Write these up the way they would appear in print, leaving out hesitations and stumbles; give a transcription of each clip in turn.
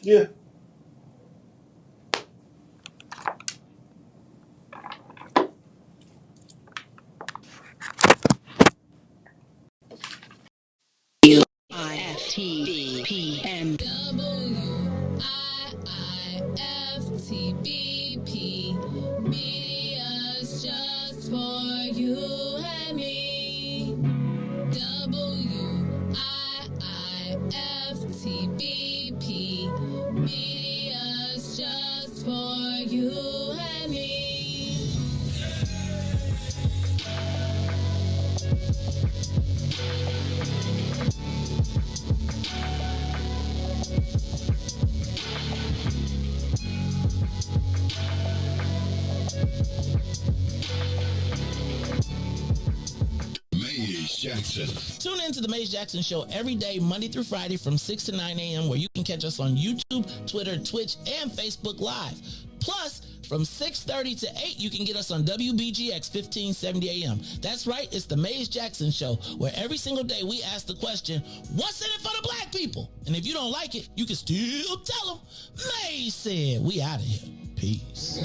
Yeah. IFTBPM WIIFTBP Media's just for you and me. WIIFTBP Media's just for you and me. Jackson. Tune in to the Maze Jackson Show every day, Monday through Friday from 6 to 9 a.m. where you can catch us on YouTube, Twitter, Twitch, and Facebook Live. Plus, from 6:30 to 8, you can get us on WBGX 1570 a.m. That's right, it's the Maze Jackson Show, where every single day we ask the question, what's in it for the black people? And if you don't like it, you can still tell them, Maze said. We out of here. Peace.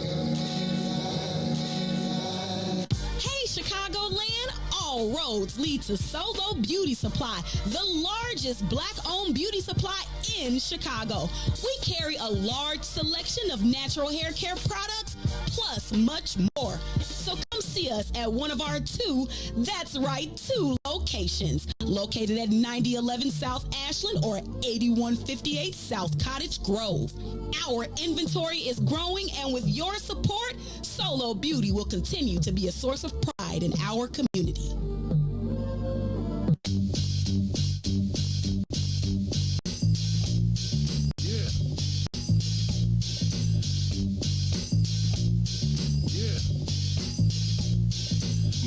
Hey, Chicagoland. All roads lead to SoHo Beauty Supply, the largest black-owned beauty supply in Chicago. We carry a large selection of natural hair care products, plus much more. So come see us at one of our two locations, located at 9011 South Ashland or 8158 South Cottage Grove. Our inventory is growing, and with your support, SoHo Beauty will continue to be a source of pride in our community.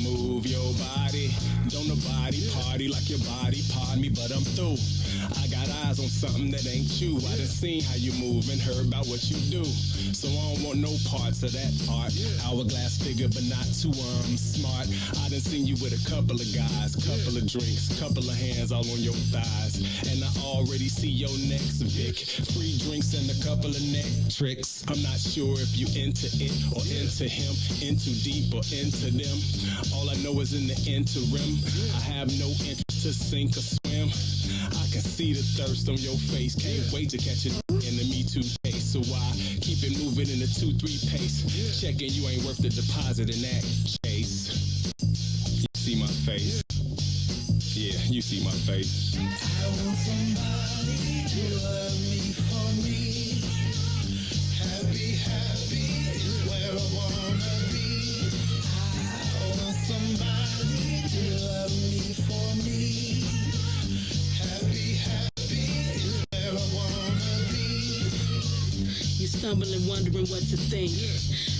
Move your body, don't nobody party like your body, pardon me, but I'm through. I got eyes on something that ain't you. I done seen how you move and heard about what you do. So I don't want no parts of that art. Hourglass figure, but not too smart. I done seen you with a couple of guys, couple of drinks, couple of hands all on your thighs. And I already see your next Vic. Free drinks and a couple of neck tricks. I'm not sure if you into it or into him, into deep or into them. All I know is in the interim, I have no interest to sink or swim. I can see the thirst on your face. Can't wait to catch it in the Me Too case. So I keep it moving in a 2-3 pace. Checking you ain't worth the deposit in that chase. You see my face? Yeah, you see my face. I want somebody to love me for me. Happy, happy is where I wanna be. I want somebody to love me for me. Happy, happy is where I wanna be. You're stumbling, wondering what to think.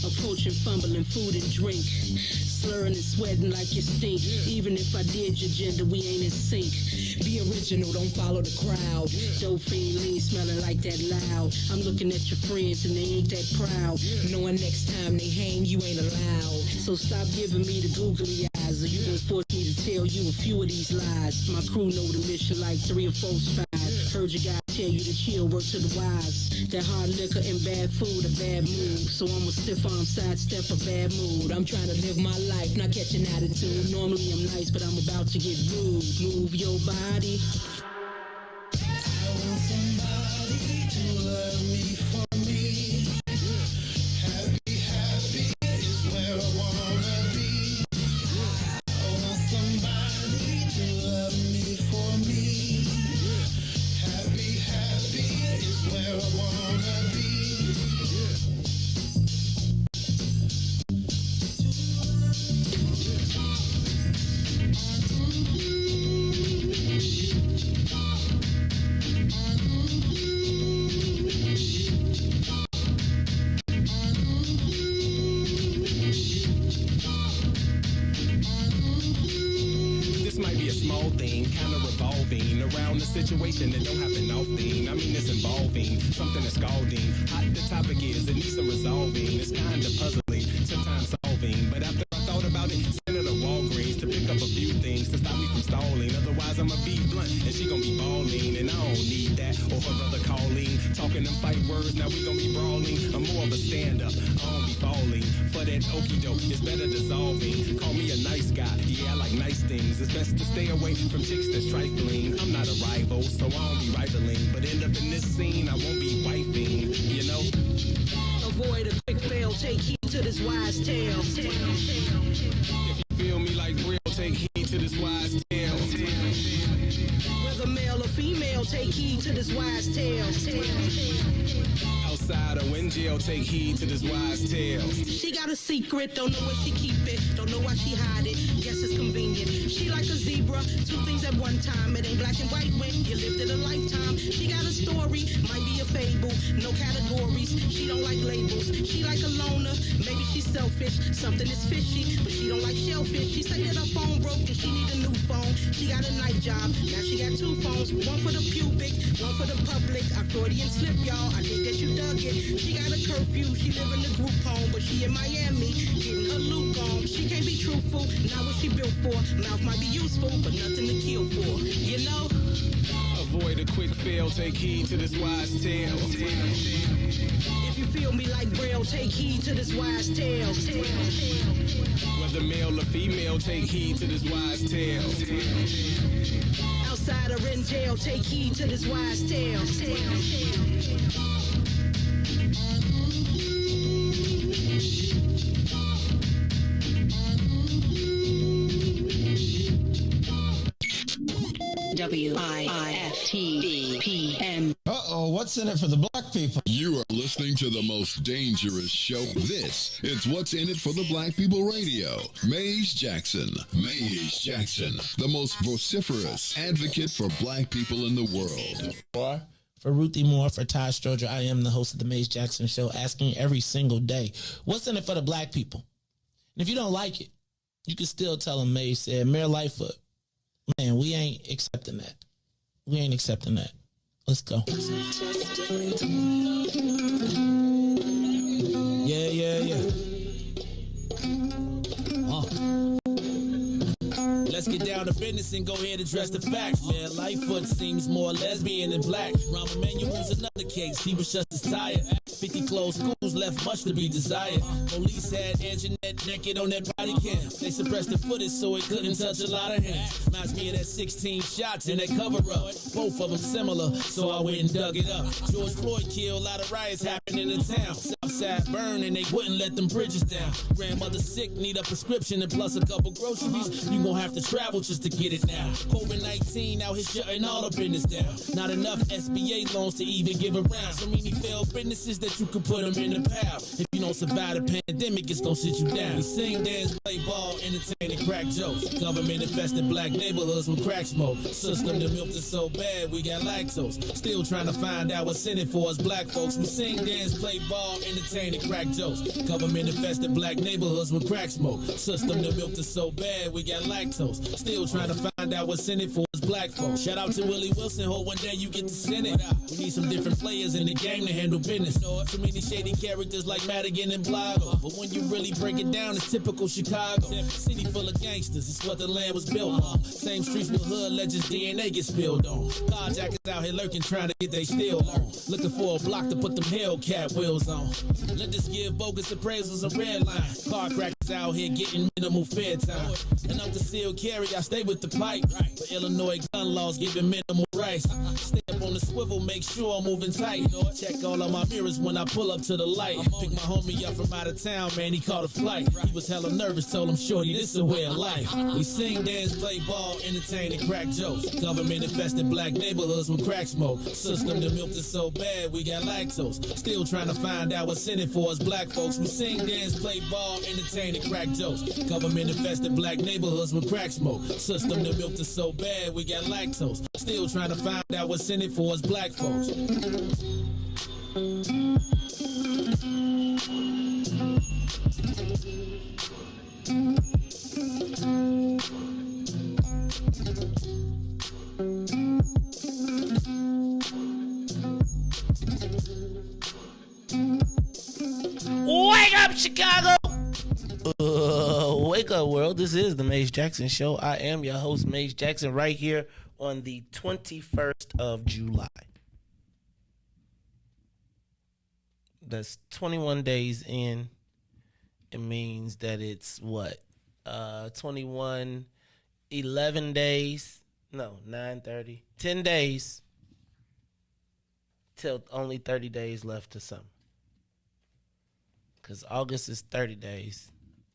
Approaching, fumbling, food and drink. Slurring and sweating like you stink. Even if I did your gender, we ain't in sync. Be original, don't follow the crowd. Dope fiend lean, smelling like that loud. I'm looking at your friends and they ain't that proud. Knowing next time they hang, you ain't allowed. So stop giving me the googly eyes, or you gon' force me to tell you a few of these lies. My crew know the mission like 3 or 4 spies. Heard your guy tell you to chill, work to the wise. That hard liquor and bad food, a bad mood. So I'm a stiff arm sidestep, a bad mood. I'm trying to live my life, not catch an attitude. Normally I'm nice, but I'm about to get rude. Move your body. I want somebody to love me for me. Happy, happy is where I wanna be. I want somebody to love me for me. Happy, happy is where I wanna be. This might be a small thing, kind of revolving around the situation that don't happen often. I mean, it's involving something that's scalding. Hot the topic is, it needs some resolving. It's kind of puzzling, sometimes solving. But after I thought about it, sent her to Walgreens to pick up a few things to stop me from stalling. Otherwise, I'ma be blunt and she gon' be balling. And I don't need that. or her brother calling. Talking them fight words, now we gon' be brawling. I'm more of a stand-up, I don't be falling. For that okie doke, it's better dissolving. Call me a nice guy, yeah, I like nice things. It's best to stay away from chicks that's trifling. I'm not a rival, so I don't be rivaling. But end up in this scene, I won't be wifing, you know? Avoid a quick fail, take heed to this wise tale. If you feel me like real, take heed to this wise tale. Whether male or female, take heed to this wise tale. Outside or in jail, take heed to this wise tale. She got a secret, don't know where she keep it, don't know why she hide it, guess it's convenient. She like a zebra, two things at one time. It ain't black and white when you lived it a lifetime. She got a story, might be a fable, no categories. She don't like labels, she like a loner. Maybe she's selfish, something is fishy, but she don't like shellfish. She said that her phone broke and she need a new phone. She got a night job, now she got two phones, one for the pubic, one for the public. I Freudian slip, y'all, I think that you dug it. She got a curfew, she live in a group home, but she in Miami, getting her look on. She can't be truthful, not what she built for. Mouth might be useful, but nothing to kill for, you know? Avoid a quick fail, take heed to this wise tale. If you feel me like Braille, take heed to this wise tale. Whether male or female, take heed to this wise tale. Outside or in jail, take heed to this wise tale. WIFTBPM. Uh-oh, what's in it for the black people? You are listening to the most dangerous show. This is What's in It for the Black People Radio. Maze Jackson. Maze Jackson, the most vociferous advocate for black people in the world. For Ruthie Moore, for Ty Stroger, I am the host of the Maze Jackson Show, asking every single day, what's in it for the black people? And if you don't like it, you can still tell them Maze said, Mayor Lightfoot, man, we ain't accepting that. We ain't accepting that. Let's go. Yeah. Let's get down to business and go ahead and address the facts, man. Lightfoot seems more lesbian than black. Rahm Emanuel's another case. He was just as tired. 50 closed schools left much to be desired. Police had Anjanette naked on that body cam. They suppressed the footage so it couldn't touch a lot of hands. Reminds me of that 16 shots in that cover-up. Both of them similar, so I went and dug it up. George Floyd killed, a lot of riots happening in the town. Southside burned and they wouldn't let them bridges down. Grandmother sick, need a prescription and plus a couple groceries. You gon' have to travel just to get it now. COVID-19 out here shutting all the business down. Not enough SBA loans to even give around. So many failed businesses that you could put them in the pile. If you don't survive the pandemic, it's gonna sit you down. We sing, dance, play ball, entertain, and crack jokes. Government infested black neighborhoods with crack smoke. System that milked us so bad, we got lactose. Still trying to find out what's in it for us black folks. We sing, dance, play ball, entertain, and crack jokes. Government infested black neighborhoods with crack smoke. System that milked us so bad, we got lactose. Still trying to find out what's in it for us black folks. Shout out to Willie Wilson, hope one day you get to send it. We need some different players in the game to handle business. Too many shady characters like Madigan and Blago. But when you really break it down, it's typical Chicago. City full of gangsters, it's what the land was built on. Same streets with hood legends, DNA gets spilled on. Carjackers out here lurking, trying to get they steal on. Looking for a block to put them Hellcat wheels on. Let this give bogus appraisals a red line. Car crackers out here getting minimal fair time. And I'm concealed carry, I stay with the pipe. But Illinois gun laws giving minimal rights. Stay up on the swivel, make sure I'm moving tight. Check all of my mirrors when I pull up to the light. Pick my homie up from out of town, man, he caught a flight. He was hella nervous, told him, shorty, this a way of life. We sing, dance, play ball, entertain, and crack jokes. Government infested black neighborhoods with crack smoke. System that milked us so bad, we got lactose. Still trying to find out what's in it for us black folks. We sing, dance, play ball, entertain, and crack jokes. Government infested black neighborhoods with crack smoke. System that milked us so bad, we got lactose. Still trying to find out what's in it for us black folks. Wake up, Chicago! Wake up, world. This is the Maze Jackson Show. I am your host, Maze Jackson, right here on the 21st of July. that's 21 days in. It means that it's what? 21, 11 days. No, 9:30. 10 days till only 30 days left to summer. Because August is 30 days.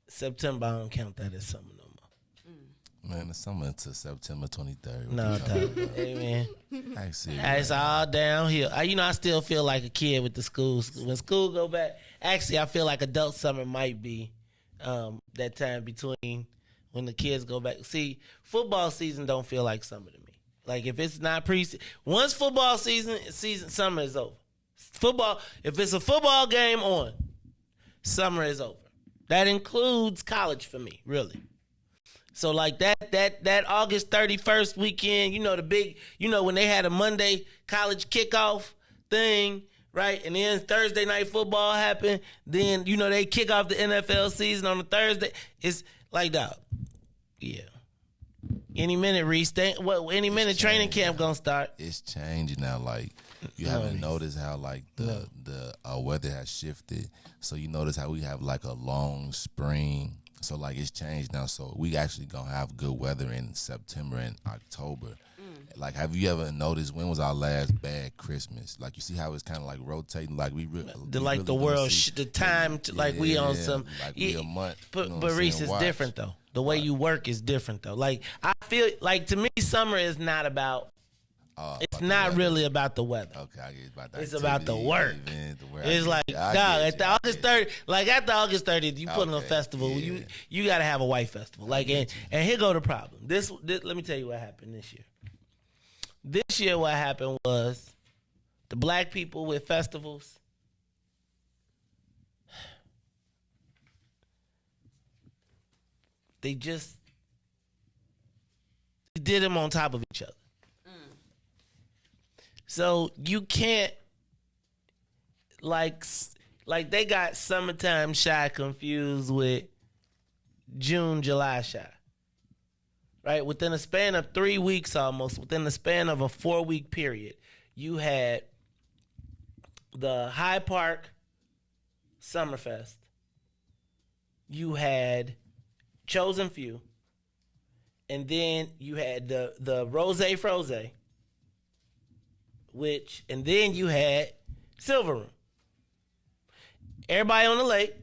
September, I don't count that as summer no more. Man, the summer until September 23rd. No, hey, man. Actually, It's all downhill. I still feel like a kid with the schools. When school go back, actually, I feel like adult summer might be that time between when the kids go back. See, football season don't feel like summer to me. Like if it's not preseason, once football season, summer is over. Football, if it's a football game on, summer is over. That includes college for me, really. So like that August 31st weekend, when they had a Monday college kickoff thing, right? And then Thursday night football happened. Then, they kick off the NFL season on a Thursday. It's like that. Yeah. Any minute, Riis. Any minute training camp gonna start. It's changing now. Like, you haven't noticed how, like, the weather has shifted. So you notice how we have, like, a long spring. So, like, it's changed now. So we actually gonna have good weather in September and October. Like, have you ever noticed when was our last bad Christmas? Like, you see how it's kind of like rotating. Like we really the world, the time, we on some. Like we a month. But Riis, it's different though. The way you work is different though. Like I feel like to me, summer is not about. It's not really about the weather. Okay, I get about that. It's about the work. Event, it's like, after August 30th, you put on a festival. Yeah. You got to have a white festival. Like, and here go the problem. This, let me tell you what happened this year. This year, what happened was the black people with festivals. They just did them on top of each other. So you can't like they got summertime shy confused with June, July shy. Right? Within a span of 3 weeks almost, within the span of a 4-week period, you had the High Park Summerfest. You had Chosen Few. And then you had the Rose Froze. And then you had Silver Room. Everybody on the lake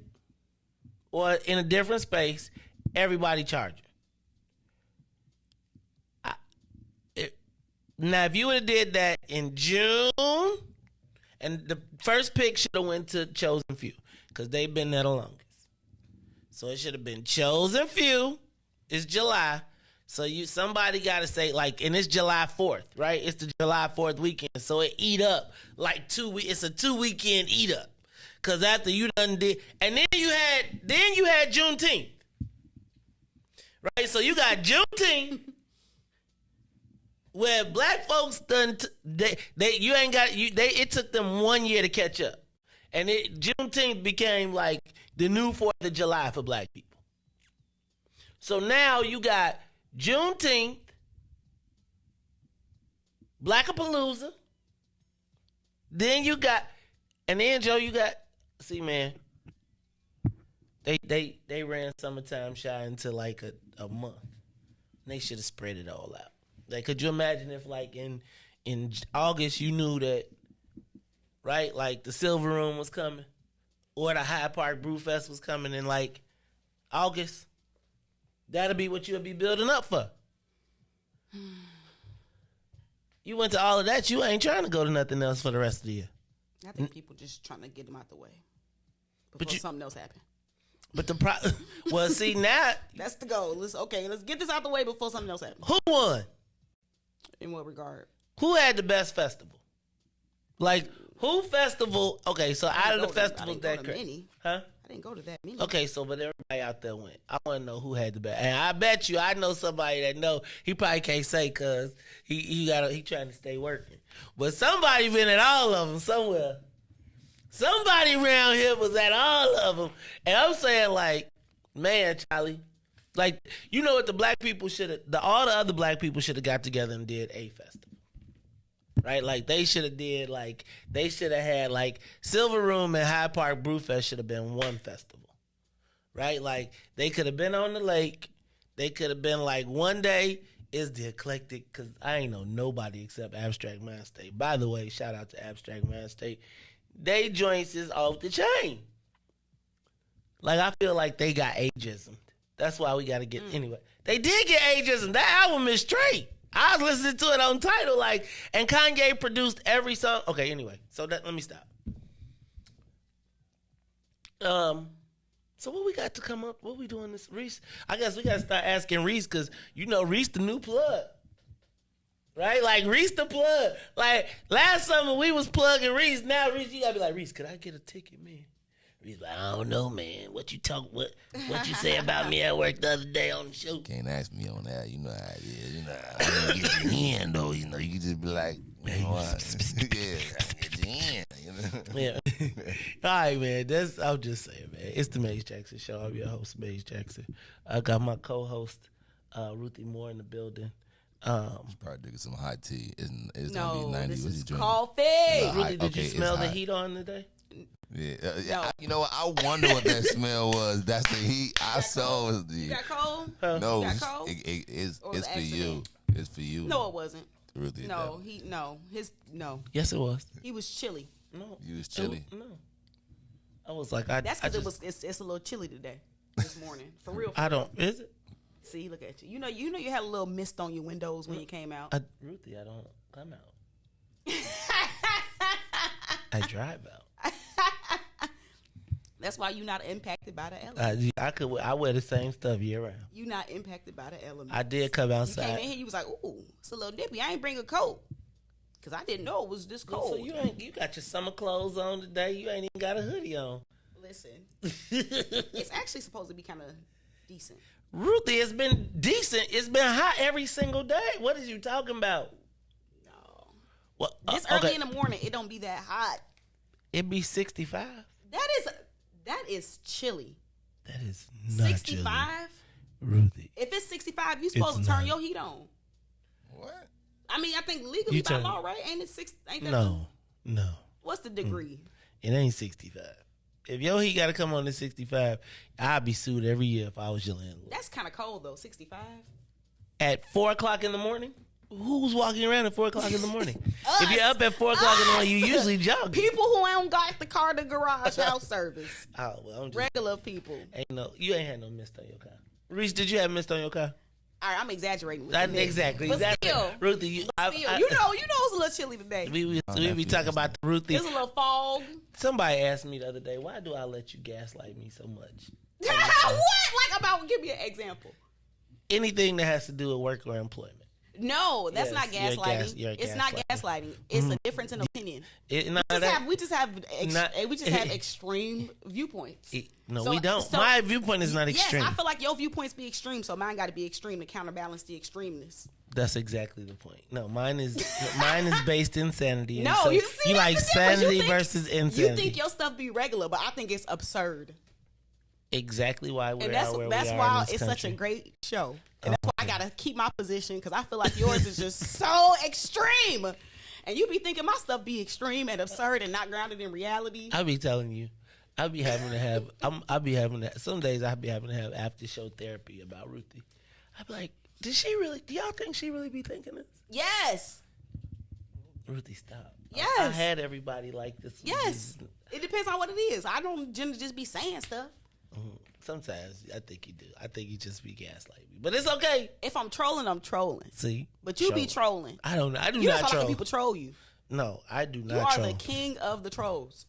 or in a different space, everybody charging. Now, if you would have did that in June, and the first pick should have went to Chosen Few because they've been there the longest. So it should have been Chosen Few. It's July. So somebody got to say, like, and it's July 4th, right? It's the July 4th weekend. So it eat up like 2 weeks. It's a 2-weekend eat up. Because after you done did, and then you had Juneteenth. Right? So you got Juneteenth where black folks done, it took them 1 year to catch up. And Juneteenth became like the new 4th of July for black people. So now you got Juneteenth, Blackapalooza. Then you got, and then Joe, you got. See, man, they ran summertime shy into like a month. They should have spread it all out. Like, could you imagine if like in August you knew that, right? Like the Silver Room was coming, or the High Park Brew Fest was coming in like August. That'll be what you'll be building up for. You went to all of that. You ain't trying to go to nothing else for the rest of the year. I think people just trying to get them out the way before something else happens. But well, see now that's the goal. Let's get this out the way before something else happens. Who won? In what regard? Who had the best festival? Like who festival? Okay, so out of the festivals that many, huh? I didn't go to that many. Okay, so but everybody out there went. I want to know who had the best, and I bet you I know somebody that know. He probably can't say because he trying to stay working. But somebody been at all of them somewhere. Somebody around here was at all of them, and I'm saying like, man, Charlie, like all the other black people should have got together and did a festival. right? Like they should have had like Silver Room and Hyde Park Brewfest should have been one festival, right? Like they could have been on the lake. They could have been like one day is the eclectic, because I ain't know nobody except Abstract Man State. By the way, shout out to Abstract Man State. They joints is off the chain. Like I feel like they got ageism. That's why we got to get anyway. They did get ageism. That album is straight. I was listening to it on Tidal, like, and Kanye produced every song. Okay, anyway, so let me stop. So what we got to come up? What we doing this, Riis? I guess we got to start asking Riis, because you know Riis the new plug, right? Like Riis the plug. Like last summer we was plugging Riis. Now Riis, you gotta be like, Riis, could I get a ticket, man? Riis like, I don't know, man. What you you say about me at work the other day on the show? Can't ask me on that. You know how it is. You know, I get you in though. You know, you can just be like, you know what? Yeah, I get you in. You know? Yeah. All right, man. I'm just saying, man. It's the Maze Jackson Show. I'm your host, Maze Jackson. I got my co-host, Ruthie Moore, in the building. He's probably drinking some hot tea. It's gonna be 90. This What's he is drinking? coffee. Ruthie, did you smell the heat on today? Yeah, No. you know what? I wonder what that smell was. That's the heat I saw. You got cold? No, You got cold? it's Or was for it you. accident? It's for you. No, it wasn't. Ruthie, No, that- Yes, it was. he was chilly. No. You was chilly. No. I was like, That's because it's a little chilly today, this morning. For real. I don't. Is it? See, look at you. You know you had a little mist on your windows when you came out. Ruthie, I don't come out. I drive out. That's why you're not impacted by the elements. I wear the same stuff year round. You're not impacted by the elements. I did come You outside. came in here, you was like, ooh, it's a little nippy. I ain't bring a coat. Because I didn't know it was this cold. So you got your summer clothes on today. You ain't even got a hoodie on. Listen, it's actually supposed to be kind of decent. Ruthie, it's been decent. It's been hot every single day. What is you talking about? No. Well, This early in the morning, it don't be that hot. It be 65. That is chilly. That is not 65? chilly. Ruthie. If it's 65, you supposed to turn your heat on. What? I mean, I think legally by law, right? Ain't it six? Ain't that No. What's the degree? It ain't 65. If your heat got to come on to 65, I'd be sued every year if I was your landlord. That's kind of cold though. 65. At 4 o'clock in the morning? Who's walking around at 4 o'clock in the morning? If you're up at 4 o'clock in the morning, you usually jog. People who ain't got the car to garage house service. Oh, well, I'm just, Regular people. you ain't had no mist on your car. Riis, did you have mist on your car? All right, I'm exaggerating. With the mist. Exactly. But still, Ruthie, you know it's a little chilly today. we be talking about the Ruthie. There's a little fog. Somebody asked me the other day, why do I let you gaslight me so much? What? Like about? Give me an example. Anything that has to do with work or employment. No, that's not Yes, gaslighting. It's not gaslighting. It's a difference in opinion. We just have extreme viewpoints. No, we don't. My viewpoint is not extreme. Yes, I feel like your viewpoints be extreme, so mine got to be extreme to counterbalance the extremeness. That's exactly the point. No, mine is based in sanity. No, so you see, you like sanity versus insanity. You think your stuff be regular, but I think it's absurd. Exactly why we're that's out where that's we are why in this it's country. such a great show, and that's why I gotta keep my position because I feel like yours is just so extreme, and you be thinking my stuff be extreme and absurd and not grounded in reality. I be telling you, I be having to have. Some days I be having to have after show therapy about Ruthie. I be like, do y'all think she really be thinking this? Yes. Ruthie, stop. Yes. I had everybody like this. Yes. It depends on what it is. I don't generally just be saying stuff. Sometimes I think you do. I think you just be gaslighting me. But it's okay. If I'm trolling, I'm trolling. See? But you be trolling. I do you not don't troll. like people troll you. No, I do not troll. You are troll. the king of the trolls.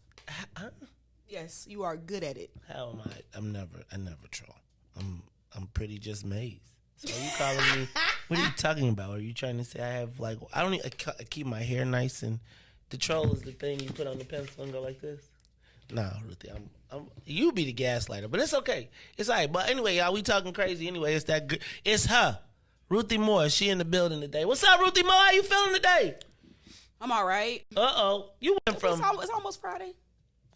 Yes, you are good at it. How am I? I never troll. I'm pretty just Maze. So are you calling me? What are you talking about? Are you trying to say I have like I don't even I keep my hair nice and the troll is the thing you put on the pencil and go like this? Nah, Ruthie, you be the gaslighter, but it's okay. It's all right. But anyway, y'all, we talking crazy anyway. It's her. Ruthie Moore. She in the building today. What's up, Ruthie Moore? How you feeling today? I'm all right. Uh-oh. You went from... It's almost Friday.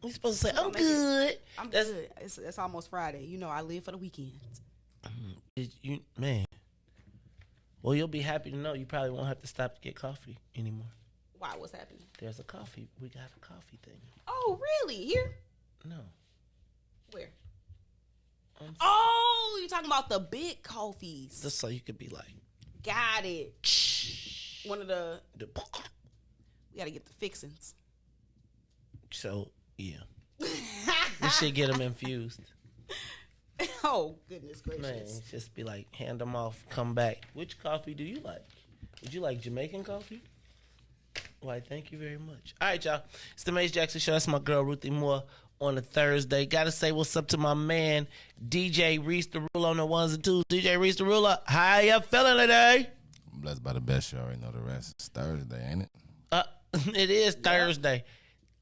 You supposed to say, I'm good. I'm good. It's almost Friday. You know, I live for the weekends. Man. Well, you'll be happy to know you probably won't have to stop to get coffee anymore. Why? What's happening? There's a coffee. We got a coffee thing. Oh, really? Here? No. Where? Oh, you're talking about the big coffees. Just so you could be like. Got it. One of the we gotta get the fixings. So, yeah. We should get them infused. Oh, goodness gracious. Man, just be like, hand them off, come back. Which coffee do you like? Would you like Jamaican coffee? Why, thank you very much. All right, y'all. It's the Mace Jackson Show. That's my girl, Ruthie Moore, on a Thursday. Got to say what's up to my man, DJ Riis the Ruler on the ones and twos. DJ Riis the Ruler, how you feeling today? I'm blessed by the best. You already know the rest. It's Thursday, ain't it? It is Thursday.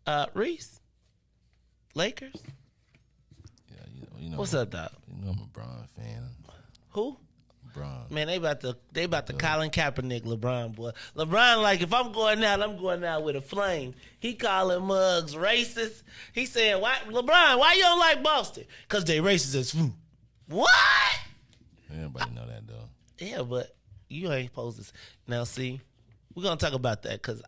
Riis, Lakers? Yeah, you know. What's up, dog? You know I'm a Bron fan. Who? Bron. Man, they about to Colin Kaepernick LeBron, boy. LeBron, like, if I'm going out with a flame. He calling mugs racist. He saying, "Why, LeBron? Why you don't like Boston? Cause they racist as food." What? Everybody know that though. Yeah, but you ain't supposed to. Now, see, we're gonna talk about that because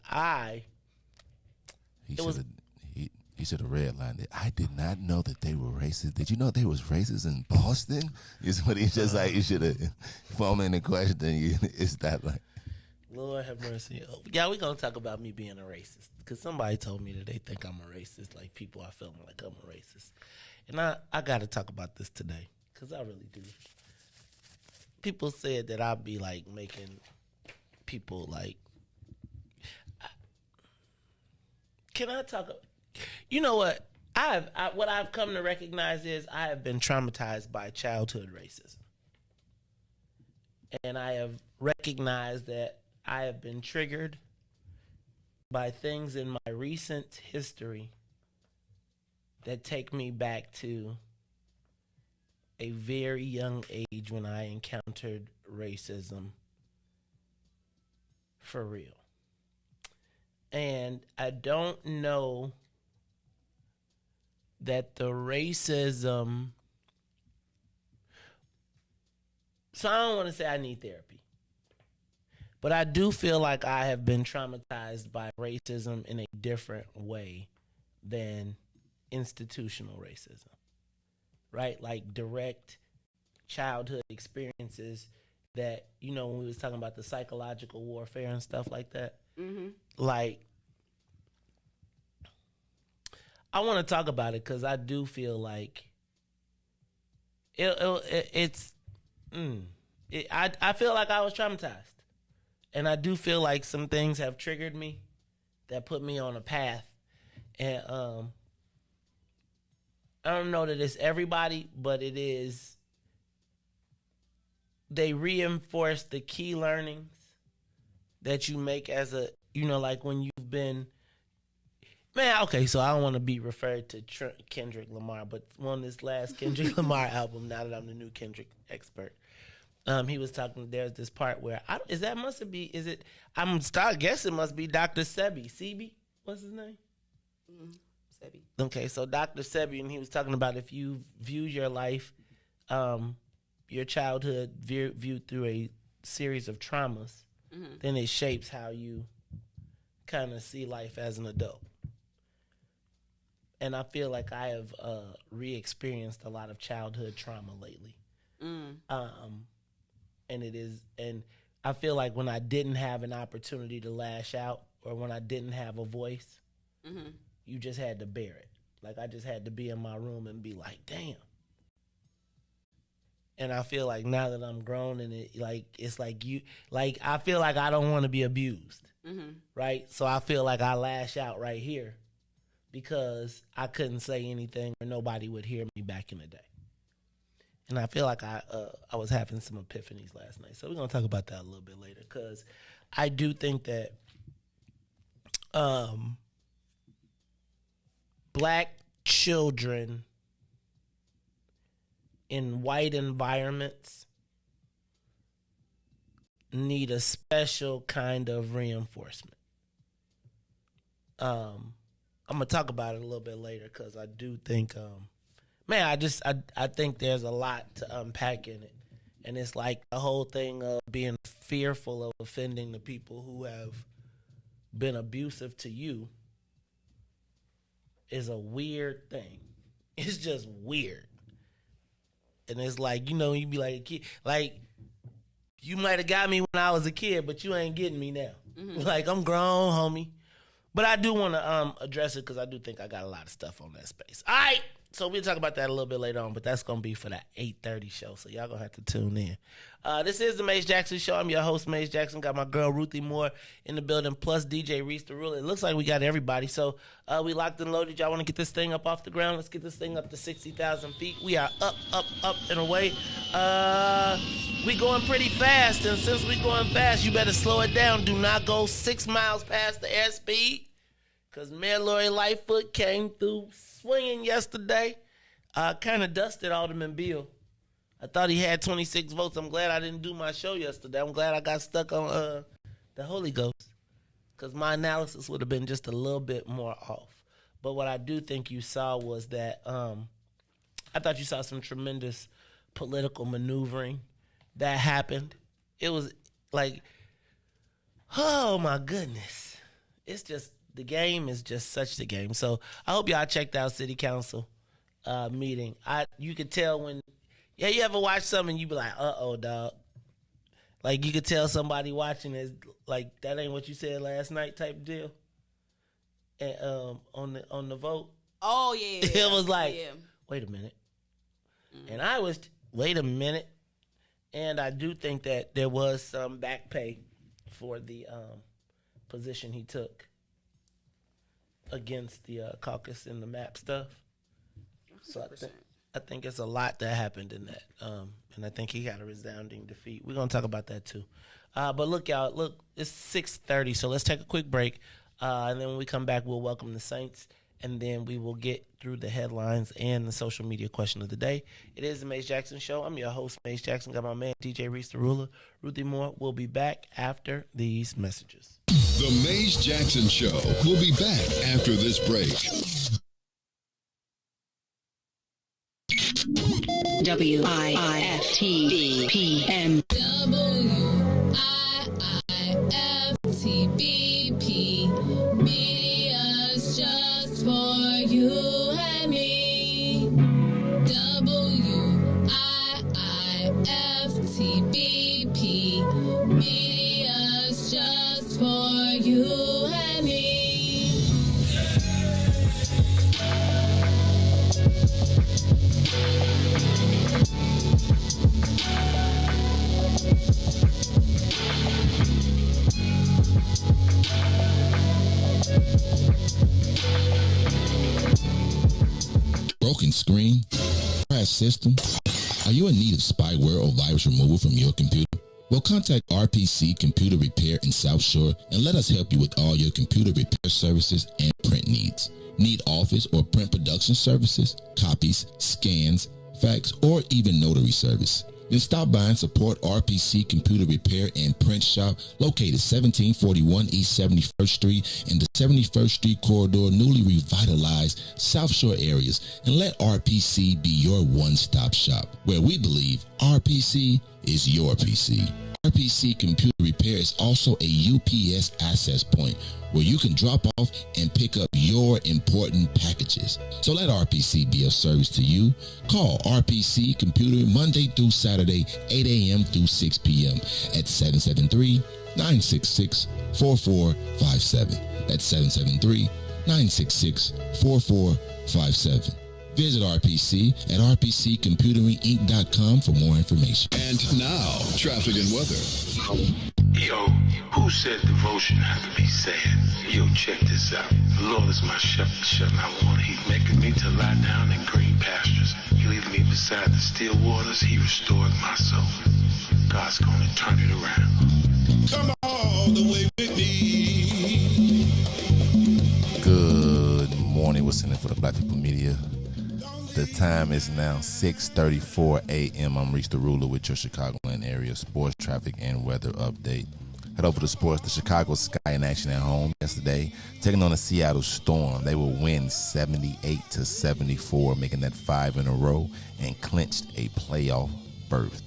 He should have redlined it. I did not know that they were racist. Did you know they was racist in Boston? Is what he just like. You should have formulated the question. It's that like. Lord have mercy. Yeah, we're gonna talk about me being a racist because somebody told me that they think I'm a racist. Like, people are feeling like I'm a racist, and I got to talk about this today because I really do. People said that I'd be like making people like. Can I talk? You know what? What I've come to recognize is I have been traumatized by childhood racism. And I have recognized that I have been triggered by things in my recent history that take me back to a very young age when I encountered racism for real. And I don't know that the racism, so I don't want to say I need therapy, but I do feel like I have been traumatized by racism in a different way than institutional racism, right? Like direct childhood experiences that, you know, when we was talking about the psychological warfare and stuff like that, like, I want to talk about it because I do feel like I feel like I was traumatized, and I do feel like some things have triggered me that put me on a path, and I don't know that it's everybody, but it is. They reinforce the key learnings that you make as a, you know, like when you've been. Man, okay, so I don't want to be referred to Kendrick Lamar, but on this last Kendrick Lamar album, now that I'm the new Kendrick expert, he was talking, there's this part where, I guess it must be Dr. Sebi. What's his name? Sebi. Okay, so Dr. Sebi, and he was talking about if you view your life, your childhood viewed through a series of traumas, then it shapes how you kind of see life as an adult. And I feel like I have re-experienced a lot of childhood trauma lately. And I feel like when I didn't have an opportunity to lash out or when I didn't have a voice, you just had to bear it. Like, I just had to be in my room and be like, damn. And I feel like now that I'm grown and it's like I feel like I don't want to be abused, right? So I feel like I lash out right here because I couldn't say anything or nobody would hear me back in the day. And I feel like I was having some epiphanies last night. So we're going to talk about that a little bit later because I do think that black children in white environments need a special kind of reinforcement. I'm gonna talk about it a little bit later because I do think, I think there's a lot to unpack in it, and it's like the whole thing of being fearful of offending the people who have been abusive to you is a weird thing. It's just weird. And it's like, you know, you be like a kid. Like, you might have got me when I was a kid, but you ain't getting me now. Mm-hmm. Like, I'm grown, homie. But I do want to address it because I do think I got a lot of stuff on that space. All right. So we'll talk about that a little bit later on, but that's going to be for that 8:30 show, so y'all going to have to tune in. This is the Maze Jackson Show. I'm your host, Maze Jackson. Got my girl, Ruthie Moore, in the building, plus DJ Riis the Ruler. It looks like we got everybody, so we locked and loaded. Y'all want to get this thing up off the ground? Let's get this thing up to 60,000 feet. We are up, and away. We going pretty fast, and since we going fast, you better slow it down. Do not go 6 miles past the airspeed, because Mayor Lori Lightfoot came through swinging yesterday. Kind of dusted Alderman Bill. I thought he had 26 votes. I'm glad I didn't do my show yesterday. I'm glad I got stuck on the Holy Ghost, because my analysis would have been just a little bit more off. But what I do think you saw was that I thought you saw some tremendous political maneuvering that happened. It was like, oh my goodness. It's just, the game is just such the game. So I hope y'all checked out City Council meeting. You could tell when, you ever watch something and you be like, uh-oh, dog. Like, you could tell somebody watching is like, that ain't what you said last night type deal. And on the vote. Oh, yeah. It was like, wait a minute. Mm-hmm. And I was, wait a minute. And I do think that there was some back pay for the position he took against the caucus and the map stuff. So I think it's a lot that happened in that. And I think he had a resounding defeat. We're going to talk about that too. But look, y'all, it's 6:30, so let's take a quick break. And then when we come back, we'll welcome the Saints. And then we will get through the headlines and the social media question of the day. It is the Maze Jackson Show. I'm your host, Maze Jackson. Got my man, DJ Riis the Ruler. Ruthie Moore will be back after these messages. The Maze Jackson Show will be back after this break. WIIFTBPM. WIIFTBP. Media's just for you and me. WIIFTBP. Media's just for you and me. Broken screen? Crash system? Are you in need of spyware or virus removal from your computer? Well, contact RPC Computer Repair in South Shore and let us help you with all your computer repair services and print needs. Need office or print production services, copies, scans, fax, or even notary service? Then stop by and support RPC Computer Repair and Print Shop, located 1741 East 71st Street in the 71st Street corridor, newly revitalized South Shore areas, and let RPC be your one-stop shop, where we believe RPC is your PC. RPC Computer Repair is also a UPS access point where you can drop off and pick up your important packages. So let RPC be of service to you. Call RPC Computer Monday through Saturday, 8 a.m. through 6 p.m. at 773-966-4457. That's 773-966-4457. Visit RPC at rpccomputeringinc.com for more information. And now, traffic and weather. Yo, who said devotion had to be sad? Yo, check this out. The Lord is my shepherd, and I want. He's making me to lie down in green pastures. He leads me beside the still waters. He restores my soul. God's gonna turn it around. Come all the way with me. Good morning. What's in it for the Black People Media? The time is now 6:34 a.m. I'm Riis the Ruler with your Chicagoland area sports, traffic, and weather update. Head over to sports. The Chicago Sky in action at home yesterday, taking on the Seattle Storm. They will win 78-74, making that 5 in a row, and clinched a playoff berth.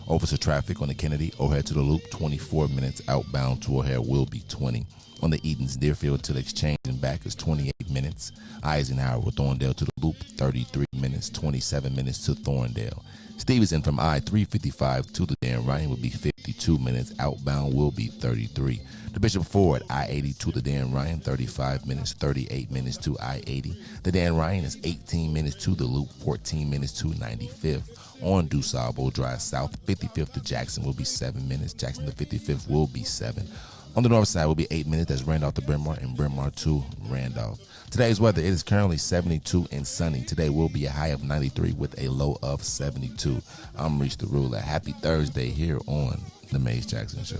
Over to traffic on the Kennedy, O'Hare to the Loop, 24 minutes outbound to O'Hare will be 20. On the Edens Deerfield to the Exchange and back is 28 minutes. Eisenhower with Thorndale to the Loop, 33 minutes, 27 minutes to Thorndale. Stevenson from I-355 to the Dan Ryan will be 52 minutes. Outbound will be 33. The Bishop Ford, I-80 to the Dan Ryan, 35 minutes, 38 minutes to I-80. The Dan Ryan is 18 minutes to the Loop, 14 minutes to 95th. On DuSable Drive South, 55th to Jackson will be 7 minutes. Jackson to 55th will be 7. On the north side will be 8 minutes. That's Randolph to Bryn Mawr and Bryn Mawr to Randolph. Today's weather, it is currently 72 and sunny. Today will be a high of 93 with a low of 72. I'm Riis the Ruler. Happy Thursday here on The Maze Jackson Show.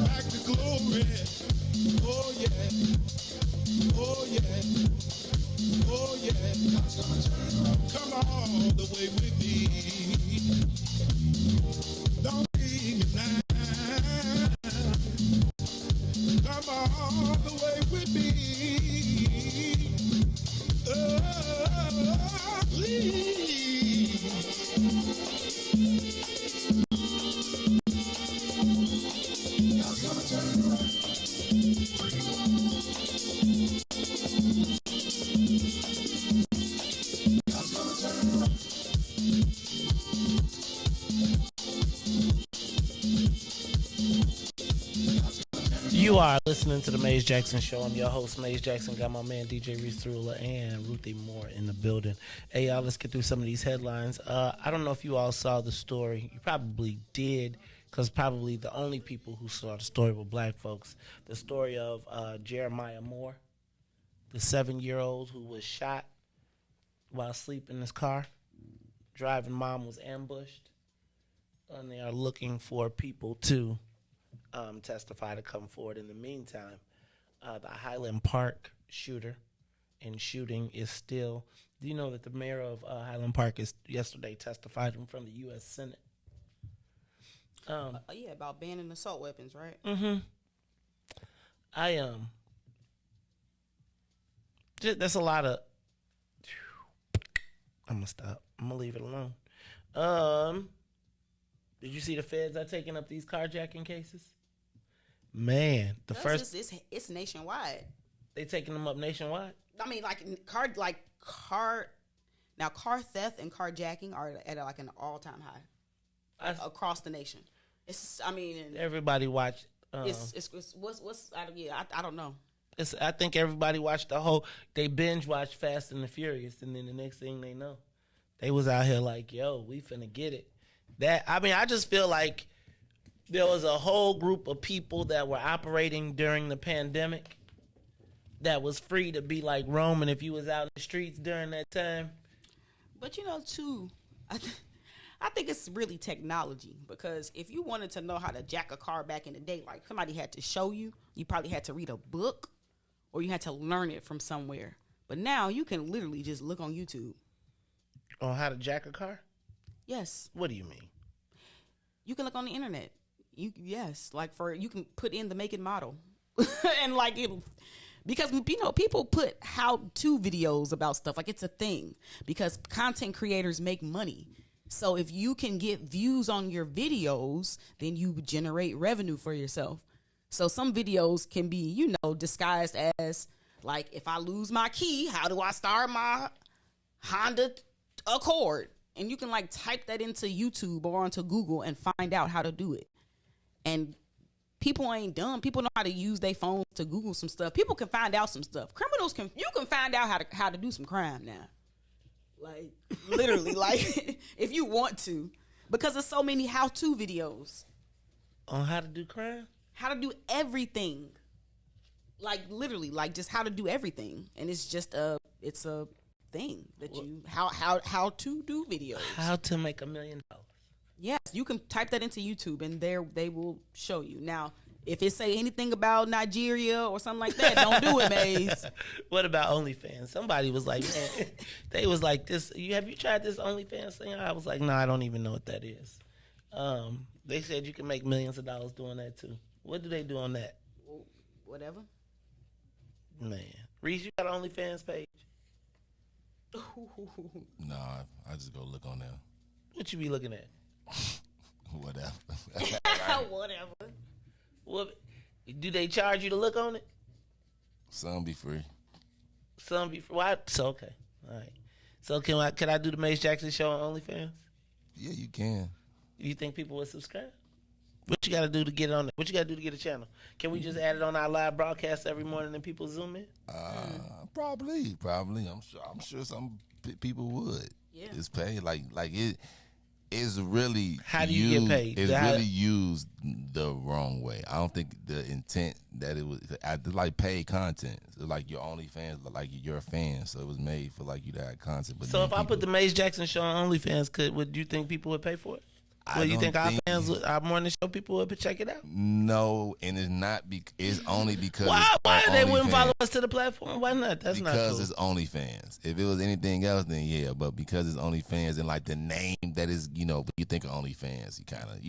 Back to glory. Oh yeah. Oh yeah. Oh yeah. Come all the way with me. Don't leave me now. Come all the way with me. Oh, please. God's gonna turn around. God's gonna turn around. You are listening to the Maze Jackson Show. I'm your host, Maze Jackson. Got my man DJ Riis the Ruler and Ruthie Moore in the building. Hey, y'all, let's get through some of these headlines. I don't know if you all saw the story. You probably did, because probably the only people who saw the story were black folks. The story of Jeremiah Moore, the 7-year-old who was shot while asleep in his car. Driving mom was ambushed, and they are looking for people to testify to come forward. In the meantime, the Highland Park shooting is still. Do you know that the mayor of Highland Park yesterday testified in front of the U.S. Senate? Yeah, about banning assault weapons, right? Mm-hmm. That's a lot of. I'm gonna stop. I'm gonna leave it alone. Did you see the feds are taking up these carjacking cases? Man, it's nationwide. They taking them up nationwide. I mean, car theft and carjacking are at like an all-time high across the nation. Everybody watched. I don't know. I think everybody watched they binge watched Fast and the Furious, and then the next thing they know, they was out here like, yo, we finna get it. I just feel like there was a whole group of people that were operating during the pandemic that was free to be like roaming if you was out in the streets during that time. But too, I think it's really technology, because if you wanted to know how to jack a car back in the day, like somebody had to show you, you probably had to read a book or you had to learn it from somewhere. But now you can literally just look on YouTube. On how to jack a car? Yes. What do you mean? You can look on the internet. You can put in the make and model, and because people put how-to videos about stuff, like it's a thing, because content creators make money. So if you can get views on your videos, then you generate revenue for yourself. So some videos can be, disguised as like, if I lose my key, how do I start my Honda Accord? And you can type that into YouTube or onto Google and find out how to do it. And people ain't dumb. People know how to use their phones to Google some stuff. People can find out some stuff. Criminals you can find out how to do some crime now. Literally, if you want to, because there's so many how-to videos on how to do crime, how to do everything. Literally, just how to do everything. And it's just it's a thing that how to do videos. How to make $1 million. Yes, you can type that into YouTube and they will show you. Now, if it say anything about Nigeria or something like that, don't do it, Maze. What about OnlyFans? Somebody was like, man, they was like, have you tried this OnlyFans thing? I was like, no, I don't even know what that is. They said you can make millions of dollars doing that too. What do they do on that? Whatever. Man. Riis, you got an OnlyFans page? Nah, I just go look on there. What you be looking at? Whatever. Whatever. Well, Do they charge you to look on it? Some be free. Some be free. Why? So okay, all right. So can I do the Mace Jackson show on OnlyFans? Yeah, you can. You think people would subscribe? What you got to do to get on it? What you got to do to get a channel? Can we just add it on our live broadcast every morning and people zoom in? Probably. I'm sure some people would. Yeah. It's paid like it is really. How do you get paid? It's really used the wrong way. I don't think the intent that it was like paid content. So like your OnlyFans, like you're a fan, so it was made for like you to have content. But so if I put the Mace Jackson show on OnlyFans, would you think people would pay for it? Well, you think our fans, our morning show people would check it out? No, and it's not. It's only because. Why they wouldn't follow us to the platform? Why not? That's not cool. Because it's OnlyFans. If it was anything else, then yeah. But because it's OnlyFans and like the name that is, when you think of OnlyFans, you kind of,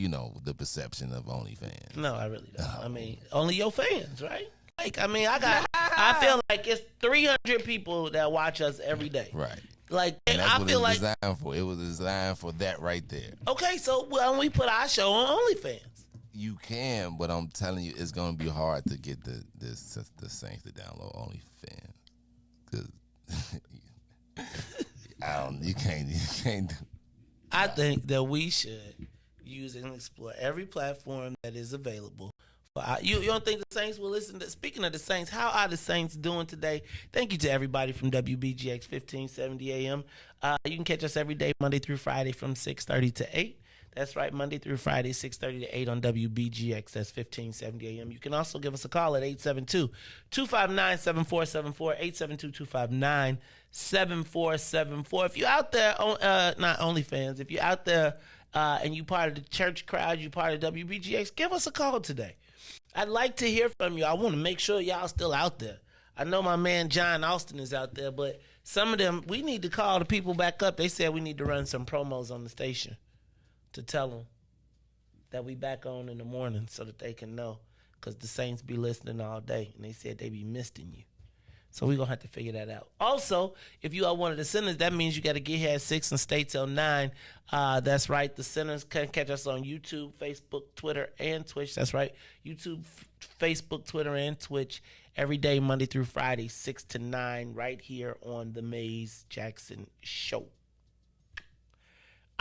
the perception of OnlyFans. No, I really don't. I mean, only your fans, right? Like, I feel like it's 300 people that watch us every day. Right. Like, and that's I what feel it's like designed for. It was designed for that right there. Okay, so why don't we put our show on OnlyFans? You can, but I'm telling you, it's gonna be hard to get the Saints to download OnlyFans because you can't. I think that we should use and explore every platform that is available. You don't think the Saints will listen to? Speaking of the Saints, how are the Saints doing today? Thank you to everybody from WBGX 1570 AM. You can catch us every day, Monday through Friday from 6:30 to 8. That's right, Monday through Friday, 6:30 to 8 on WBGX. That's 1570 AM. You can also give us a call at 872-259-7474, 872-259-7474. If you're out there, not OnlyFans, if you're out there and you part of the church crowd, you part of WBGX, give us a call today. I'd like to hear from you. I want to make sure y'all still out there. I know my man John Austin is out there, but some of them, we need to call the people back up. They said we need to run some promos on the station to tell them that we back on in the morning so that they can know, because the Saints be listening all day, and they said they be missing you. So we're going to have to figure that out. Also, if you are one of the sinners, that means you got to get here at 6 and stay till 9. That's right. The sinners can catch us on YouTube, Facebook, Twitter, and Twitch. That's right. YouTube, Facebook, Twitter, and Twitch every day, Monday through Friday, 6 to 9, right here on the Maze Jackson Show.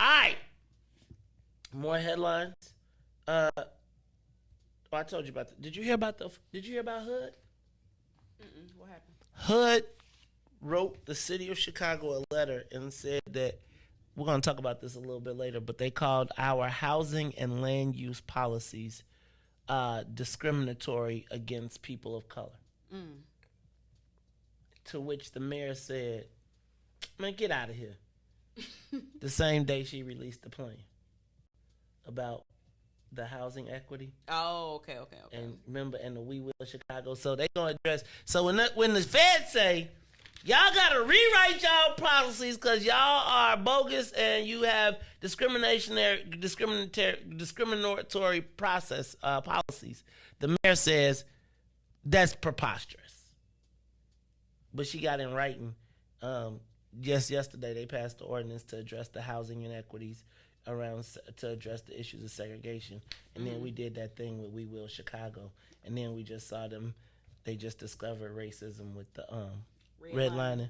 All right. More headlines. I told you about Did you hear about Hood? What happened? Hood wrote the city of Chicago a letter and said that, we're going to talk about this a little bit later, but they called our housing and land use policies discriminatory against people of color. To which the mayor said, man, get out of here. The same day she released the plan about the housing equity. Oh, okay. And remember, in the We Will Chicago. So they going to address. So when the feds say, y'all got to rewrite y'all policies because y'all are bogus and you have discriminatory process policies, the mayor says that's preposterous. But she got in writing. Yesterday they passed the ordinance to address the housing inequities to address the issues of segregation. And then we did that thing with We Will Chicago. And then we just saw them, they just discovered racism with the redlining.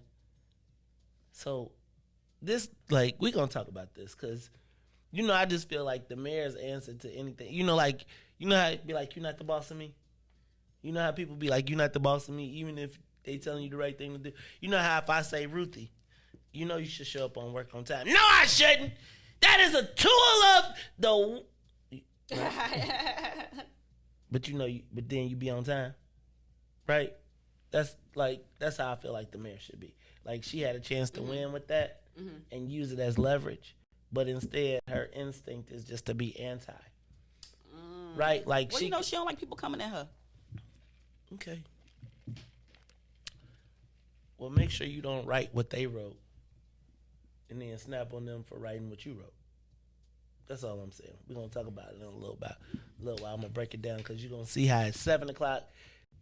So this, like, we're going to talk about this because, I just feel like the mayor's answer to anything, how it be like, you're not the boss of me? You know how people be like, you're not the boss of me, even if they telling you the right thing to do? You know how if I say, Ruthie, you should show up on work on time. No, I shouldn't. That is a tool of the... But then you be on time, right? That's how I feel like the mayor should be. Like, she had a chance to win with that and use it as leverage, but instead her instinct is just to be anti, right? Like, she don't like people coming at her. Okay. Well, make sure you don't write what they wrote and then snap on them for writing what you wrote. That's all I'm saying. We're going to talk about it in a little while. I'm going to break it down because you're going to see how at 7 o'clock,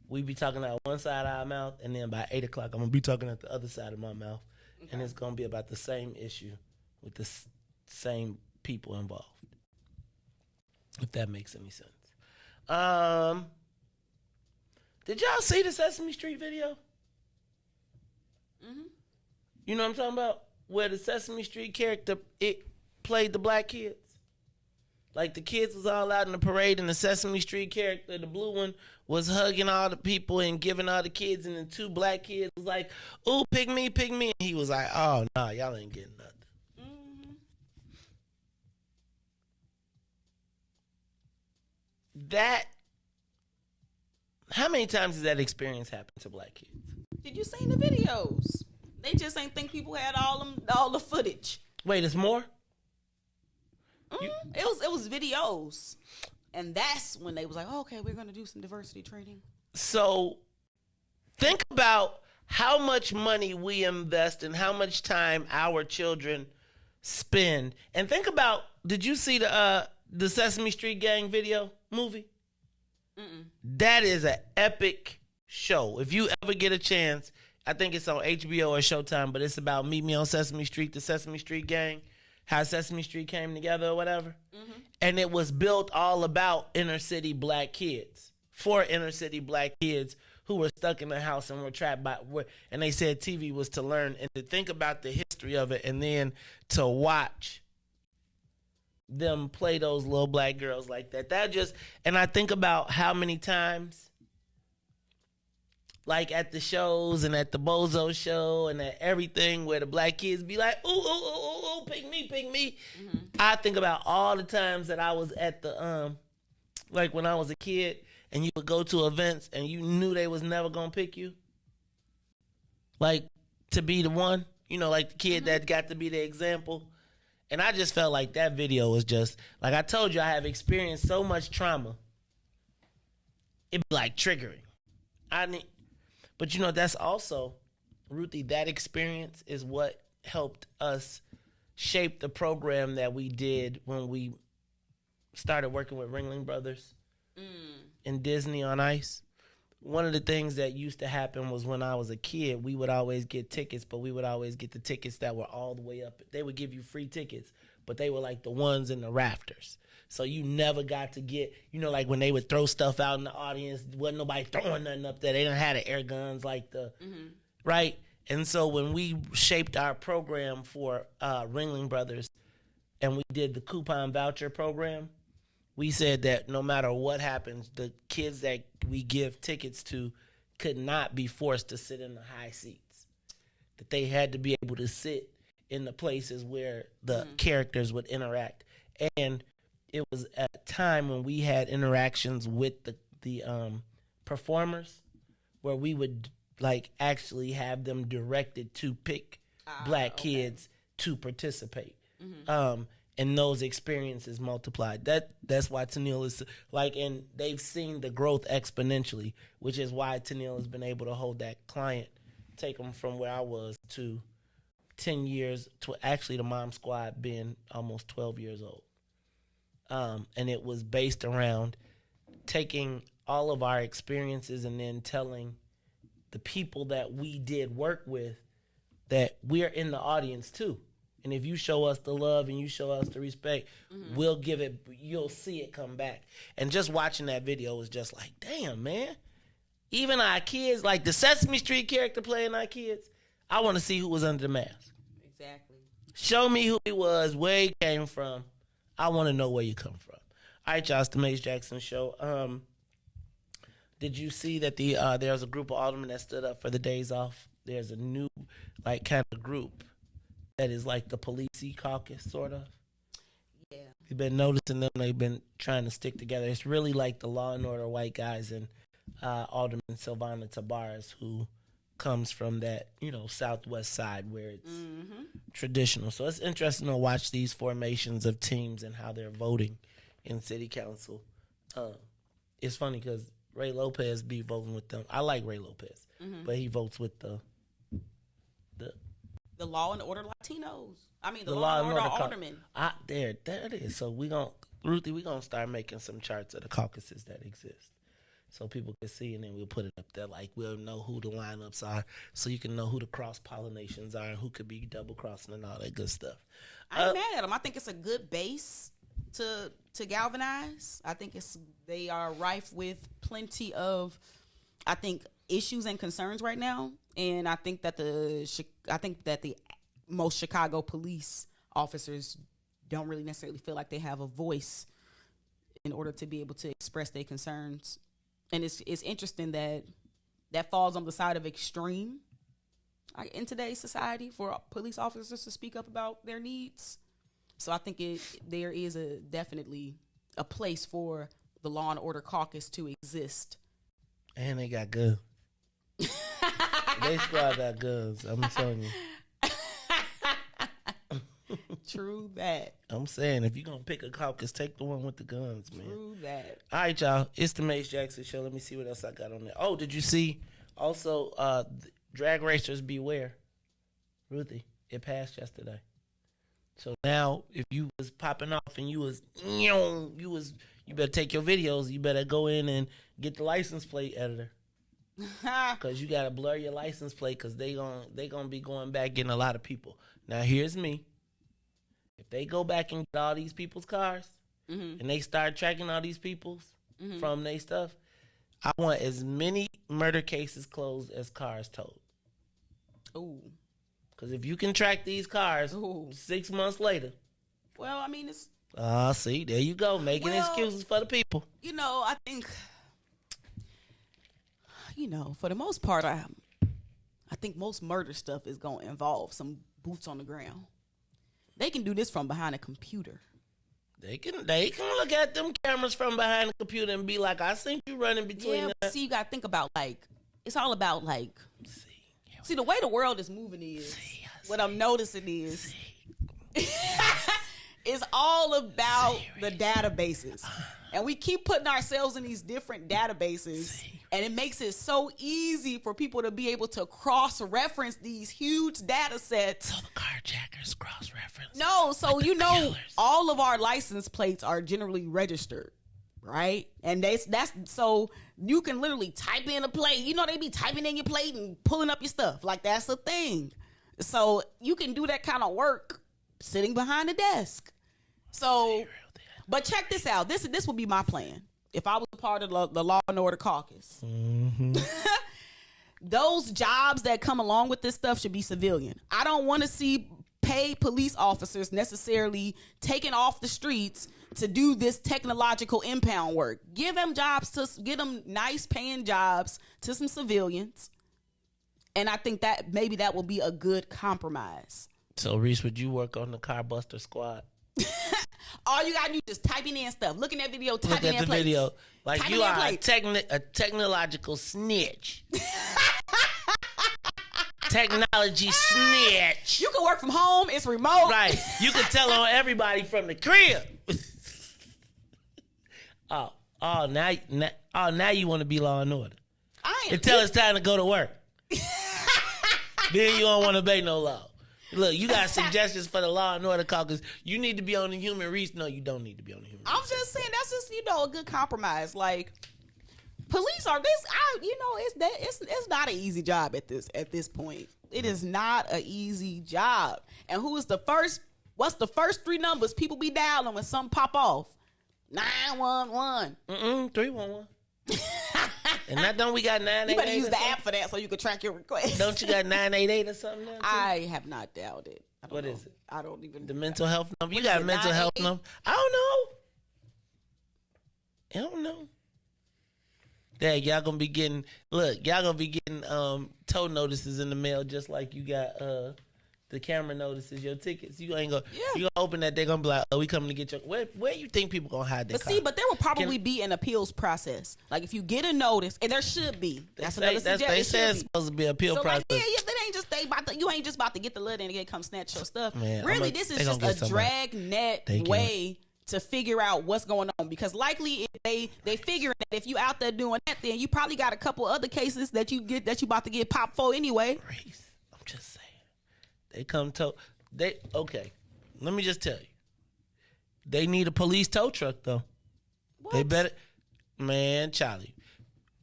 we be talking out one side of our mouth, and then by 8 o'clock, I'm going to be talking out the other side of my mouth. Okay. And it's going to be about the same issue with the same people involved, if that makes any sense. Did y'all see the Sesame Street video? Mm-hmm. You know what I'm talking about? Where the Sesame Street character, it played the black kids. Like the kids was all out in the parade and the Sesame Street character, the blue one, was hugging all the people and giving all the kids, and the two black kids was like, ooh, pick me, pick me. And he was like, oh, no, y'all ain't getting nothing. Mm-hmm. That, how many times has that experience happened to black kids? Did you see the videos? They just ain't think people had all the footage. Wait, there's more? Mm-hmm. It was videos. And that's when they was like, oh, okay, we're going to do some diversity training. So think about how much money we invest and how much time our children spend. And think about, did you see the Sesame Street Gang movie? Mm-mm. That is an epic show. If you ever get a chance, I think it's on HBO or Showtime, but it's about Meet Me on Sesame Street, the Sesame Street Gang, how Sesame Street came together or whatever. Mm-hmm. And it was built all about inner city black kids, for inner city black kids who were stuck in the house and were trapped by, and they said TV was to learn and to think about the history of it, and then to watch them play those little black girls like that. That just, and I think about how many times, like at the shows and at the Bozo show and at everything where the black kids be like, ooh, ooh, ooh, ooh, pick me, pick me. Mm-hmm. I think about all the times that I was at the, like when I was a kid and you would go to events and you knew they was never going to pick you. Like to be the one, you know, like the kid that got to be the example. And I just felt like that video was just, like I told you, I have experienced so much trauma. It'd be like triggering. But you know, that's also, Ruthie, that experience is what helped us shape the program that we did when we started working with Ringling Brothers and Disney on Ice. One of the things that used to happen was when I was a kid, we would always get tickets, but we would always get the tickets that were all the way up. They would give you free tickets, but they were like the ones in the rafters. So you never got to get, you know, like when they would throw stuff out in the audience, wasn't nobody throwing nothing up there. They didn't have the air guns like the, right? And so when we shaped our program for Ringling Brothers and we did the coupon voucher program, we said that no matter what happens, the kids that we give tickets to could not be forced to sit in the high seats. That they had to be able to sit in the places where the characters would interact. And it was at a time when we had interactions with the performers where we would like actually have them directed to pick black kids to participate. And those experiences multiplied. That's why Tennille is like, and they've seen the growth exponentially, which is why Tennille has been able to hold that client, take them from where I was to 10 years to actually the Mom Squad being almost 12 years old. And it was based around taking all of our experiences and then telling the people that we did work with that we're in the audience too. And if you show us the love and you show us the respect, we'll give it, you'll see it come back. And just watching that video was just like, damn, man. Even our kids, like the Sesame Street character playing our kids, I want to see who was under the mask. Exactly. Show me who he was, where he came from. I want to know where you come from. All right, y'all, it's the Maze Jackson Show. Did you see that there's a group of aldermen that stood up for the days off? There's a new, like, kind of group that is like the policey caucus, sort of. Yeah. You've been noticing them. They've been trying to stick together. It's really like the Law and Order white guys and Alderman Silvana Tabares, who comes from that, you know, southwest side where it's traditional. So it's interesting to watch these formations of teams and how they're voting in city council. It's funny because Ray Lopez be voting with them. I like Ray Lopez, but he votes with the Law and Order Latinos. I mean, the Law and Order Aldermen. There it is. So Ruthie, we gonna start making some charts of the caucuses that exist, so people can see, and then we'll put it up there. Like we'll know who the lineups are, so you can know who the cross pollinations are and who could be double crossing and all that good stuff. I ain't mad at them. I think it's a good base to galvanize. I think they are rife with plenty of issues and concerns right now, and I think that the most Chicago police officers don't really necessarily feel like they have a voice in order to be able to express their concerns. And it's interesting that falls on the side of extreme in today's society for police officers to speak up about their needs. So I think there is definitely a place for the Law and Order Caucus to exist. And they got guns. They squad got guns. I'm telling you. True that. I'm saying, if you're going to pick a caucus, take the one with the guns, man. True that. All right, y'all. It's the Mace Jackson Show. Let me see what else I got on there. Oh, did you see? Also, drag racers beware. Ruthie, it passed yesterday. So now, if you was popping off and you better take your videos. You better go in and get the license plate editor. Because you got to blur your license plate because they gonna be going back getting a lot of people. Now, here's me. If they go back and get all these people's cars and they start tracking all these people's from their stuff, I want as many murder cases closed as cars towed. Ooh. Because if you can track these cars 6 months later. Well, I mean, it's... see, there you go. Making excuses for the people. I think... for the most part, I think most murder stuff is going to involve some boots on the ground. They can do this from behind a computer. They can look at them cameras from behind the computer and be like, I seen you running between that. See, you got to think about, it's all about, see, the way the world is moving is, what I'm noticing is, it's all about the databases. And we keep putting ourselves in these different databases, and it makes it so easy for people to be able to cross-reference these huge data sets. So the carjackers cross-reference. No, so all of our license plates are generally registered, right? And that's so you can literally type in a plate. They be typing in your plate and pulling up your stuff. That's the thing. So you can do that kind of work sitting behind a desk. So, but check this out. This would be my plan. If I was a part of the Law and Order Caucus, those jobs that come along with this stuff should be civilian. I don't want to see paid police officers necessarily taken off the streets to do this technological impound work. Give them nice paying jobs to some civilians. And I think that maybe that will be a good compromise. So, Riis, would you work on the car buster squad? All you gotta do is just typing in stuff, looking at video, typing in plates. Look at the video. Like typing you are a technological snitch. Technology snitch. You can work from home. It's remote. Right. You can tell on everybody from the crib. Now you want to be Law and Order. Until it's time to go to work. Then you don't want to obey no law. Look, you got suggestions for the Law and Order Caucus. You need to be on the Human Resources. No, you don't need to be on the Human Resources. I'm just saying that's just a good compromise. Police are this. It's not an easy job at this point. It is not an easy job. And who is the first? What's the first three numbers people be dialing when something pop off? 911. 311. And not don't we got 988? You better use the app for that so you can track your request. Don't you got 988 or something now, too? I have not dialed it. What is it? I don't even. The mental health number? You got a mental health number? I don't know. Dang, y'all gonna be getting tow notices in the mail just like you got the camera notices, your tickets. You gonna open that, they're gonna be like, oh, we coming to get your where you think people gonna hide their car? But there will probably be an appeals process. Like if you get a notice, and there should be. That's another suggestion. They said it's supposed to be an appeal process. That ain't just you ain't just about to get the letter and they come snatch your stuff. Man, really, this is just a dragnet way to figure out what's going on, because likely if they figure that if you out there doing that, then you probably got a couple other cases that you about to get popped for anyway. Riis, I'm just saying. They come okay. Let me just tell you. They need a police tow truck though. What? They better, man, Charlie.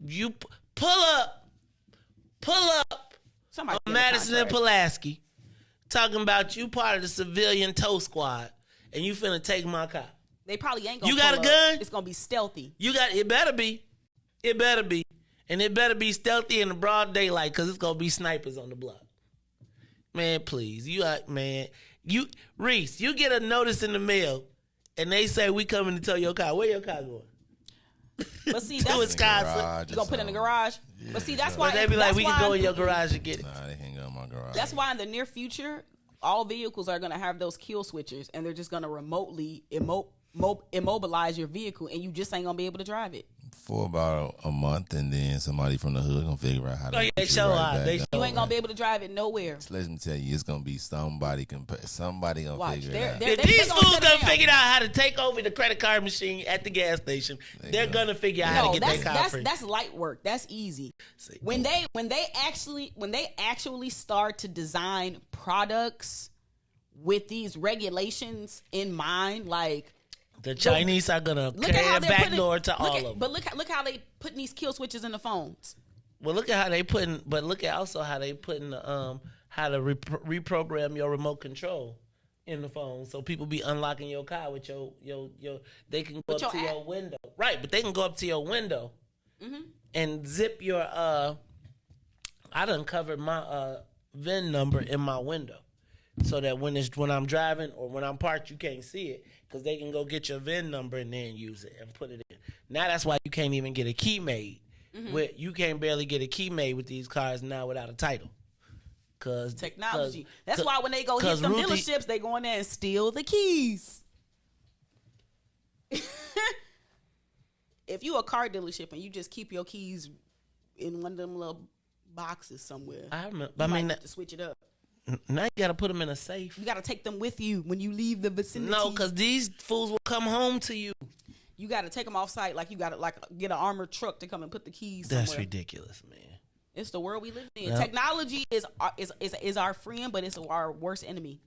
You pull up Somebody on Madison and Pulaski, talking about you part of the civilian tow squad, and you finna take my car. They probably ain't gonna. You got a gun? It's gonna be stealthy. It better be. And And it better be stealthy in the broad daylight because it's going to be snipers on the block. Man, please. Riis, you get a notice in the mail and they say we coming to tow your car. Where your car going? But see, to that's Wisconsin. You gonna put it in the garage? Yeah, but see, that's why they be like, we can go in your garage and get it. Nah, they can't go in my garage. That's why in the near future, all vehicles are gonna have those kill switchers, and they're just gonna remotely immobilize your vehicle, and you just ain't gonna be able to drive it. For about a month, and then somebody from the hood gonna figure out how to. They show out. You ain't gonna be able to drive it nowhere. So let me tell you, it's gonna be somebody gonna figure it out. If these fools gonna figure out how to take over the credit card machine at the gas station, they're gonna figure out how to get their car free. That's light work. That's easy. When they actually start to design products with these regulations in mind, like. The Chinese are gonna carry a backdoor to all of them. But look how they putting these kill switches in the phones. Well, look at how they putting. But look at also how they putting how to reprogram your remote control in the phone, so people be unlocking your car with your. They can go up to your window, right? But they can go up to your window and zip your. I done covered my VIN number in my window, so that when I'm driving or when I'm parked, you can't see it. Because they can go get your VIN number and then use it and put it in. Now that's why you can't even get a key made. You can't barely get a key made with these cars now without a title. Cause technology. That's why when they go hit some dealerships, they go in there and steal the keys. If you a car dealership and you just keep your keys in one of them little boxes somewhere, I remember. You might have to switch it up. Now you gotta put them in a safe. You gotta take them with you when you leave the vicinity. No, because these fools will come home to you. You gotta take them off site, like you gotta get an armored truck to come and put the keys somewhere. That's ridiculous, man. It's the world we live in. Yep. Technology is our friend, but it's our worst enemy.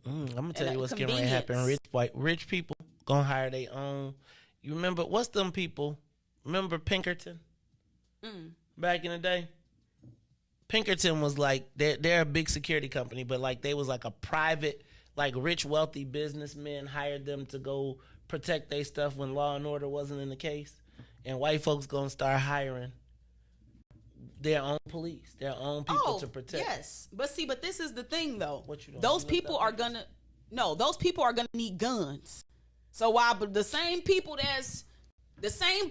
I'm gonna tell you what's getting ready to happen. Rich people gonna hire their own. You remember what's them people? Remember Pinkerton? Back in the day. Pinkerton was like they're a big security company, but like they was like a private, like rich, wealthy businessmen hired them to go protect their stuff when law and order wasn't in the case, and white folks gonna start hiring their own police, their own people to protect. Yes, but this is the thing though. Those people are gonna need guns. So while the same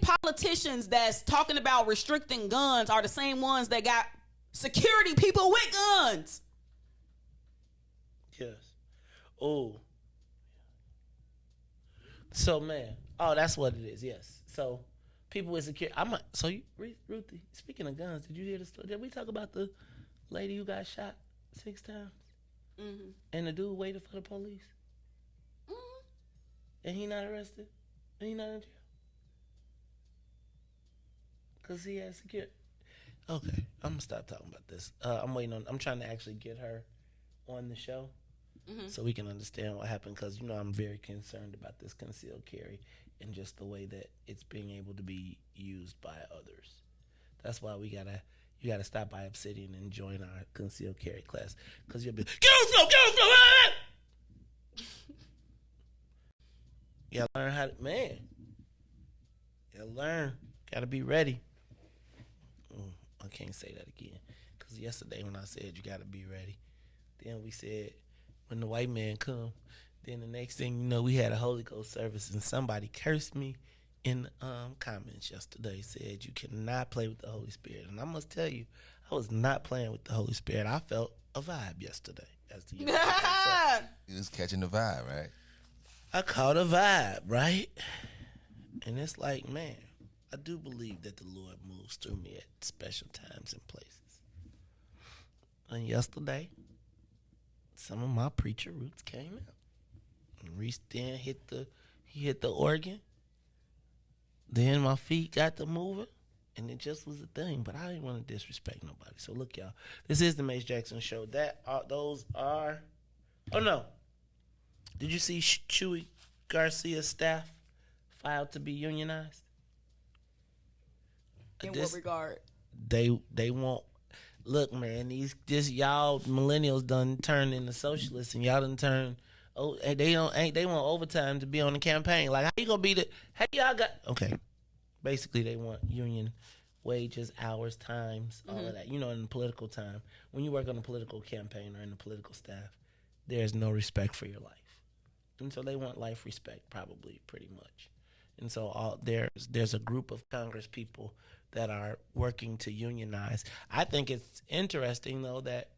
politicians that's talking about restricting guns are the same ones that got security people with guns. Yes. Oh. So man. Oh, that's what it is. Yes. So people with security. Ruthie, speaking of guns, did you hear the story? Did we talk about the lady who got shot 6 times? And the dude waited for the police? And he not arrested? And he not in jail? Because he had security. Okay, I'm gonna stop talking about this. I'm trying to actually get her on the show so we can understand what happened, because I'm very concerned about this concealed carry and just the way that it's being able to be used by others. That's why you gotta stop by Obsidian and join our concealed carry class, because you'll be get on the floor. You gotta learn how to gotta be ready. I can't say that again, because yesterday when I said you gotta be ready, then we said when the white man come, then the next thing you know, we had a Holy Ghost service and somebody cursed me in the comments yesterday, said you cannot play with the Holy Spirit. And I must tell you, I was not playing with the Holy Spirit. I felt a vibe yesterday. You was catching the vibe, right? I caught a vibe, right? And it's like, man, I do believe that the Lord moves through me at special times and places. And yesterday, some of my preacher roots came out. And Riis then hit the organ. Then my feet got to moving. And it just was a thing. But I didn't want to disrespect nobody. So look, y'all. This is the Mace Jackson Show. Those are... Oh, no. Did you see Chewy Garcia's staff filed to be unionized? In what regard? They won't look, man. Y'all millennials done turned into socialists, and y'all done turned. Oh, they want overtime to be on the campaign. Like, how you gonna be how y'all got? Okay, basically they want union wages, hours, times, all of that. You know, in political time, when you work on a political campaign or in the political staff, there's no respect for your life. And so they want life respect, probably, pretty much. And so there's a group of Congress people that are working to unionize. I think it's interesting, though, that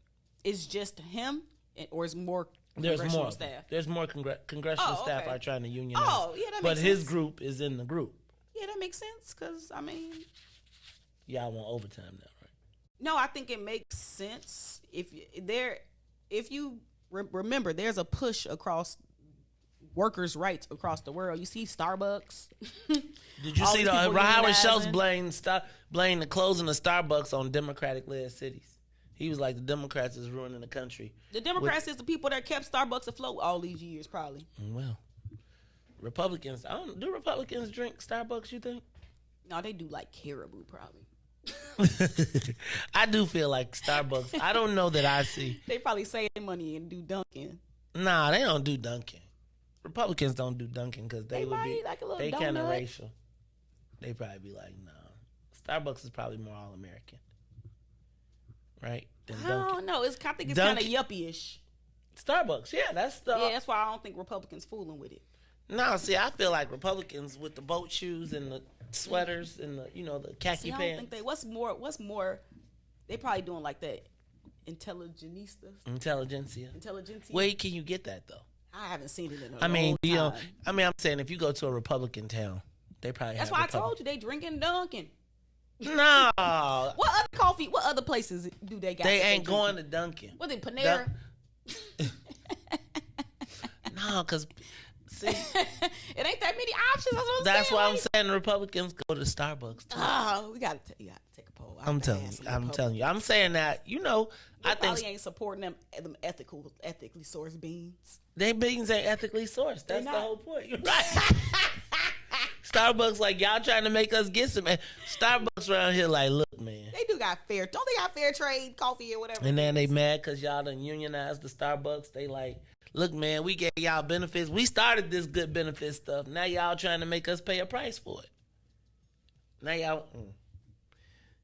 it's just him, or is more there's congressional more staff? There's more congressional staff are trying to unionize. Oh, yeah, that makes but sense. his group is in the group. Yeah, that makes sense, because, I mean... Y'all want overtime now, right? No, I think it makes sense. If you remember, there's a push across workers' rights across the world. You see Starbucks. Did you see Howard Schultz blame the closing of Starbucks on Democratic-led cities? He was like, the Democrats is ruining the country. The Democrats is the people that kept Starbucks afloat all these years, probably. Well, Republicans, do Republicans drink Starbucks, you think? No, they do like Caribou, probably. I do feel like Starbucks. I don't know that I see. They probably save their money and do Dunkin'. Nah, they don't do Dunkin'. Republicans don't do Dunkin' because they would be like a little they kind of donut. racial. They probably be like, no. Starbucks is probably more all American, right? Than I Dunkin'. don't know. I think it's kind of yuppie-ish. Starbucks, yeah, that's that's why I don't think Republicans fooling with it. No, see, I feel like Republicans with the boat shoes and the sweaters and the the khaki I pants. don't think what's more they probably doing like that intelligentsia. Where can you get that though? I haven't seen it in a long time. I'm saying if you go to a Republican town, they probably that's have why I told you they drinking Dunkin'. No. What other coffee? What other places do they got? They ain't going to Dunkin'. What they Panera? No, because see, it ain't that many options. That's why I'm saying the Republicans go to Starbucks too. Oh, we gotta take a poll. I'm telling you. I'm saying that I think probably ain't supporting them ethically sourced beans. They beans ain't ethically sourced. That's the whole point. You're right. Starbucks like y'all trying to make us get some. Starbucks around here like, look, man. They do got fair. Don't they got fair trade coffee or whatever? And then they mad because y'all done unionized the Starbucks. They like, look, man, we gave y'all benefits. We started this good benefit stuff. Now y'all trying to make us pay a price for it. Now y'all,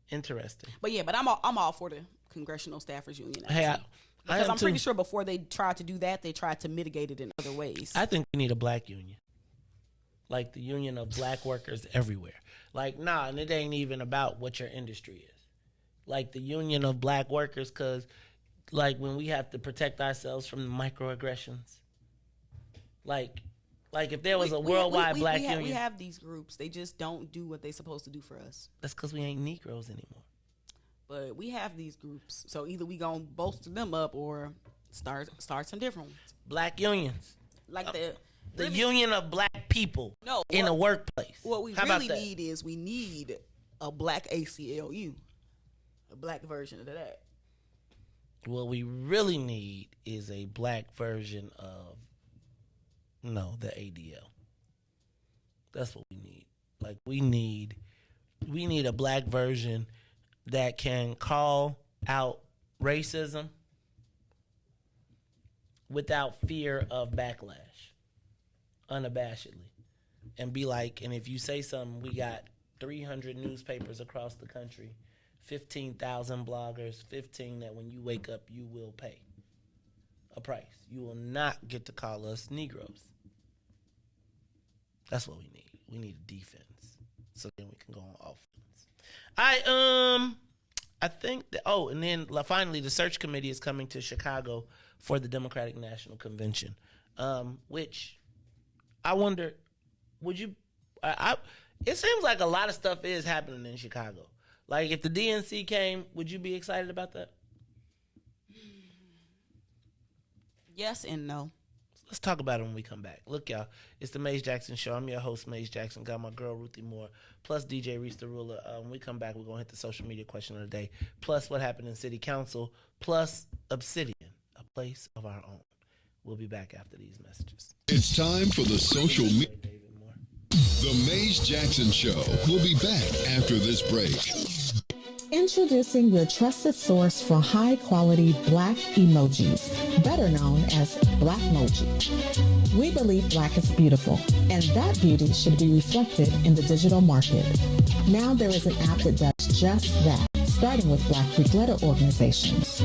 interesting. But I'm all for the congressional staffers union. Hey, because I'm pretty sure before they tried to do that, they tried to mitigate it in other ways. I think we need a black union. Like the union of black workers everywhere. Like, and it ain't even about what your industry is. Like the union of black workers, because like when we have to protect ourselves from the microaggressions. Like if there was a worldwide black union. We have these groups. They just don't do what they're supposed to do for us. That's because we ain't Negroes anymore. But we have these groups. So either we gonna bolster them up or start some different ones. Black unions. Like the union of black people in a workplace. What we really need a black ACLU. A black version of that. What we really need is a black version of the ADL. That's what we need. Like we need a black version that can call out racism without fear of backlash, unabashedly, and be like, and if you say something, we got 300 newspapers across the country, 15,000 bloggers, 15 that when you wake up, you will pay a price. You will not get to call us Negroes. That's what we need. We need a defense, so then we can go on offense. I think that. Oh, and then finally, the search committee is coming to Chicago for the Democratic National Convention, which I wonder, would you? It seems like a lot of stuff is happening in Chicago. Like if the DNC came, would you be excited about that? Yes and no. Let's talk about it when we come back. Look, y'all, it's the Maze Jackson Show. I'm your host, Maze Jackson. Got my girl, Ruthie Moore, plus DJ Riis the Ruler. When we come back, we're going to hit the social media question of the day, plus what happened in City Council, plus Obsidian, a place of our own. We'll be back after these messages. It's time for the social media. The Maze Jackson Show. We'll be back after this break. Introducing your trusted source for high-quality black emojis, better known as Blackmoji. We believe black is beautiful, and that beauty should be reflected in the digital market. Now there is an app that does just that, starting with Black Greek letter organizations.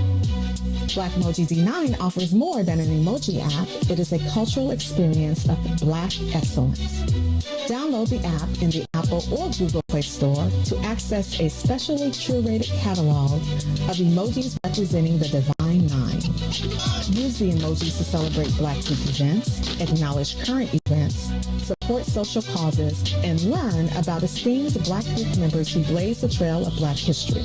Blackmoji D9 offers more than an emoji app. It is a cultural experience of Black excellence. Download the app in the Apple or Google Play Store to access a specially curated catalog of emojis representing the Divine Nine. Use the emojis to celebrate Black Greek events, acknowledge current events, support social causes, and learn about esteemed Black Greek members who blaze the trail of Black history.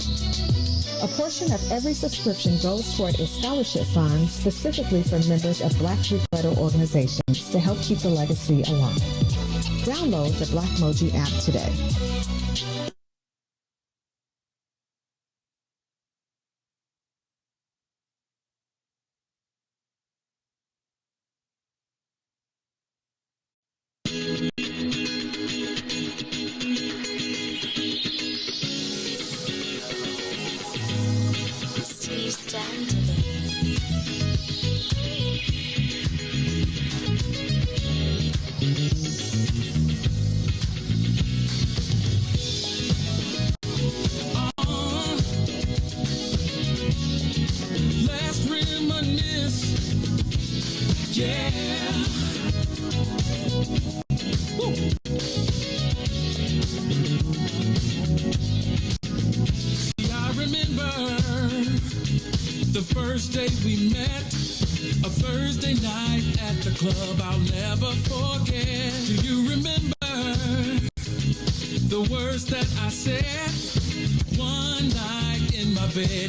A portion of every subscription goes toward a scholarship fund specifically for members of Black Greek letter organizations to help keep the legacy alive. Download the Blackmoji app today.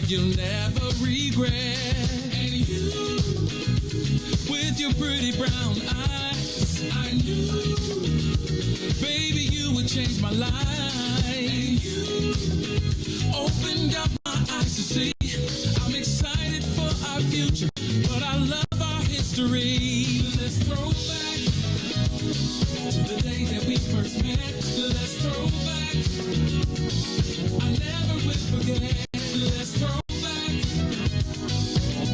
You'll never regret. And you, with your pretty brown eyes, I knew, baby, you would change my life. And you opened up my eyes to see. I'm excited for our future, but I love our history. Let's throw back to the day that we first met. Let's throw back. I never will forget. Let's throw back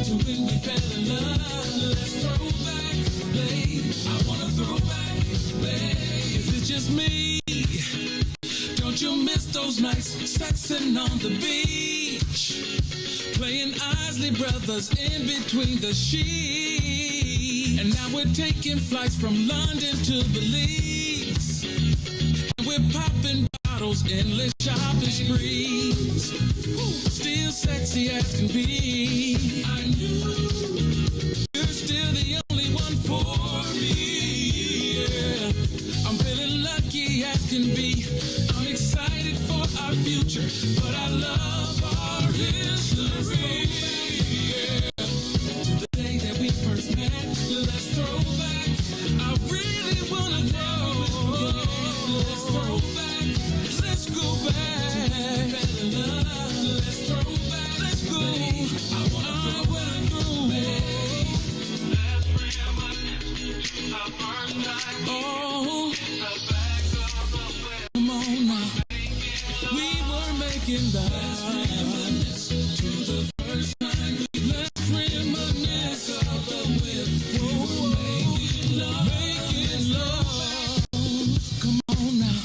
to when we fell in love. Let's throw back, babe. I wanna throw back, babe. Is it just me? Don't you miss those nights sexing on the beach, playing Isley Brothers in between the sheets? And now we're taking flights from London to Belize, and we're popping bottles, endless shopping sprees. Still sexy as can be. I knew you're still the only one for me. Yeah. I'm feeling lucky as can be. I'm excited for our future, but I love our history. Yeah. The day that we first met, let's throw back. I really wanna know. Let's throw back. Let's go back. Let's throw back. Let's go. I wanna throw back. Oh, come on now. We were making love to the first time. Let's reminisce of the whip. We were making love. Come on now.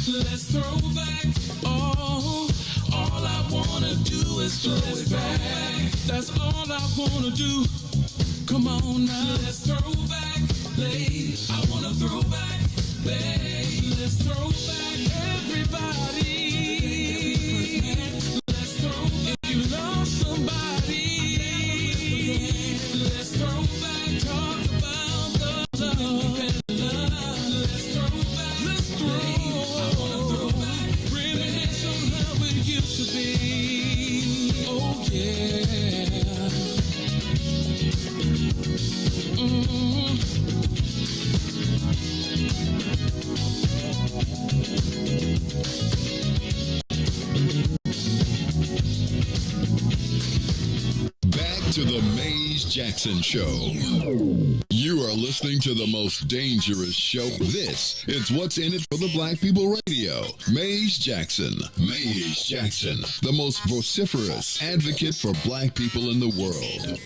Let's throw back. Oh, all I wanna do is throw it back. That's all I wanna do. Come on now. Let's throw back, babe. I wanna throw back, babe. Let's throw back, everybody. Let's throw back. If you love somebody, let's throw back. Talk about the love. Let's throw back. Let's throw. I wanna throw back. Reminisce on how it used to be. Oh yeah. Back to the Maze Jackson Show. You are listening to the most dangerous show. This is What's in It for the Black People Radio. Maze Jackson. Maze Jackson, the most vociferous advocate for black people in the world.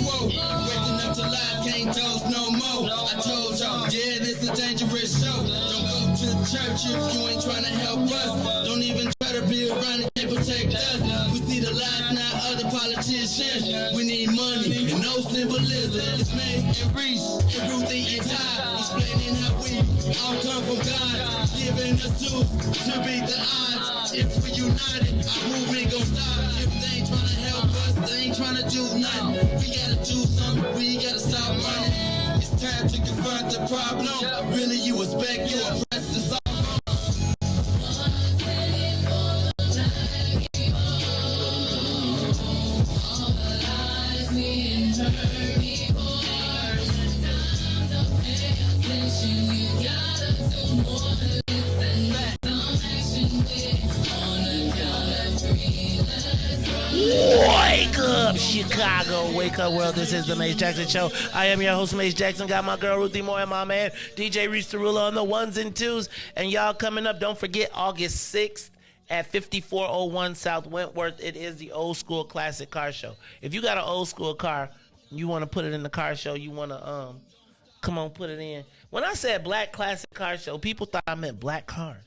quo. Waking up to lies, can't toast no more. I told y'all, yeah, this a dangerous show. Don't go to church if you ain't trying to help us. Don't even try to be around and can't protect us. We see the lies, not other politicians. We need money and no symbolism. It's Maze and Riis and Ruthie and Ty, explaining how we all come from God, giving us tools to beat the odds. If we united, our movement gon' stop. If they ain't trying to help us, they ain't trying to do nothing. We gotta do something, we gotta stop running. It's time to confront the problem. Really, you expect your oppressed to solve. Wake up, Chicago. Wake up, world. This is the Mace Jackson Show. I am your host, Mace Jackson. Got my girl, Ruthie Moore, and my man, DJ Riis on the ones and twos. And y'all coming up, don't forget, August 6th at 5401 South Wentworth. It is the old school classic car show. If you got an old school car, you want to put it in the car show, you want to, come on, put it in. When I said black classic car show, people thought I meant black cars.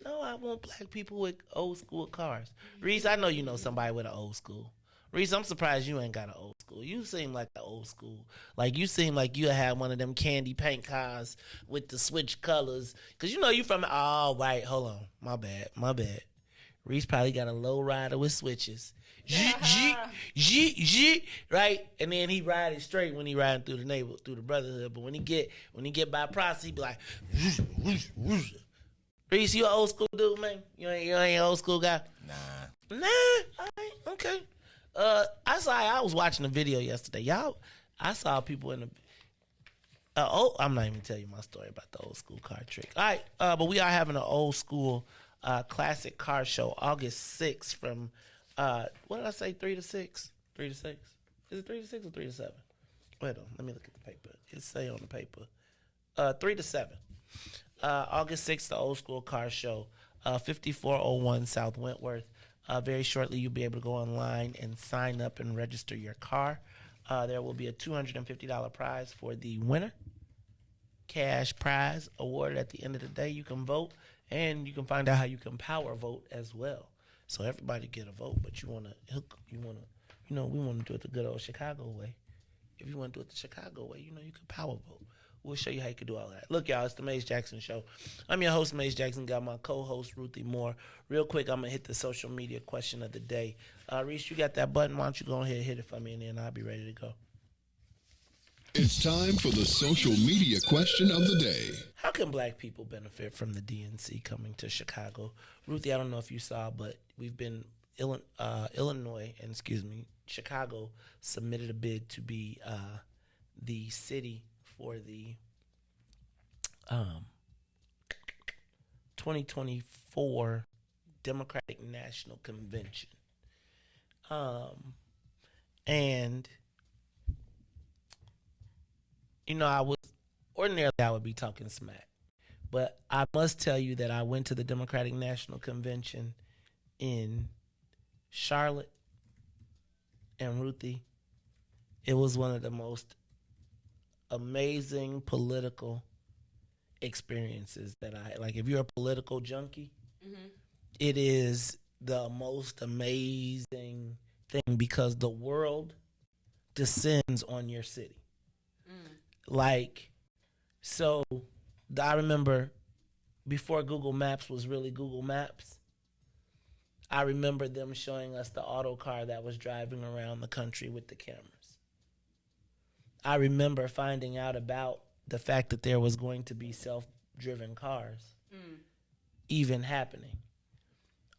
No, I want black people with old school cars. Riis, I know you know somebody with an old school. Riis, I'm surprised you ain't got an old school. You seem like an old school. Like, you seem like you had one of them candy paint cars with the switch colors. Because you know you from, oh, right, hold on. My bad. Riis probably got a low rider with switches. Right? And then he ride it straight when he riding through the neighborhood, through the brotherhood. But when he get by process, he be like, Riis, you an old school dude, man? You ain't an old school guy? Nah. All right, okay. I was watching a video yesterday. I saw people in the. I'm not even telling you my story about the old school car trick. All right, but we are having an old school classic car show August 6th from what did I say? 3 to 6. 3 to 6. Is it 3 to 6 or 3 to 7? Wait on. Let me look at the paper. It say on the paper 3 to 7. August 6th, the old school car show, 5401 South Wentworth. Very shortly, you'll be able to go online and sign up and register your car. There will be a $250 prize for the winner. Cash prize awarded at the end of the day. You can vote, and you can find out how you can power vote as well. So everybody get a vote, but we want to do it the good old Chicago way. If you want to do it the Chicago way, you can power vote. We'll show you how you can do all that. Look, y'all, it's the Mace Jackson Show. I'm your host, Mace Jackson. Got my co-host, Ruthie Moore. Real quick, I'm going to hit the social media question of the day. Riis, you got that button. Why don't you go ahead and hit it for me, and then I'll be ready to go. It's time for the social media question of the day. How can black people benefit from the DNC coming to Chicago? Ruthie, I don't know if you saw, but we've been Chicago submitted a bid to be the city for the 2024 Democratic National Convention. And I would be talking smack, but I must tell you that I went to the Democratic National Convention in Charlotte, and Ruthie, it was one of the most amazing political experiences that I had. Like, if you're a political junkie, it is the most amazing thing because the world descends on your city. Like, so I remember before Google Maps was really Google Maps, I remember them showing us the auto car that was driving around the country with the cameras. I remember finding out about the fact that there was going to be self-driven cars even happening.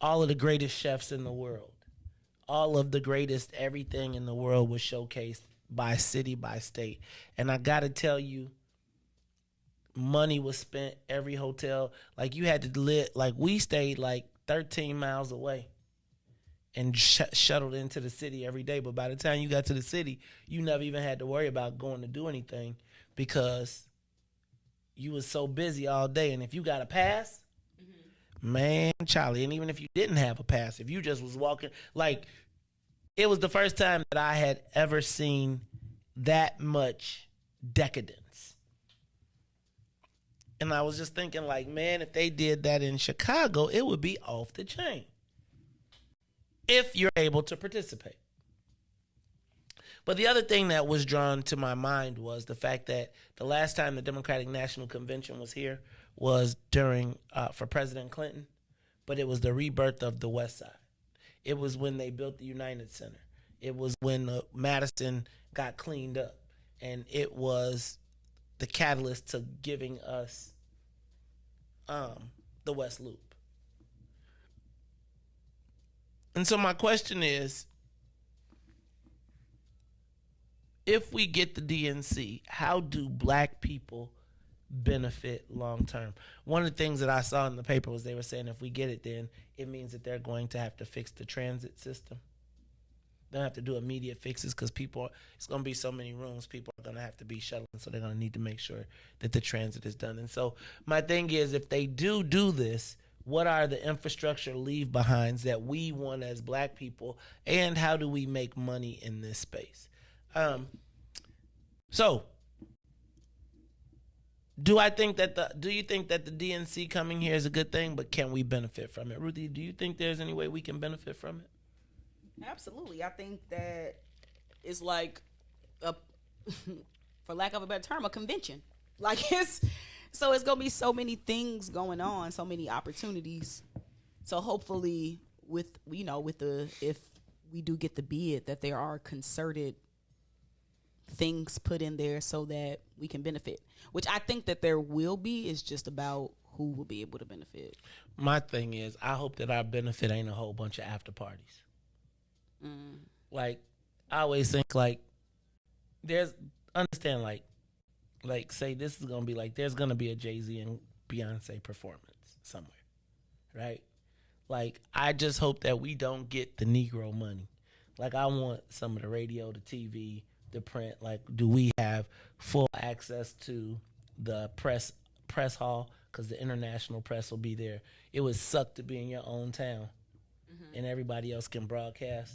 All of the greatest chefs in the world, all of the greatest everything in the world was showcased by city, by state. And I got to tell you, money was spent, every hotel. Like, you had to live, like, we stayed like 13 miles away and shuttled into the city every day. But by the time you got to the city, you never even had to worry about going to do anything because you was so busy all day. And if you got a pass, man, Charlie, and even if you didn't have a pass, if you just was walking, like, it was the first time that I had ever seen that much decadence. And I was just thinking, like, man, if they did that in Chicago, it would be off the chain. If you're able to participate. But the other thing that was drawn to my mind was the fact that the last time the Democratic National Convention was here was during, for President Clinton, but it was the rebirth of the West Side. It was when they built the United Center. It was when Madison got cleaned up. And it was the catalyst to giving us the West Loop. And so my question is, if we get the DNC, how do black people benefit long term? One of the things that I saw in the paper was they were saying if we get it, then it means that they're going to have to fix the transit system. They'll have to do immediate fixes because it's going to be so many rooms, people are going to have to be shuttling, so they're going to need to make sure that the transit is done. And so my thing is, if they do this, what are the infrastructure leave behinds that we want as black people, and how do we make money in this space? So do you think that the DNC coming here is a good thing, but can we benefit from it? Ruthie, do you think there's any way we can benefit from it? Absolutely. I think that it's like for lack of a better term, a convention. Like it's gonna be so many things going on, so many opportunities. So hopefully if we do get the bid, that there are concerted things put in there so that we can benefit, which I think that there will be. Is just about who will be able to benefit. My thing is, I hope that our benefit ain't a whole bunch of after parties. Like, I always think, like, say this is gonna be like, there's gonna be a Jay-Z and Beyonce performance somewhere, right? Like, I just hope that we don't get the Negro money. Like, I want some of the radio, the TV, the print. Like, do we have full access to the press hall? Because the international press will be there. It would suck to be in your own town and everybody else can broadcast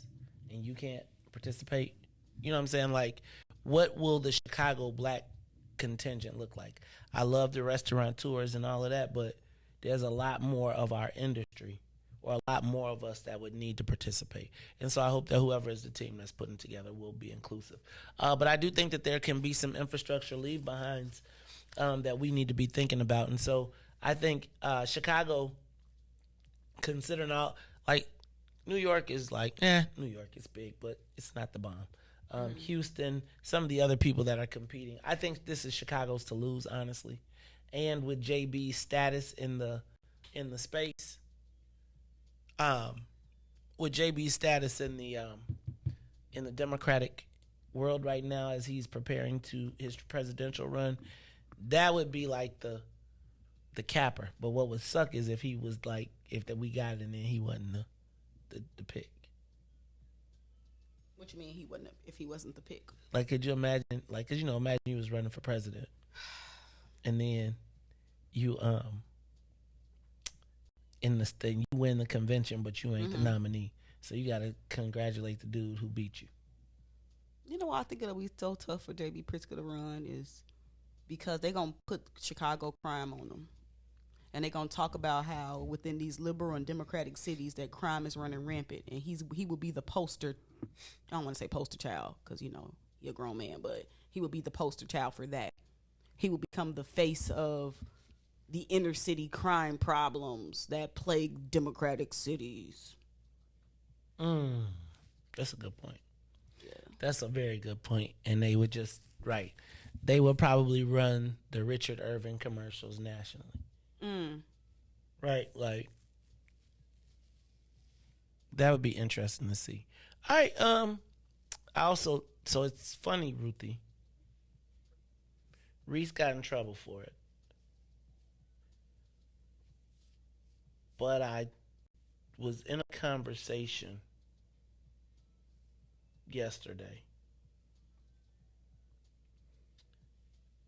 and you can't participate. You know what I'm saying? Like, what will the Chicago black contingent look like? I love the restaurateurs and all of that, but there's a lot more of our industry, or a lot more of us, that would need to participate. And so I hope that whoever is the team that's putting together will be inclusive. But I do think that there can be some infrastructure leave behinds that we need to be thinking about. And so I think Chicago, considering all, like, New York is like, New York is big, but it's not the bomb. Houston, some of the other people that are competing, I think this is Chicago's to lose, honestly. And with JB's status in the space, with JB's status in the Democratic world right now, as he's preparing to his presidential run, that would be like the capper. But what would suck is if he was like, if we got it and then he wasn't the pick. What you mean if he wasn't the pick? Like, could you imagine? Like, cause imagine you was running for president, and then you you win the convention, but you ain't the nominee. So you gotta congratulate the dude who beat you. You know why I think it'll be so tough for JB Pritzker to run is because they're gonna put Chicago crime on them. And they're going to talk about how within these liberal and democratic cities that crime is running rampant. And he will be the poster, I don't want to say poster child because, you're a grown man, but he will be the poster child for that. He will become the face of the inner city crime problems that plague democratic cities. That's a good point. Yeah. That's a very good point. And they would just, right, they would probably run the Richard Irving commercials nationally. Right, like, that would be interesting to see. All right, so it's funny, Ruthie. Riis got in trouble for it. But I was in a conversation yesterday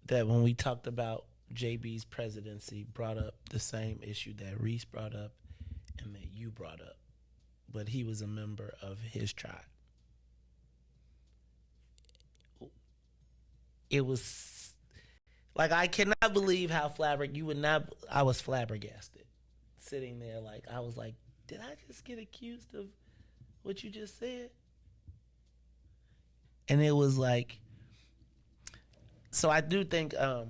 that when we talked about JB's presidency, brought up the same issue that Riis brought up and that you brought up, but he was a member of his tribe. it was like, I cannot believe how I was flabbergasted sitting there. Like, I was like, did I just get accused of what you just said? And it was like, so I do think, so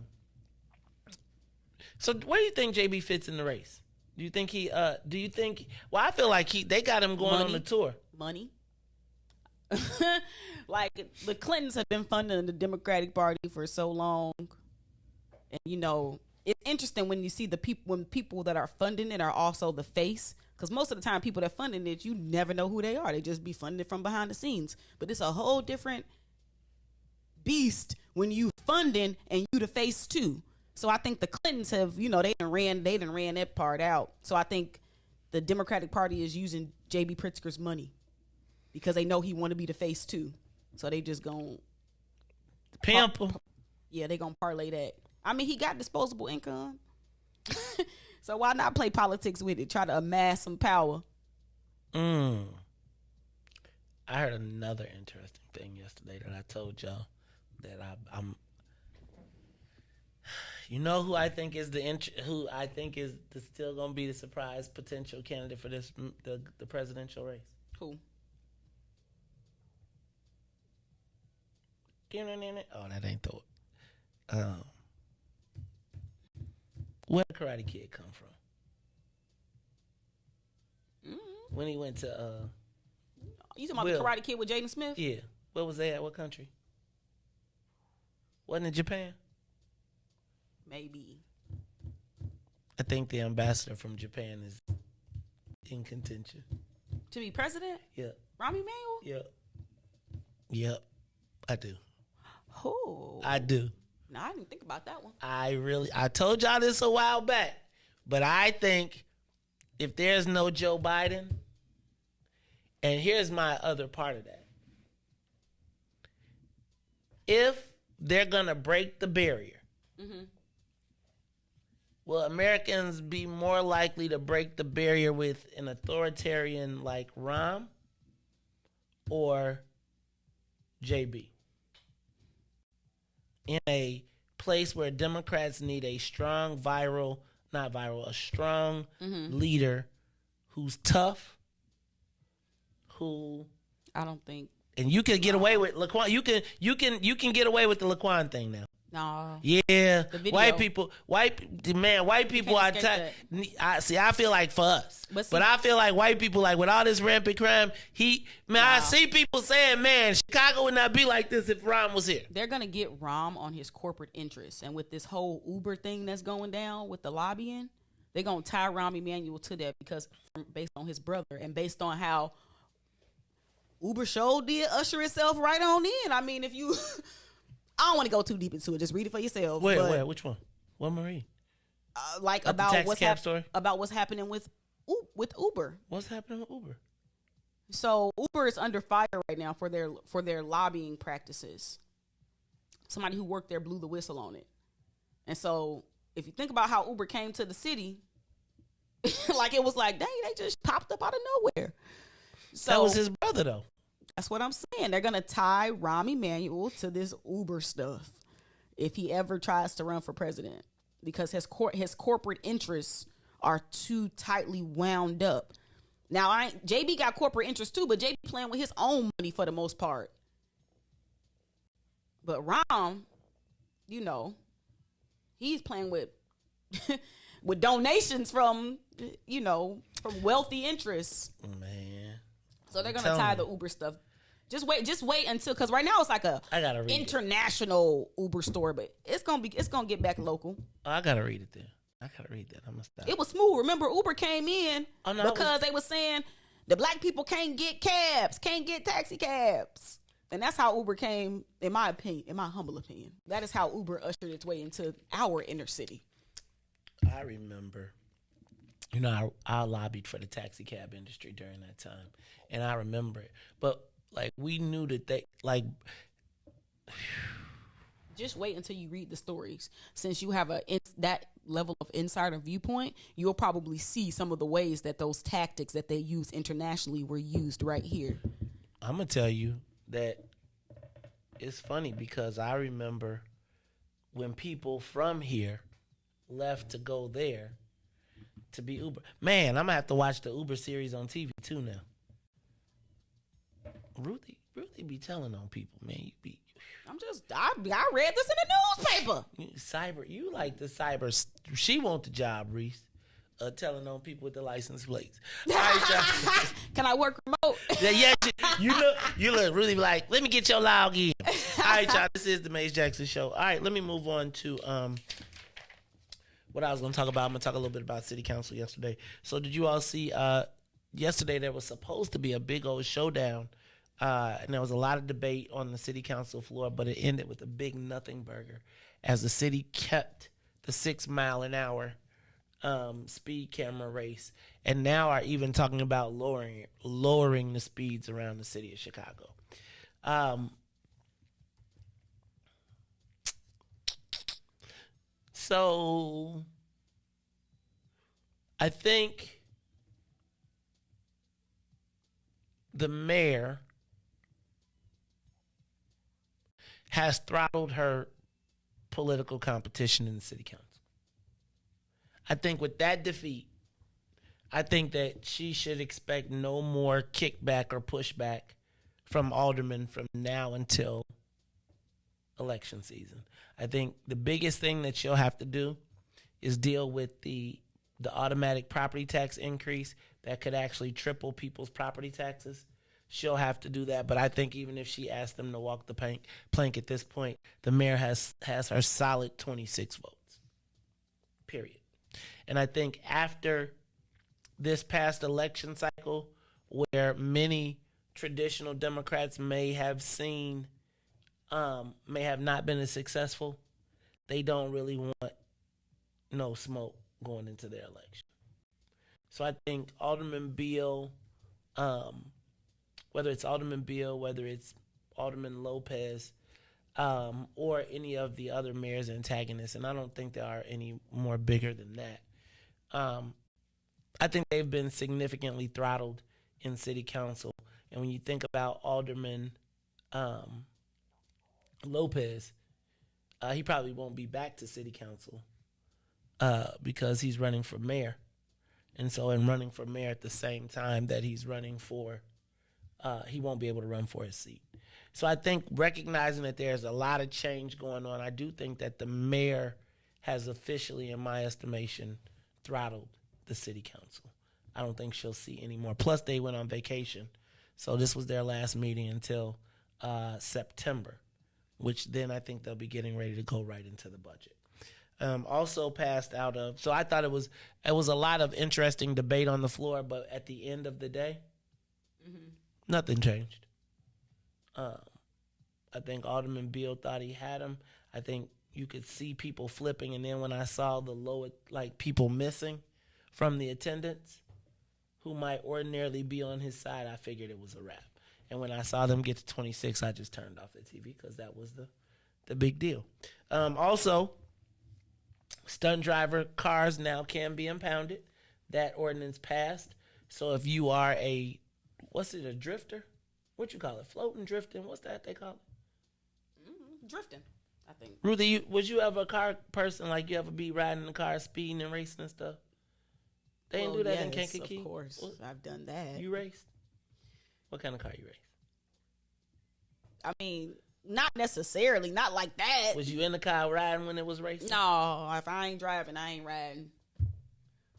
where do you think JB fits in the race? Do you think well, I feel like they got him going on the tour. Money. Like, the Clintons have been funding the Democratic Party for so long. And, you know, it's interesting when you see when people that are funding it are also the face. Because most of the time, people that funding it, you never know who they are. They just be funding it from behind the scenes. But it's a whole different beast when you funding and you the face too. So I think the Clintons have, you know, they done ran that part out. So I think the Democratic Party is using J.B. Pritzker's money because they know he want to be the face too. So they just gonna pimp him. Yeah, they gonna parlay that. I mean, he got disposable income. So why not play politics with it? Try to amass some power. I heard another interesting thing yesterday that I told y'all that I'm. You know who I think is still gonna be the surprise potential candidate for the presidential race? Who? Oh, that ain't the. Where did Karate Kid come from? Mm-hmm. When he went to you talking about the Karate Kid with Jaden Smith? Yeah. Where was they at? What country? Wasn't it Japan? Maybe. I think the ambassador from Japan is in contention. To be president? Yeah. Rahm Emanuel? Yeah. Yep. I do. Oh. I do. No, I didn't think about that one. I told y'all this a while back, but I think if there's no Joe Biden, and here's my other part of that. If they're going to break the barrier, will Americans be more likely to break the barrier with an authoritarian like Rahm or JB? In a place where Democrats need a strong leader who's tough, who I don't think. And you can get away with Laquan. You can get away with the Laquan thing now. No. Yeah. White people are I feel like for us. But I feel like white people, like with all this rampant crime, I see people saying, man, Chicago would not be like this if Rahm was here. They're gonna get Rahm on his corporate interests, and with this whole Uber thing that's going down with the lobbying, they're gonna tie Rahm Emanuel to that because based on his brother and based on how Uber show did usher itself right on in. I mean, if you I don't want to go too deep into it. Just read it for yourself. Wait, which one? What Marie? About what's happening with Uber. What's happening with Uber? So Uber is under fire right now for their lobbying practices. Somebody who worked there blew the whistle on it. And so if you think about how Uber came to the city, like it was like, dang, they just popped up out of nowhere. So that was his brother though. That's what I'm saying. They're going to tie Rahm Emanuel to this Uber stuff if he ever tries to run for president because his corporate interests are too tightly wound up. Now, JB got corporate interests too, but JB playing with his own money for the most part. But Rahm, you know, he's playing with with donations from wealthy interests. Man. So they're going to tie the Uber stuff. Just wait until, because right now it's like a international Uber store, but it's gonna get back local. Oh, I gotta read it then. I'm gonna stop. It was smooth. Remember, Uber came in because they were saying the black people can't get cabs, can't get taxi cabs, and that's how Uber came. In my humble opinion, that is how Uber ushered its way into our inner city. I remember. I lobbied for the taxi cab industry during that time, and I remember it, but. Like, we knew that they, like... Just wait until you read the stories. Since you have that level of insider viewpoint, you'll probably see some of the ways that those tactics that they use internationally were used right here. I'm going to tell you that it's funny because I remember when people from here left to go there to be Uber. Man, I'm gonna have to watch the Uber series on TV too now. Ruthie be telling on people, man. I read this in the newspaper. You like the cyber. She want the job, Riis. Telling on people with the license plates. All right, y'all. Can I work remote? Yeah, you look really like, let me get your login. All right, y'all, this is the Maze Jackson Show. All right, let me move on to what I was going to talk about. I'm going to talk a little bit about City Council yesterday. So did you all see, yesterday there was supposed to be a big old showdown, and there was a lot of debate on the City Council floor, but it ended with a big nothing burger as the city kept the 6 mile an hour speed camera race, and now are even talking about lowering the speeds around the city of Chicago. So I think the mayor has throttled her political competition in the city council. I think with that defeat, I think that she should expect no more kickback or pushback from aldermen from now until election season. I think the biggest thing that she'll have to do is deal with the automatic property tax increase that could actually triple people's property taxes. She'll have to do that, but I think even if she asked them to walk the plank at this point, the mayor has her solid 26 votes, period. And I think after this past election cycle, where many traditional Democrats may have not been as successful, they don't really want no smoke going into their election. So I think Alderman Beal, whether it's Alderman Beal, whether it's Alderman Lopez, or any of the other mayor's antagonists, and I don't think there are any more bigger than that, I think they've been significantly throttled in city council. And when you think about Alderman Lopez, he probably won't be back to city council because he's running for mayor. And so in running for mayor at the same time that he's running for, he won't be able to run for his seat. So I think recognizing that there's a lot of change going on, I do think that the mayor has officially, in my estimation, throttled the city council. I don't think she'll see any more. Plus, they went on vacation. So this was their last meeting until September, which then I think they'll be getting ready to go right into the budget. Also passed out of, so I thought it was a lot of interesting debate on the floor, but at the end of the day, nothing changed. I think Alderman Beal thought he had him. I think you could see people flipping, and then when I saw the low, like people missing from the attendance who might ordinarily be on his side, I figured it was a wrap. And when I saw them get to 26, I just turned off the TV because that was the big deal. Also, stunt driver cars now can be impounded. That ordinance passed. So if you are a drifter? What you call it? Floating, drifting? What's that they call it? Drifting, I think. Ruthie, was you ever a car person? Like, you ever be riding in the car, speeding and racing and stuff? They didn't do that in Kankakee? Of course. I've done that. You raced? What kind of car you raced? I mean, not necessarily. Not like that. Was you in the car riding when it was racing? No. If I ain't driving, I ain't riding.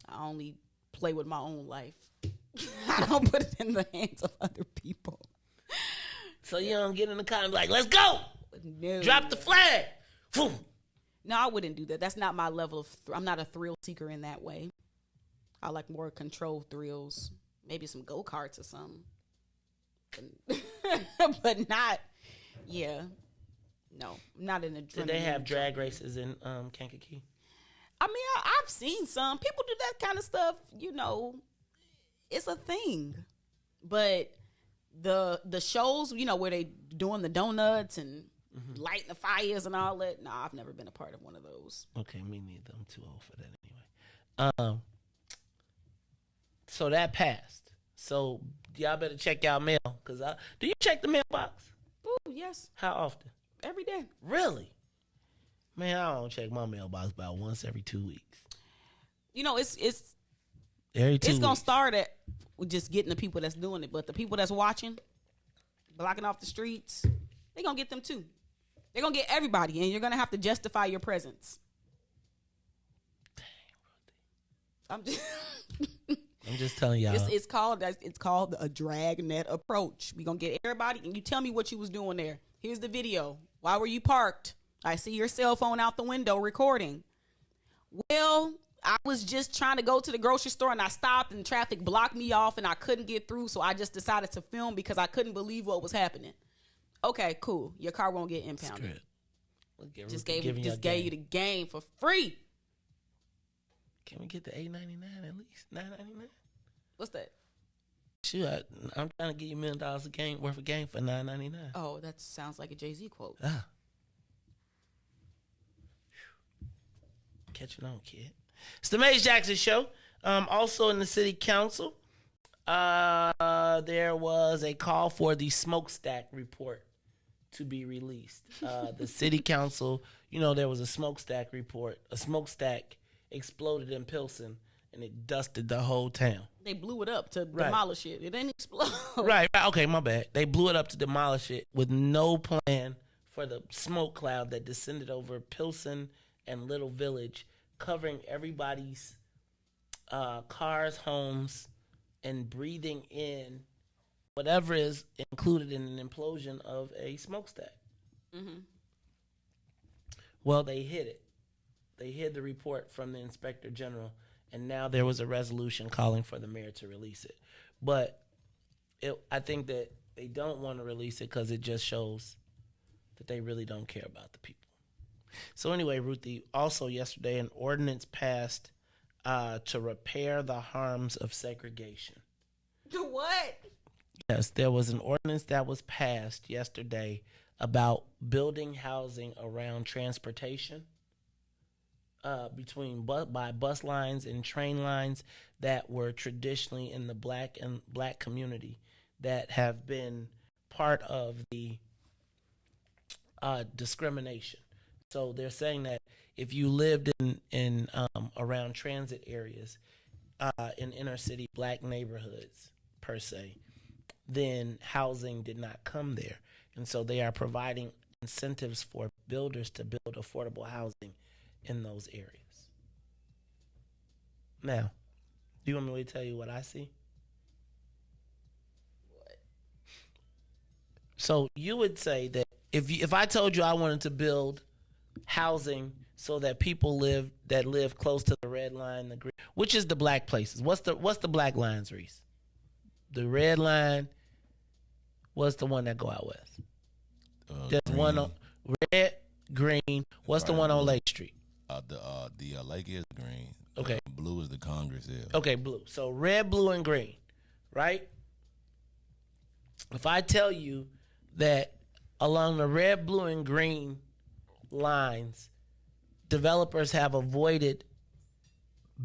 I only play with my own life. I don't put it in the hands of other people. So you don't get in the car and be like, let's go. No. Drop the flag. Boom. No, I wouldn't do that. That's not my level of I'm not a thrill seeker in that way. I like more controlled thrills. Maybe some go-karts or something. But not, no, not in a. Did they have drag races in Kankakee? I mean, I've seen some people do that kind of stuff. You know, it's a thing. But the shows, you know, where they doing the donuts and lighting the fires and all that. No, I've never been a part of one of those. Okay, me neither. I'm too old for that anyway. So that passed. So y'all better check y'all mail. Cause do you check the mailbox? Oh, yes. How often? Every day. Really? Man, I don't check my mailbox about once every 2 weeks. You know, it's every 2 it's gonna weeks. start at just getting the people that's doing it, but the people that's watching, blocking off the streets, they're gonna get them too. They're gonna get everybody, and you're gonna have to justify your presence. I'm just telling y'all. It's called a dragnet approach. We gonna get everybody, and you tell me what you was doing there. Here's the video. Why were you parked? I see your cell phone out the window recording. Well, I was just trying to go to the grocery store, and I stopped, and traffic blocked me off, and I couldn't get through, so I just decided to film because I couldn't believe what was happening. Okay, cool. Your car won't get impounded. Just gave you the game for free. Can we get the $8.99 at least? $9.99? What's that? Shoot, I'm trying to give you $1 million a game worth of game for $9.99. Oh, that sounds like a Jay-Z quote. Catching on, kid. It's the Maze Jackson Show. Also in the city council, there was a call for the smokestack report to be released. The city council, there was a smokestack report. A smokestack exploded in Pilsen, and it dusted the whole town. They blew it up to demolish it. It didn't explode. Right. Okay, my bad. They blew it up to demolish it with no plan for the smoke cloud that descended over Pilsen and Little Village, covering everybody's cars, homes, and breathing in whatever is included in an implosion of a smokestack. Mm-hmm. Well, they hid it. They hid the report from the inspector general, and now there was a resolution calling for the mayor to release it. But I think that they don't want to release it because it just shows that they really don't care about the people. So anyway, Ruthie, also yesterday an ordinance passed to repair the harms of segregation. To what? Yes, there was an ordinance that was passed yesterday about building housing around transportation. By bus lines and train lines that were traditionally in the black community that have been part of the discrimination. So they're saying that if you lived in around transit areas, in inner city black neighborhoods per se, then housing did not come there, and so they are providing incentives for builders to build affordable housing in those areas. Now, do you want me to tell you what I see? What? So you would say that if I told you I wanted to build housing so that people live close to the red line, the green, which is the black places. What's the black lines, Riis? The red line. What's the one that go out west? There's green. one on red, green. What's the one on Lake Street? The lake is green. Okay. Blue is the Congress hill. Okay, blue. So red, blue, and green, right? If I tell you that along the red, blue, and green lines, developers have avoided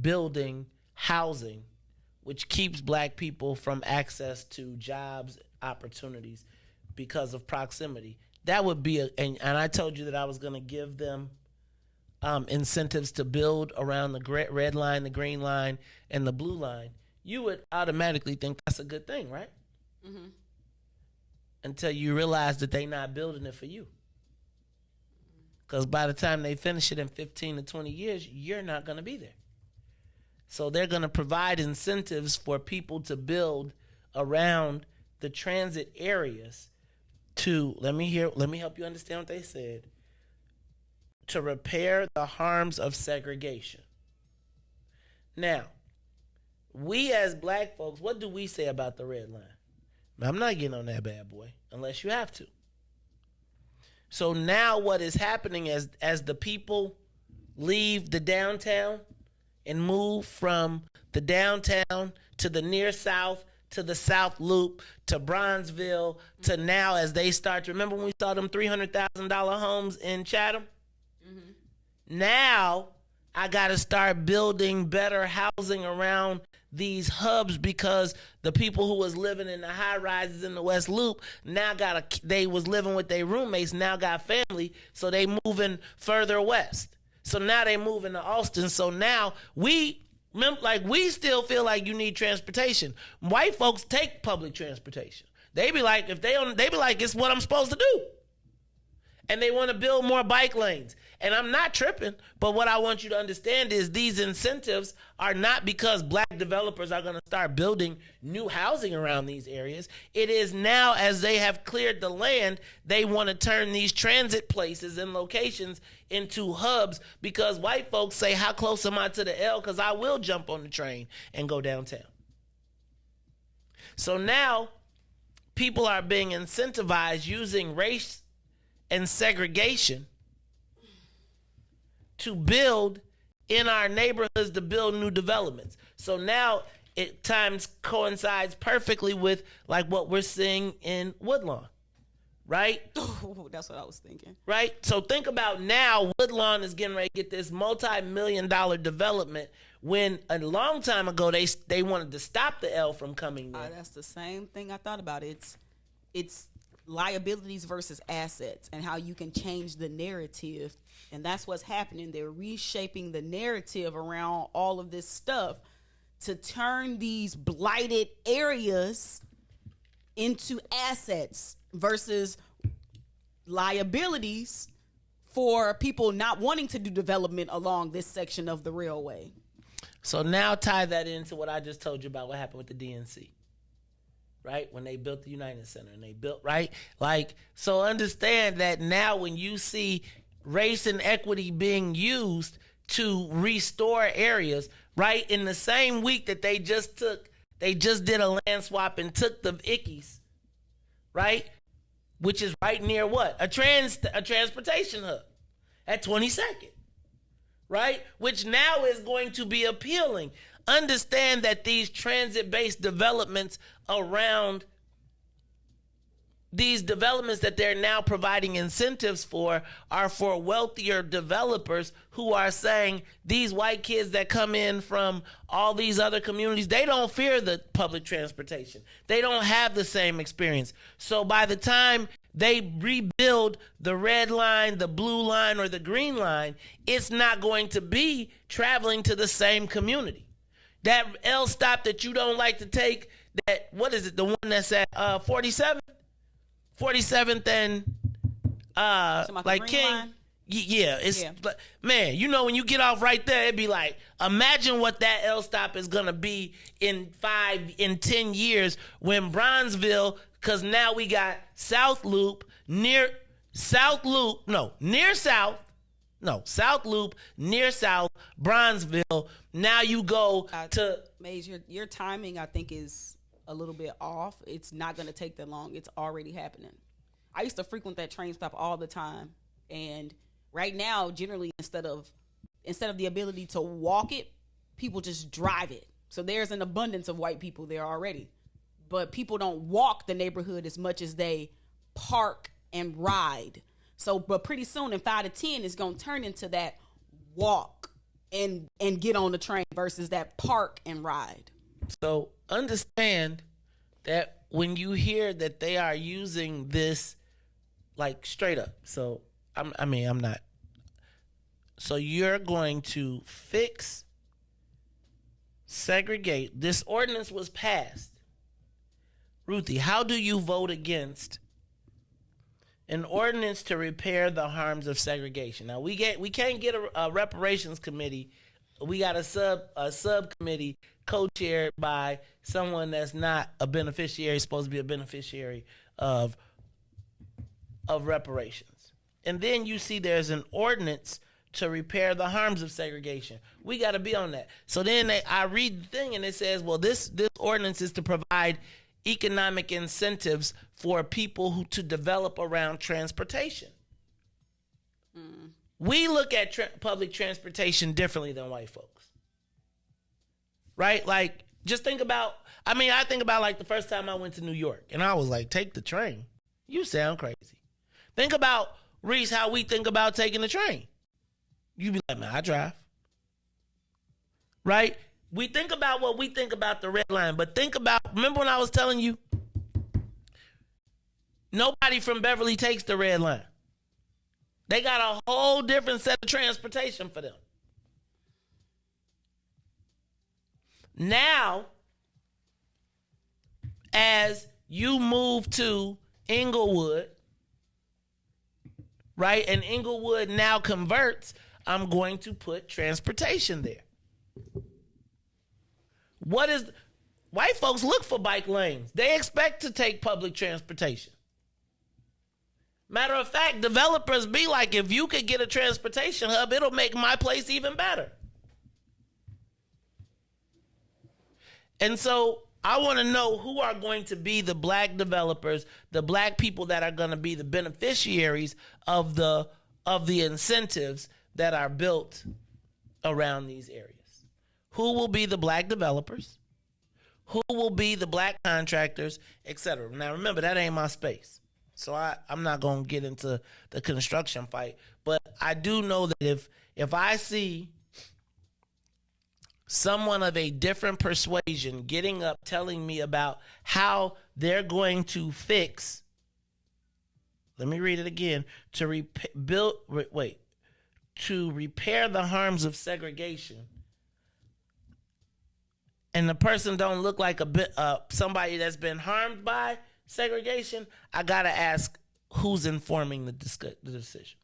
building housing, which keeps black people from access to jobs, opportunities because of proximity. That would be and I told you that I was going to give them incentives to build around the red line, the green line, and the blue line. You would automatically think that's a good thing, right? Mm-hmm. Until you realize that they're not building it for you. Because by the time they finish it in 15 to 20 years, you're not going to be there. So they're going to provide incentives for people to build around the transit areas to, let me help you understand what they said, to repair the harms of segregation. Now, we as black folks, what do we say about the red line? I'm not getting on that bad boy unless you have to. So now what is happening as the people leave the downtown and move from the downtown to the near south, to the South Loop, to Bronzeville, to now as they start to, remember when we saw them $300,000 homes in Chatham? Mm-hmm. Now I got to start building better housing around these hubs because the people who was living in the high rises in the West Loop now they was living with their roommates, now got family, so they moving further west. So now they moving to Austin. So now we still feel like you need transportation. White folks take public transportation. They be like, it's what I'm supposed to do. And they want to build more bike lanes. And I'm not tripping, but what I want you to understand is these incentives are not because black developers are going to start building new housing around these areas. It is now, as they have cleared the land, they want to turn these transit places and locations into hubs because white folks say, how close am I to the L? Because I will jump on the train and go downtown. So now people are being incentivized using race and segregation to build in our neighborhoods, to build new developments. So now it times coincides perfectly with like what we're seeing in Woodlawn, right? Oh, that's what I was thinking. Right? So think about now Woodlawn is getting ready to get this multi-million-dollar development when a long time ago they wanted to stop the L from coming there. That's the same thing I thought about. It's liabilities versus assets and how you can change the narrative. And that's what's happening. They're reshaping the narrative around all of this stuff to turn these blighted areas into assets versus liabilities for people not wanting to do development along this section of the railway. So now tie that into what I just told you about what happened with the DNC. Right? When they built the United Center and they built, right? Like, so understand that now when you see race and equity being used to restore areas, right? In the same week that they just did a land swap and took the Ickies, right? Which is right near what? A transportation hub at 22nd, right? Which now is going to be appealing. Understand that these transit-based developments around these developments that they're now providing incentives for are for wealthier developers who are saying these white kids that come in from all these other communities, they don't fear the public transportation. They don't have the same experience. So by the time they rebuild the red line, the blue line, or the green line, it's not going to be traveling to the same community. That L stop that you don't like to take, that, what is it, the one that's at 47th? 47th and like King. Line? Yeah, it's man, you know when you get off right there, it'd be like, imagine what that L stop is gonna be in 10 years when Bronzeville, because now we got South Loop, South Loop, near South, Bronzeville. Now you go to Maze, your timing I think is a little bit off. It's not going to take that long. It's already happening. I used to frequent that train stop all the time, and right now, generally, instead of the ability to walk it, people just drive it. So there's an abundance of white people there already, but people don't walk the neighborhood as much as they park and ride. So, but pretty soon in 5 to 10, it's going to turn into that walk and get on the train versus that park and ride. So understand that when you hear that they are using this, like straight up. So I'm not. So you're going to segregate. This ordinance was passed. Ruthie, how do you vote against an ordinance to repair the harms of segregation? Now we can't get a reparations committee. We got a subcommittee co-chaired by someone that's not a beneficiary, supposed to be a beneficiary of reparations. And then you see there's an ordinance to repair the harms of segregation. We got to be on that. So then I read the thing and it says, well, this ordinance is to provide economic incentives for people to develop around transportation. Mm. We look at public transportation differently than white folks. Right? Like, just think about, I think about like the first time I went to New York and I was like, take the train. You sound crazy. Think about, Riis, how we think about taking the train. You be like, man, I drive. Right? We think about what we think about the red line, but remember when I was telling you, nobody from Beverly takes the red line. They got a whole different set of transportation for them. Now, as you move to Inglewood, right, and Inglewood now converts, I'm going to put transportation there. White folks look for bike lanes. They expect to take public transportation. Matter of fact, developers be like, if you could get a transportation hub, it'll make my place even better. And so I want to know who are going to be the black developers, the black people that are going to be the beneficiaries of the incentives that are built around these areas. Who will be the black developers? Who will be the black contractors, etc.? Now, remember, that ain't my space. So I'm not going to get into the construction fight. But I do know that if I see someone of a different persuasion getting up telling me about how they're going to fix, let me read it again, to repair the harms of segregation, and the person don't look like somebody that's been harmed by segregation, I gotta ask who's informing the decision.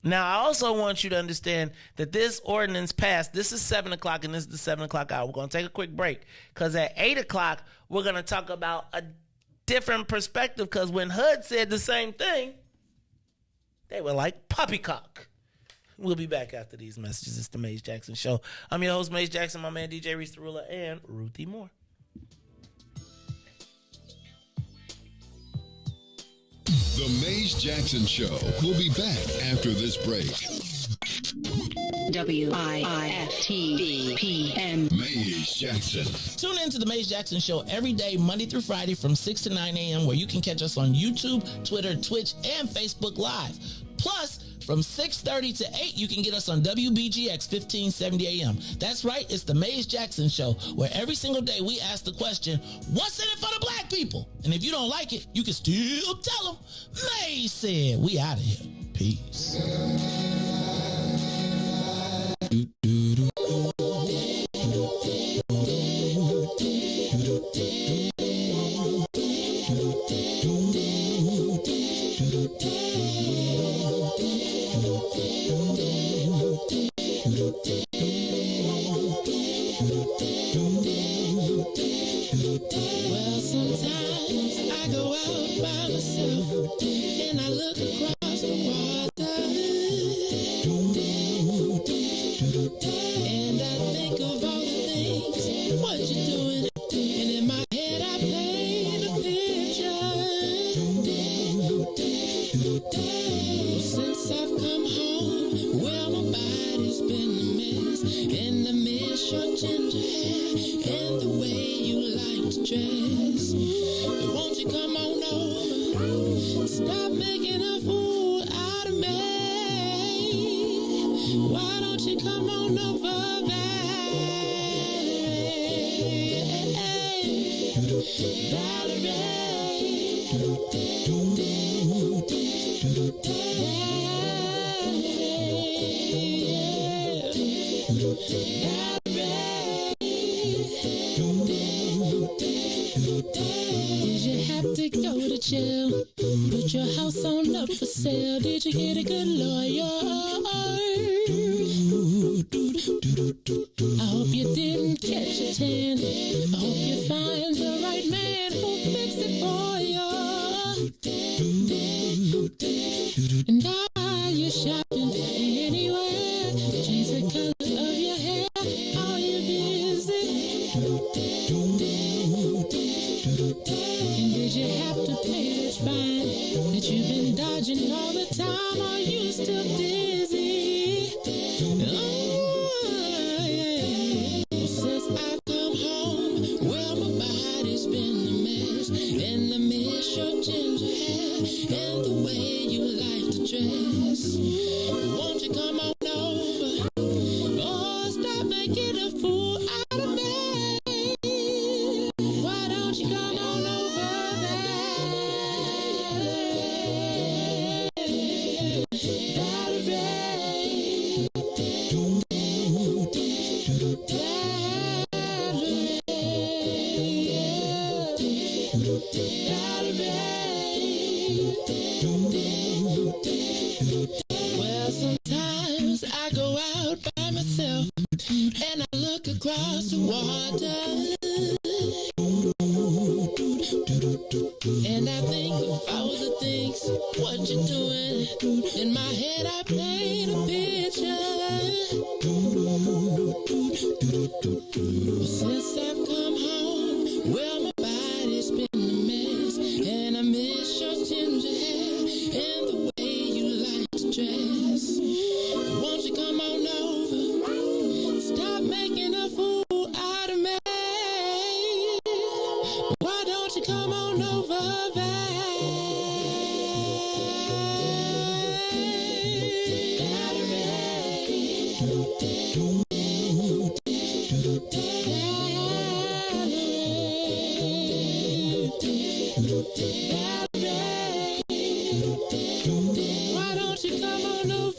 Now, I also want you to understand that this ordinance passed. This is 7 o'clock, and this is the 7 o'clock hour. We're going to take a quick break, because at 8 o'clock, we're going to talk about a different perspective, because when HUD said the same thing, they were like poppycock. We'll be back after these messages. It's the Maze Jackson Show. I'm your host, Maze Jackson, my man DJ Riis the Ruler, and Ruthie Moore. The Maze Jackson Show will be back after this break. WIIFTBPM. Maze Jackson. Tune in to the Maze Jackson Show every day, Monday through Friday from 6 to 9 a.m., where you can catch us on YouTube, Twitter, Twitch, and Facebook Live. Plus, from 6:30 to 8, you can get us on WBGX 1570 AM. That's right, it's the Maze Jackson Show, where every single day we ask the question, what's in it for the black people? And if you don't like it, you can still tell them, Maze said. We out of here. Peace. Well, sometimes I go out by myself and I look across the water, and I think of all the things what you're doing, and in my head I paint a picture. Since I've come home, well, my body's been a mess, and I miss your ginger hair and the way you like to dress. But won't you come on over? Stop making a fool out of me. Why don't you come on over, Did you have to go to jail? Put your house on up for sale? Did you get a good lawyer? I hope you didn't catch a tan. I hope you find the right man who'll fix it for you. And while you're shopping anywhere, change the color of your hair. Are you busy? And did you have to pay this fine that you've been dodging all the time? Are you still there? Sometimes I go out by myself and I look across the water. And I think of all the things, what you're doing. In my head I paint a picture. Since I've come home, well, my body's been a mess. And I miss your ginger hair and the way you like to dress. Won't you come on over? Stop making a fool out of me. Why don't you come on over, babe? Why don't you come on over,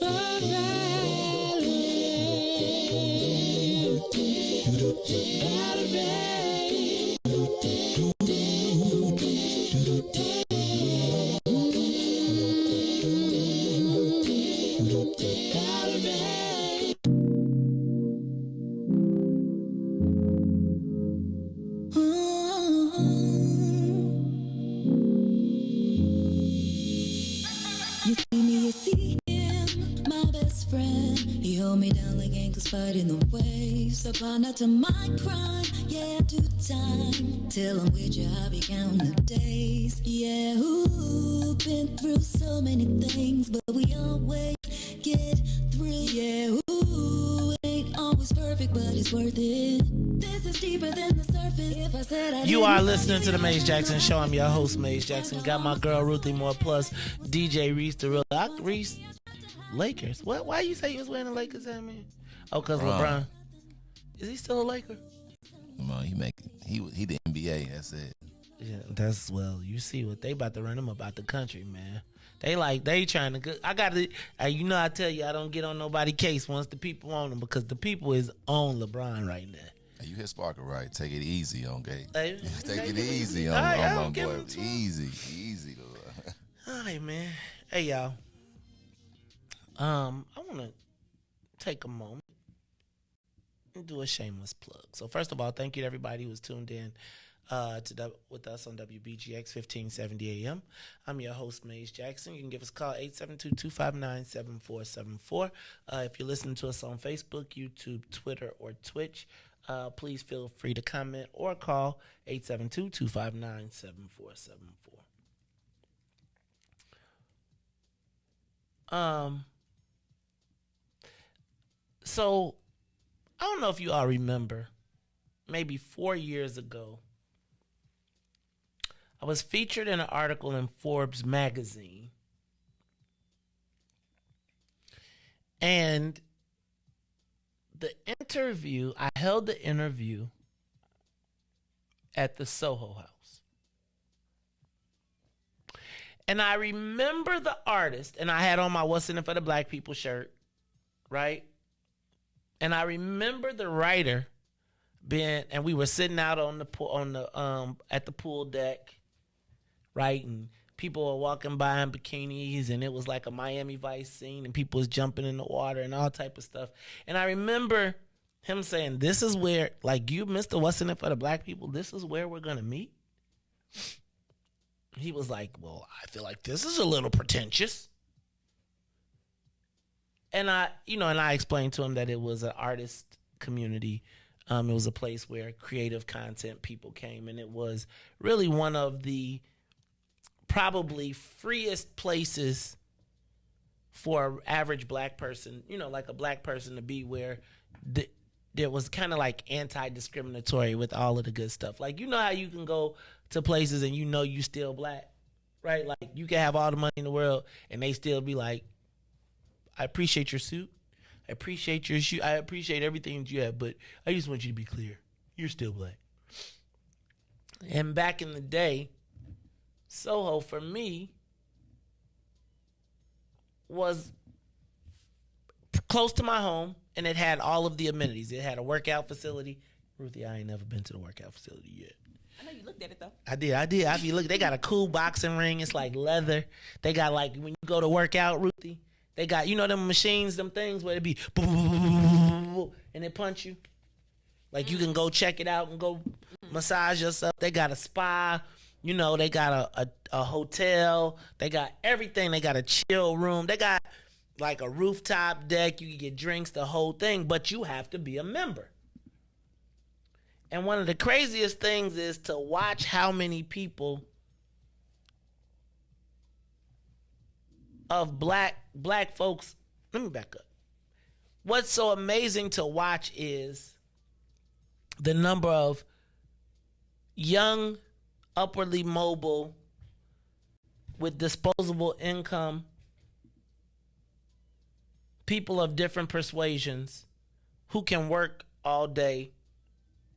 You see me, you see him, my best friend. He hold me down like ankles fighting the waves. Apply not to my crime, yeah, do time. Till I'm with you, I'll be counting the days. Yeah, ooh, been through so many things, but we always get through. Yeah, ooh, ain't always perfect, but it's worth it. This is deeper than the surface. If I said I You are listening to the Maze Jackson Show. I'm your host, Maze Jackson. Got my girl Ruthie Moore plus DJ Riis the real Riis. Lakers. What? Why you say you was wearing the Lakers hat, man? Oh, cause LeBron. Is he still a Laker? Come on, he the NBA. That's it. Yeah, that's well. You see what they about to run him about the country, man. They trying to. I got to. I tell you, I don't get on nobody's case once the people on them because the people is on LeBron right now. You hit Sparker right. Take it easy on Gay. Hey, take it easy on my boy. Easy. All right, man. Hey, y'all. I want to take a moment and do a shameless plug. So first of all, thank you to everybody who was tuned in with us on WBGX 1570 AM. I'm your host, Maze Jackson. You can give us a call, 872-259-7474. If you're listening to us on Facebook, YouTube, Twitter, or Twitch, please feel free to comment or call 872-259-7474. So, I don't know if you all remember, maybe 4 years ago, I was featured in an article in Forbes magazine. And I held the interview at the SoHo House. And I remember the artist, and I had on my What's in It for the Black People shirt, right? And I remember the writer and we were sitting out at the pool deck, right? And people were walking by in bikinis, and it was like a Miami Vice scene, and people was jumping in the water and all type of stuff. And I remember him saying, "This is where, like, you, Mr. What's in It for the Black People, this is where we're gonna meet." He was like, "Well, I feel like this is a little pretentious." And I explained to him that it was an artist community. It was a place where creative content people came, and it was really one of the probably freest places for an average black person, like a black person to be, where there was kind of like anti-discriminatory with all of the good stuff. Like, how you can go to places and you still black, right? Like, you can have all the money in the world and they still be like, "I appreciate your suit. I appreciate your shoe. I appreciate everything that you have, but I just want you to be clear. You're still black." And back in the day, SoHo for me was close to my home, and it had all of the amenities. It had a workout facility. Ruthie, I ain't never been to the workout facility yet. I know you looked at it though. I did. I be looking. They got a cool boxing ring. It's like leather. They got, like, when you go to work out, Ruthie, They got, you know, them machines, them things where it be and they punch you. Like you can go check it out and go massage yourself. They got a spa, you know, they got a hotel. They got everything. They got a chill room. They got like a rooftop deck. You can get drinks, the whole thing, but you have to be a member. And one of the craziest things is to watch how many people of black folks. Let me back up. What's so amazing to watch is the number of young, upwardly mobile, with disposable income, people of different persuasions who can work all day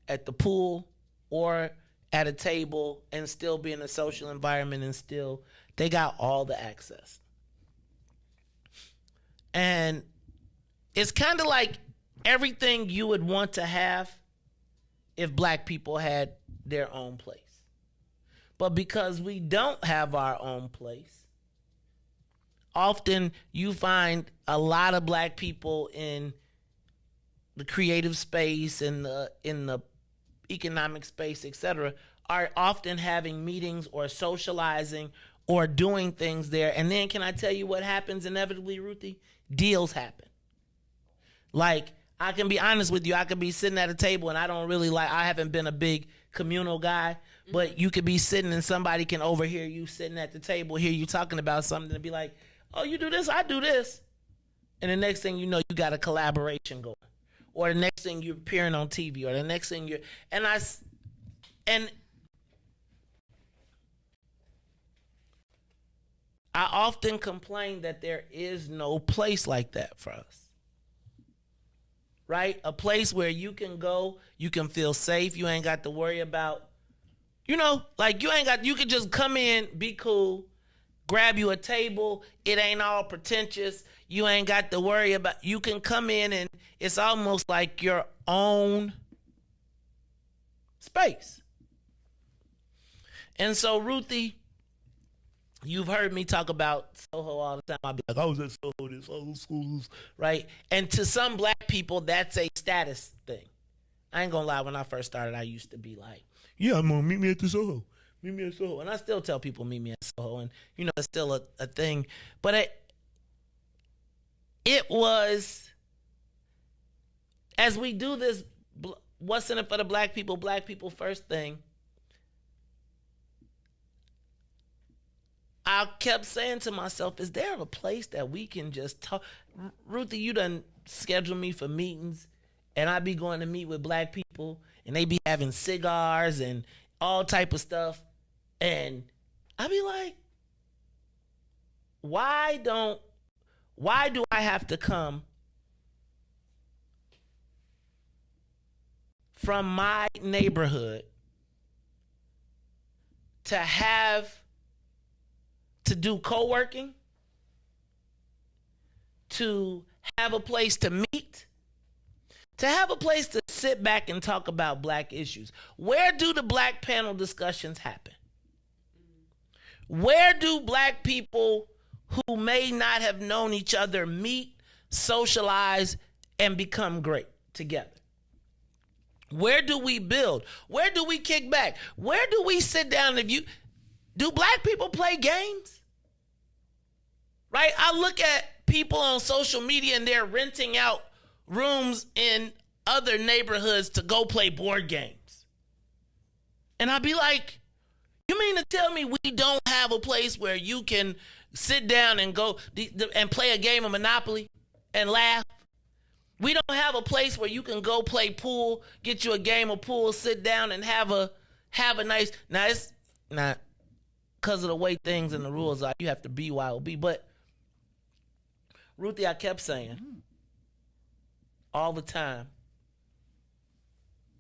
at the pool or at a table and still be in a social environment and still, they got all the access. And it's kind of like everything you would want to have if black people had their own place. But because we don't have our own place, often you find a lot of black people in the creative space and in the economic space, etc., are often having meetings or socializing or doing things there. And then can I tell you what happens inevitably, Ruthie? Deals happen. Like, I can be honest with you, I could be sitting at a table and I haven't been a big communal guy, but you could be sitting and somebody can overhear you sitting at the table, hear you talking about something and be like, oh, you do this, I do this. And the next thing you know, you got a collaboration going. Or the next thing you're appearing on TV, or the next thing I often complain that there is no place like that for us. Right? A place where you can go, you can feel safe, you ain't got to worry about, you know, like you can just come in, be cool, grab you a table, it ain't all pretentious, you ain't got to worry about, you can come in and it's almost like your own space. And so, Ruthie, you've heard me talk about SoHo all the time. I'll be like, I was at SoHo, this old schools, right? And to some black people, that's a status thing. I ain't gonna lie, when I first started, I used to be like, yeah, I'm gonna meet me at the SoHo. Meet me at SoHo. And I still tell people, meet me at SoHo. And, you know, it's still a thing. But it was, as we do this, what's in it for the black people first thing, I kept saying to myself, is there a place that we can just talk? Ruthie, you done schedule me for meetings, and I be going to meet with black people, and they be having cigars and all type of stuff. And I be like, why do I have to come from my neighborhood to do co-working, to have a place to meet, to have a place to sit back and talk about black issues? Where do the black panel discussions happen? Where do black people who may not have known each other meet, socialize, and become great together? Where do we build? Where do we kick back? Where do we sit down? Do black people play games? Right? I look at people on social media and they're renting out rooms in other neighborhoods to go play board games. And I'd be like, you mean to tell me we don't have a place where you can sit down and go and play a game of Monopoly and laugh? We don't have a place where you can go play pool, get you a game of pool, sit down and have a nice, now it's not because of the way things and the rules are, you have to BYOB. But Ruthie, I kept saying all the time,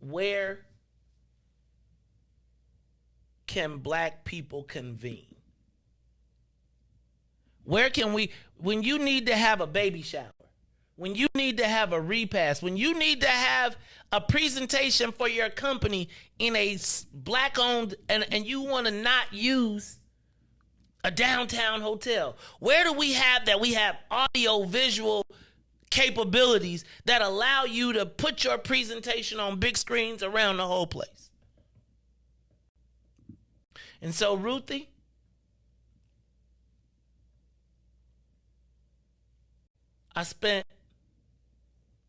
where can black people convene? Where can we, when you need to have a baby shower, when you need to have a repast, when you need to have a presentation for your company in a black-owned, and you want to not use a downtown hotel? Where do we have that? We have audio visual capabilities that allow you to put your presentation on big screens around the whole place. And so, Ruthie, I spent,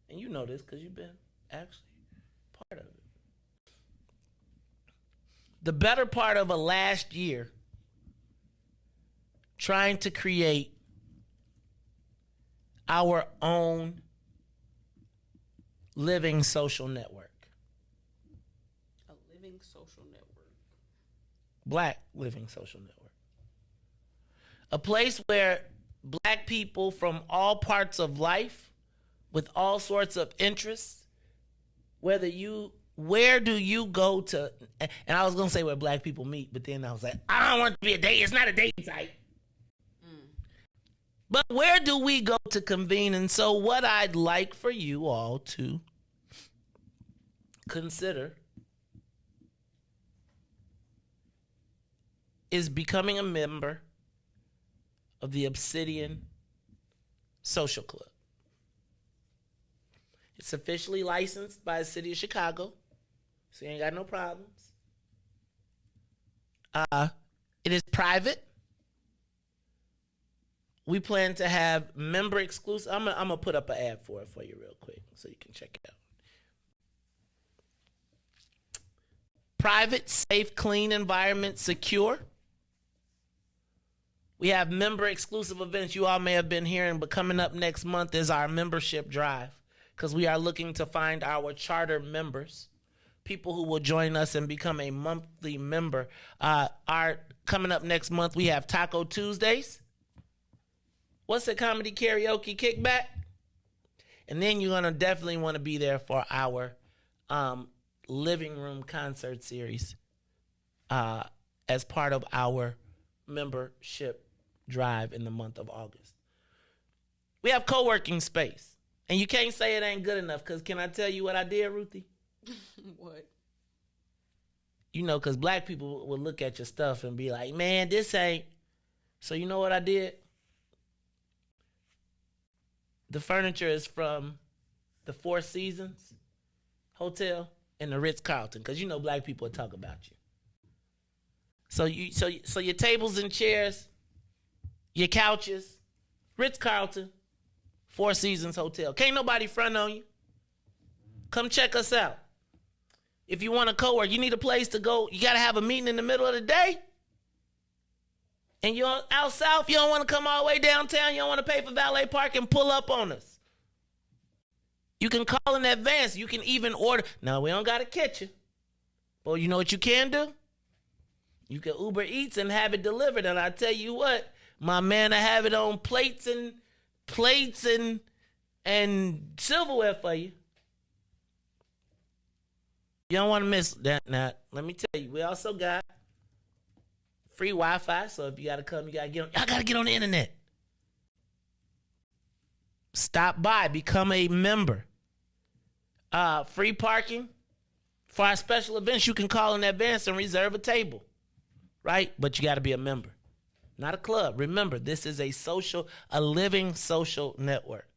and you know this because you've been actually part of it, the better part of a last year trying to create our own living social network. A living social network. Black living social network. A place where Black people from all parts of life with all sorts of interests, where do you go to, and I was going to say where Black people meet, but then I was like, I don't want it to be a date. It's not a dating site. But where do we go to convene? And so what I'd like for you all to consider is becoming a member of the Obsidian Social Club. It's officially licensed by the city of Chicago, so you ain't got no problems. It is private. We plan to have member exclusive. I'm gonna put up an ad for it for you real quick so you can check it out. Private, safe, clean environment, secure. We have member exclusive events you all may have been hearing, but coming up next month is our membership drive because we are looking to find our charter members, people who will join us and become a monthly member. Coming up next month, we have Taco Tuesdays. What's the comedy karaoke kickback? And then you're going to definitely want to be there for our living room concert series as part of our membership drive in the month of August. We have co-working space. And you can't say it ain't good enough because can I tell you what I did, Ruthie? What? You know, because Black people will look at your stuff and be like, man, this ain't. So you know what I did? The furniture is from the Four Seasons Hotel and the Ritz-Carlton, because you know Black people will talk about you. So your tables and chairs, your couches, Ritz-Carlton, Four Seasons Hotel. Can't nobody front on you. Come check us out. If you want to co-work, you need a place to go. You got to have a meeting in the middle of the day. And you're out south, you don't want to come all the way downtown, you don't want to pay for valet park and pull up on us. You can call in advance. You can even order. Now, we don't got a kitchen. But you know what you can do? You can Uber Eats and have it delivered. And I tell you what, my man, I have it on plates and silverware for you. You don't want to miss that. Now, let me tell you, we also got free Wi-Fi, so if you got to come, you got to get on. Y'all got to get on the internet. Stop by. Become a member. Free parking. For our special events, you can call in advance and reserve a table. Right? But you got to be a member. Not a club. Remember, this is a living social network.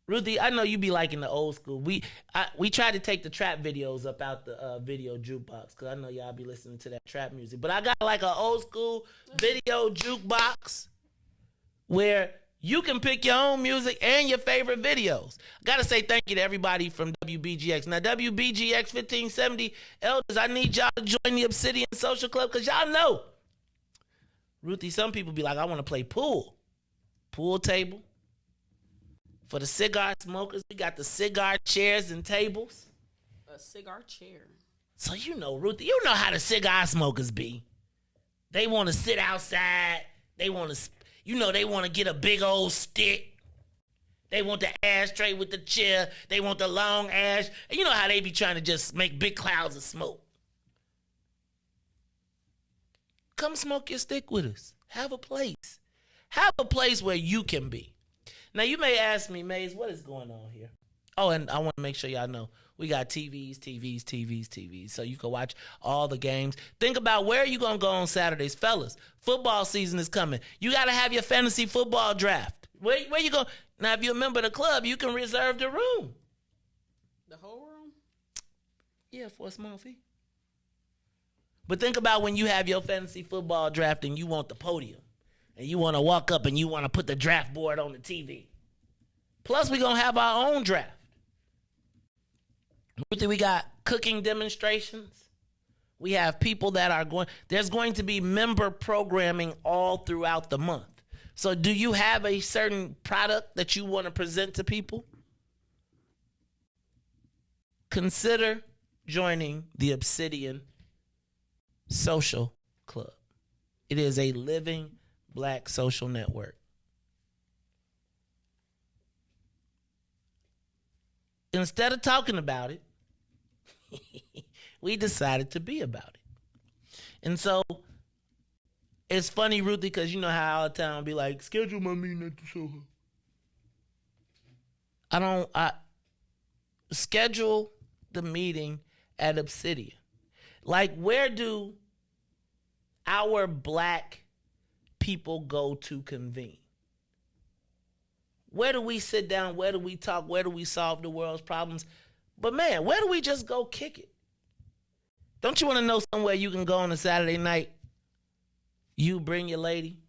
Ruthie, I know you be liking the old school. We tried to take the trap videos up out the video jukebox because I know y'all be listening to that trap music. But I got like an old school video jukebox where you can pick your own music and your favorite videos. I got to say thank you to everybody from WBGX. Now, WBGX 1570 Elders, I need y'all to join the Obsidian Social Club because y'all know. Ruthie, some people be like, I want to play pool. Pool table. For the cigar smokers, we got the cigar chairs and tables. A cigar chair. So you know, Ruthie, you know how the cigar smokers be. They want to sit outside. They want to get a big old stick. They want the ashtray with the chair. They want the long ash. And you know how they be trying to just make big clouds of smoke. Come smoke your stick with us. Have a place. Have a place where you can be. Now, you may ask me, Maze, what is going on here? Oh, and I want to make sure y'all know we got TVs, so you can watch all the games. Think about where you going to go on Saturdays. Fellas, football season is coming. You got to have your fantasy football draft. Where you go? Now, if you're a member of the club, you can reserve the room. The whole room? Yeah, for a small fee. But think about when you have your fantasy football draft and you want the podium. And you want to walk up and you want to put the draft board on the TV. Plus, we're going to have our own draft. Ruthie, we got cooking demonstrations. We have people that are there's going to be member programming all throughout the month. So do you have a certain product that you want to present to people? Consider joining the Obsidian Social Club. It is a living Black social network. Instead of talking about it, we decided to be about it. And so it's funny, Ruthie, because you know how all the time be like, schedule my meeting at the SoHo. I schedule the meeting at Obsidian. Like, where do our Black people go to convene? Where do we sit down? Where do we talk? Where do we solve the world's problems? But man, where do we just go kick it? Don't you want to know somewhere you can go on a Saturday night? You bring your lady.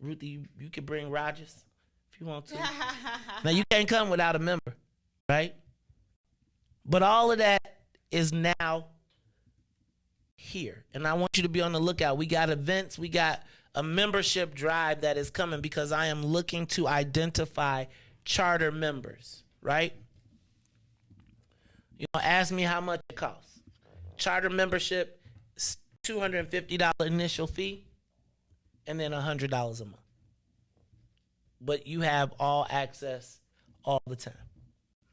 Ruthie, you can bring Rogers if you want to. Now, you can't come without a member, right? But all of that is now here. And I want you to be on the lookout. We got events. We got a membership drive that is coming because I am looking to identify charter members, right? You know, ask me how much it costs. Charter membership, $250 initial fee, and then $100 a month. But you have all access all the time,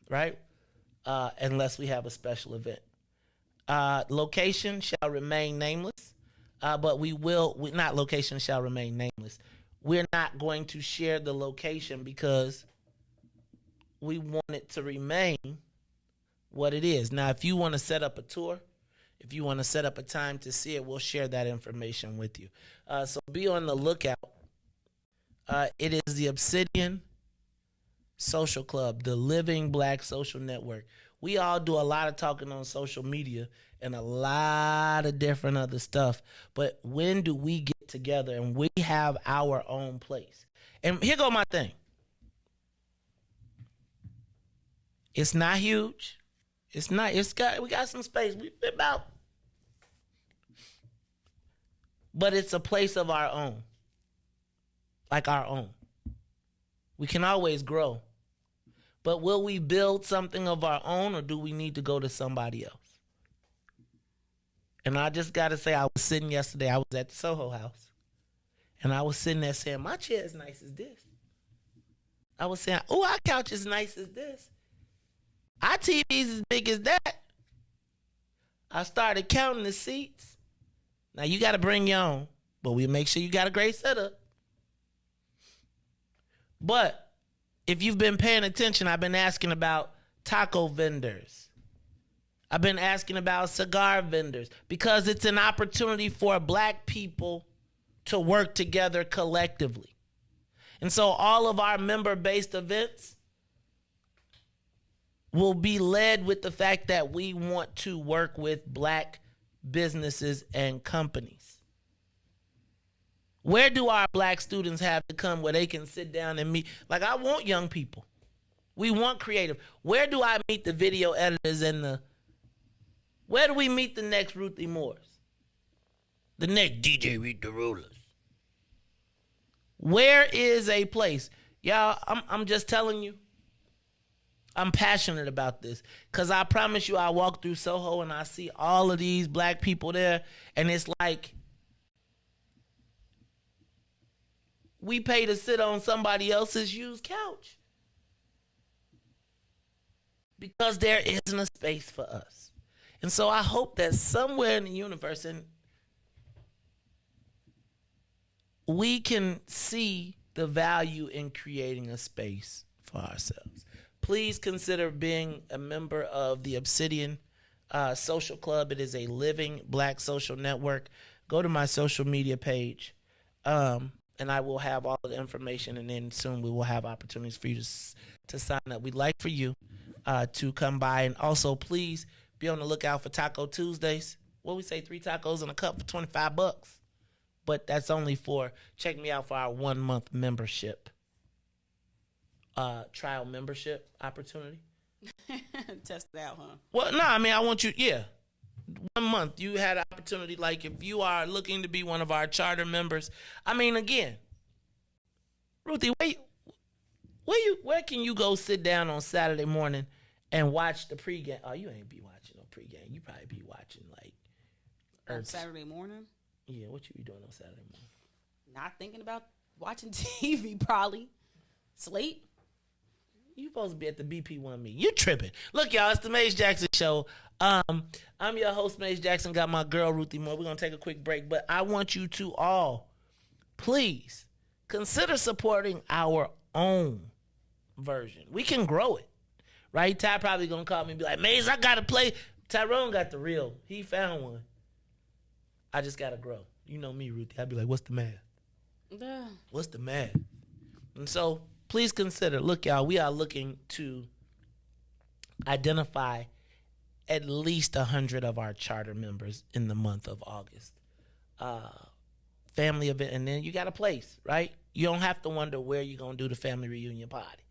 right? Unless we have a special event. Location shall remain nameless, but location shall remain nameless. We're not going to share the location because we want it to remain what it is. Now, if you want to set up a tour, if you want to set up a time to see it, we'll share that information with you. So be on the lookout. It is the Obsidian Social Club, the Living Black Social Network. We all do a lot of talking on social media and a lot of different other stuff. But when do we get together and we have our own place? And here go my thing. It's not huge. We got some space. But it's a place of our own. Like our own. We can always grow. But will we build something of our own, or do we need to go to somebody else? And I just got to say, I was sitting yesterday, I was at the SoHo House, and I was sitting there saying, my chair is nice as this. I was saying, oh, our couch is nice as this. Our TV is as big as that. I started counting the seats. Now, you got to bring your own, but we'll make sure you got a great setup. But if you've been paying attention, I've been asking about taco vendors. I've been asking about cigar vendors because it's an opportunity for Black people to work together collectively. And so all of our member-based events will be led with the fact that we want to work with Black businesses and companies. Where do our Black students have to come where they can sit down and meet? Like, I want young people. We want creative. Where do I meet the video editors and where do we meet the next Ruthie Moores? The next DJ Read the Rulers? Where is a place? Y'all, I'm just telling you, I'm passionate about this because I promise you I walk through SoHo and I see all of these Black people there, and it's like we pay to sit on somebody else's used couch because there isn't a space for us. And so I hope that somewhere in the universe, and we can see the value in creating a space for ourselves. please consider being a member of the Obsidian Social Club. It is a living Black social network. Go to my social media page, and I will have all of the information, and then soon we will have opportunities for you to sign up. We'd like for you to come by, and also please be on the lookout for Taco Tuesdays. What we say, 3 tacos and a cup for $25. But that's only for, check me out for our 1-month membership, trial membership opportunity. Test it out, huh? Well, no, I mean, I want you, 1 month. You had an opportunity, like if you are looking to be one of our charter members. I mean, again, Ruthie, where can you go sit down on Saturday morning and watch the pregame? Oh, you ain't be watching no pregame. You probably be watching like on Saturday morning. Yeah, what you be doing on Saturday morning? Not thinking about watching TV, probably. Sleep. You supposed to be at the BP1 meeting. You tripping. Look, y'all, it's the Maze Jackson Show. I'm your host, Maze Jackson. Got my girl, Ruthie Moore. We're going to take a quick break, but I want you to all, please, consider supporting our own version. We can grow it, right? Ty probably going to call me and be like, Maze, I got to play. Tyrone got the reel. He found one. I just got to grow. You know me, Ruthie. I'd be like, what's the math? What's the math? And so please consider, look, y'all, we are looking to identify at least 100 of our charter members in the month of August. Family event, and then you got a place, right? You don't have to wonder where you're going to do the family reunion party.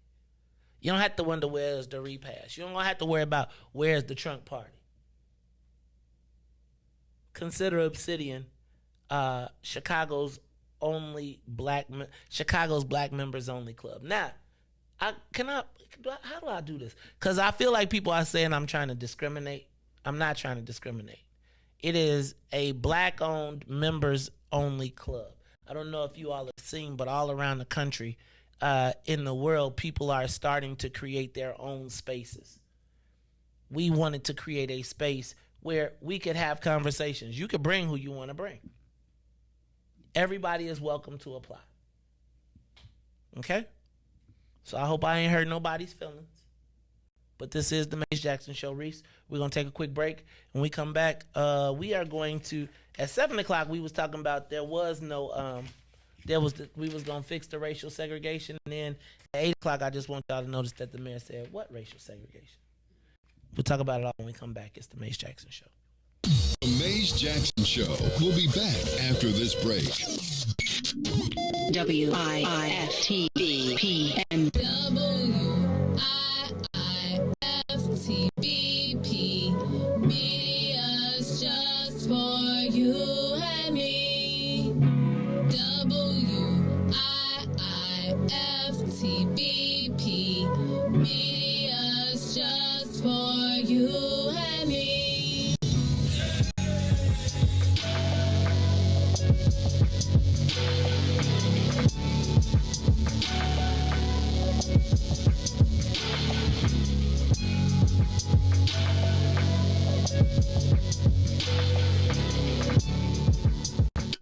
You don't have to wonder where's the repast. You don't have to worry about where's the trunk party. Consider Obsidian, Chicago's Black members only club. Now, how do I do this? Because I feel like people are saying I'm trying to discriminate. I'm not trying to discriminate. It is a Black-owned members only club. I don't know if you all have seen, but all around the country, in the world, people are starting to create their own spaces. We wanted to create a space where we could have conversations. You could bring who you want to bring. Everybody is welcome to apply. Okay? So I hope I ain't hurt nobody's feelings. But this is the Maze Jackson Show, Riis. We're going to take a quick break. When we come back, we are going to, at 7 o'clock, we was talking about we was going to fix the racial segregation. And then at 8 o'clock, I just want y'all to notice that the mayor said, what racial segregation? We'll talk about it all when we come back. It's the Maze Jackson Show. The Maze Jackson Show. We'll be back after this break. WIIFTBPM. WIIFTBP. Media's just for you and me. WIIFTBP. Media's just for you and me.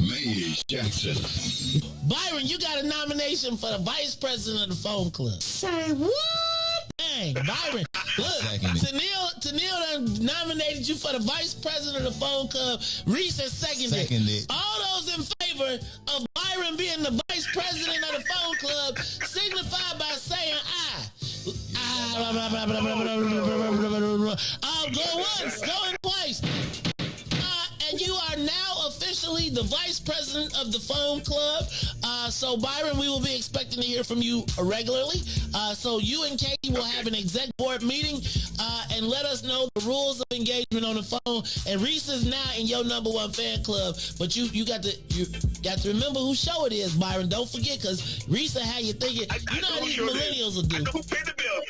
Maze Jackson. Byron, you got a nomination for the vice president of the phone club. Say what? Dang, Byron. Look, Tennille done nominated you for the vice president of the phone club. Riis has seconded. All those in favor of Byron being the vice president of the phone club signify by saying aye. Go once, go in twice. And you are now officially the vice president of the phone club. So Byron, we will be expecting to hear from you regularly. So you and Katie will have an exec board meeting and let us know the rules of engagement on the phone. And Riis is now in your #1 fan club. But you got to remember whose show it is, Byron. Don't forget, because Riis will have you thinking. You know how these millennials will do. Who paid the bill?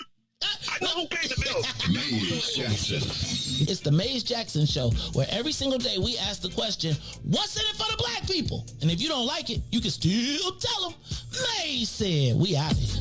I know who paid the bill. Maze Jackson. It's the Maze Jackson Show, where every single day we ask the question, what's in it for the black people? And if you don't like it, you can still tell them, Maze said. We out of here.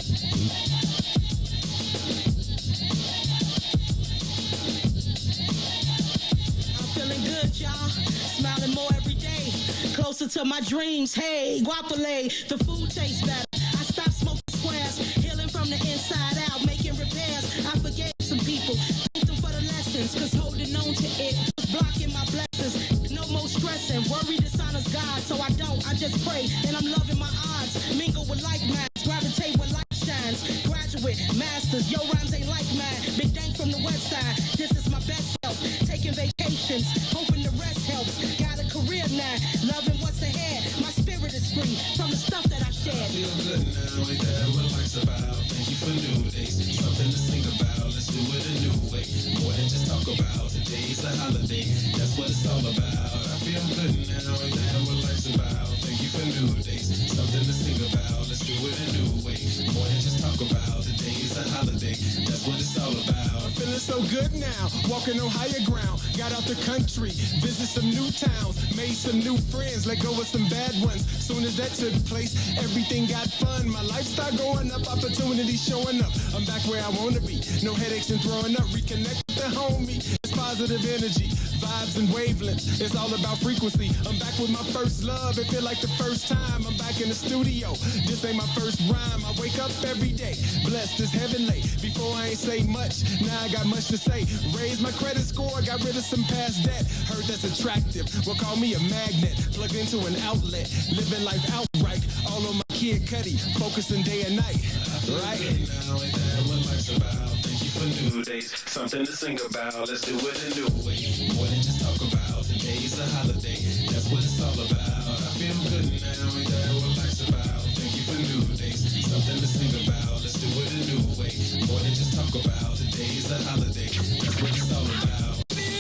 I'm feeling good, y'all. Smiling more every day. Closer to my dreams. Hey, guapole, the food tastes better. I stopped smoking squares. Healing from the inside out. Making making repairs. I forgave some people, thank them for the lessons, cause holding on to it was blocking my blessings. No more stressing, worry dishonors God, so I just pray, and I'm loving my odds. Mingle with like minds, gravitate where light shines. Graduate, masters, your rhymes ain't like mine. Big dank from the west side, this is my best self. Taking vacations, hoping the rest helps. Got a career now, loving what's ahead. My spirit is free from the stuff that I shared. I feel good now, ain't that what life's about? Thank you for new days, something to sing about. Let's do it a new way, more than just talk about. Today's a holiday, that's what it's all about. I feel good now, ain't that what life's about? Thank you for new days, something to sing about. Let's do it a new way, more than just talk about. Today's a holiday, that's what it's all about. I'm feeling so good now, walking on higher ground. Got out the country, visit some new towns, made some new friends, let go of some bad ones. Soon as that took place, everything got fun. My life started going up, opportunities showing up. I'm back where I wanna be, no headaches and throwing up. Reconnect with the homie, it's positive energy, vibes and wavelengths. It's all about frequency. I'm back with my first love, it feel like the first time. I'm back in the studio, this ain't my first rhyme. I wake up every day, blessed as heavenly. Before I ain't say much, now I got much to say. Raised my credit score, got rid of some past debt. Heard that's attractive, well call me a magnet. Plugged into an outlet, living life outright. All on my Kid Cudi, focusing day and night. Right? Now ain't that what life's about? Thank you for new days, something to sing about. Let's do it a new way, more than just talk about. Today's a holiday, that's what it's all about. I feel good now, ain't that what life's about? Thank you for new days, something to sing about. Let's do it a new way, more than just talk about. Today's a holiday, that's what it's all about. Feel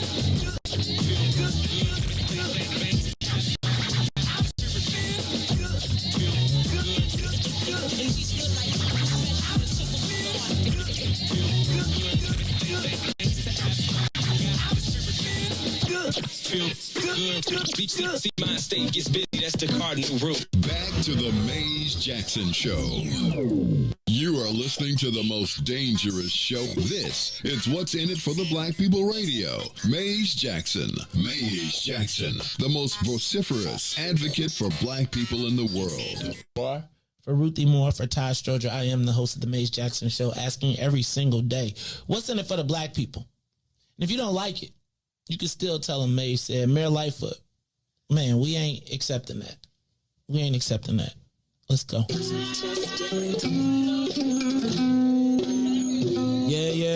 good. See, my state gets busy. That's the cardinal rule. Back to the Maze Jackson Show. You are listening to the most dangerous show. This is What's in It for the Black People Radio. Maze Jackson. Maze Jackson, the most vociferous advocate for black people in the world. For Ruthie Moore, for Todd Stroger, I am the host of the Maze Jackson Show, asking every single day, what's in it for the black people? And if you don't like it, you can still tell them Maze said, Mayor Lightfoot, man, we ain't accepting that. We ain't accepting that. Let's go. Yeah.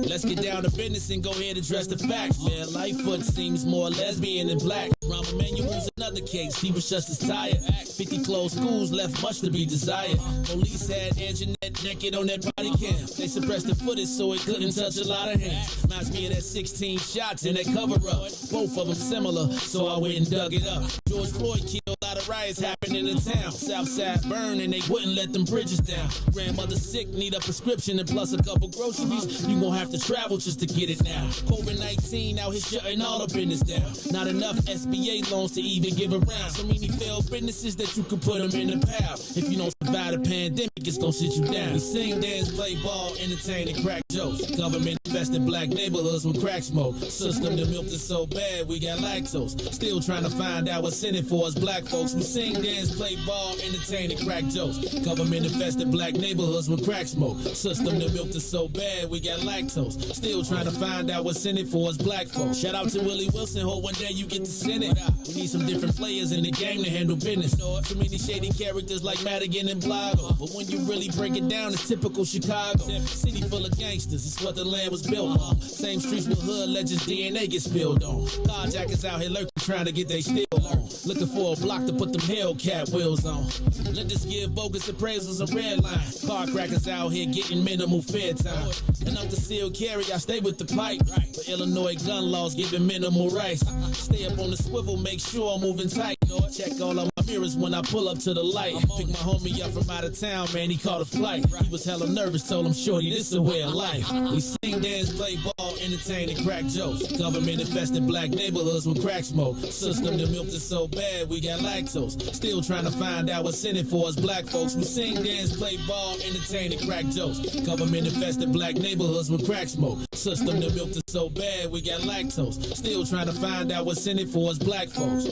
Let's get down to business and go ahead and address the facts, man. Lightfoot seems more lesbian than black. Rahm Emanuel's another case. He was just as tired. 50 closed schools left much to be desired. Police had Anjanette naked on that body cam. They suppressed the footage so it couldn't touch a lot of hands. Reminds me of that 16 shots in that cover-up. Both of them similar, so I went and dug it up. George Floyd killed, a lot of riots happening in town. Southside burned and they wouldn't let them bridges down. Grandmother sick, need a prescription and plus a couple groceries. You gon' have to travel just to get it now. COVID-19 out here shutting all the business down. Not enough SBA loans to even give around. So many failed businesses that you could put them in the pile. If you don't survive the pandemic, it's gonna sit you down. We sing, dance, play ball, entertain, and crack jokes. Government infested black neighborhoods with crack smoke. System that milked us so bad, we got lactose. Still trying to find out what's in it for us black folks. We sing, dance, play ball, entertain, and crack jokes. Government infested black neighborhoods with crack smoke. System that milked us so bad, we got lactose. Still trying to find out what's in it for us black folks. Shout out to Willie Wilson, hope one day you get to send it. We need some different players in the game to handle business. Too many shady characters like Madigan and Blago. But when you really break it down, it's typical Chicago. City full of gangsters, it's what the land was built on. Same streets with hood legends, DNA get spilled on. Carjackers out here lurking, trying to get they steal on. Looking for a block to put them Hellcat wheels on. Let us give bogus appraisals a red line. Car crackers out here getting minimal fair time. And I'm the seal carry, I stay with the pipe. But Illinois gun laws giving minimal rights. Stay up on the swivel, make sure I'm moving tight. Check all of my mirrors when I pull up to the light. Pick my homie up from out of town, man, he caught a flight. He was hella nervous, told him, shorty, this is a way of life. We sing, dance, play ball, entertain, and crack jokes. Government infested black neighborhoods with crack smoke. System that milked us so bad, we got lactose. Still trying to find out what's in it for us black folks. We sing, dance, play ball, entertain, and crack jokes. Government infested black neighborhoods with crack smoke. System that milked us so bad, we got lactose. Still trying to find out what's in it for us black folks.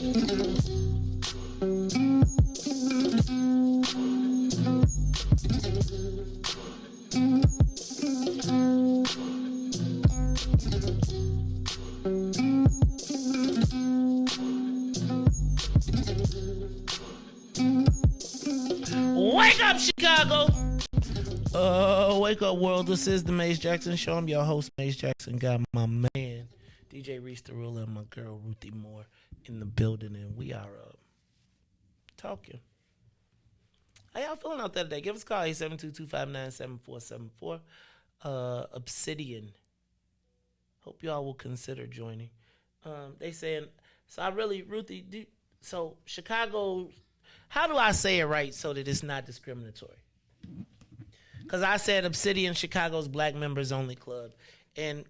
Wake up, Chicago! Wake up, world. This is the Maze Jackson Show. I'm your host, Maze Jackson. Got my man, DJ Riis the Ruler, and my girl, Ruthie Moore, in the building, and we are talking. How y'all feeling out there today? Give us a call, 872-259-7474. Obsidian. Hope y'all will consider joining. They saying, so I really, Ruthie, so Chicago, how do I say it right so that it's not discriminatory? Because I said Obsidian, Chicago's black members only club. And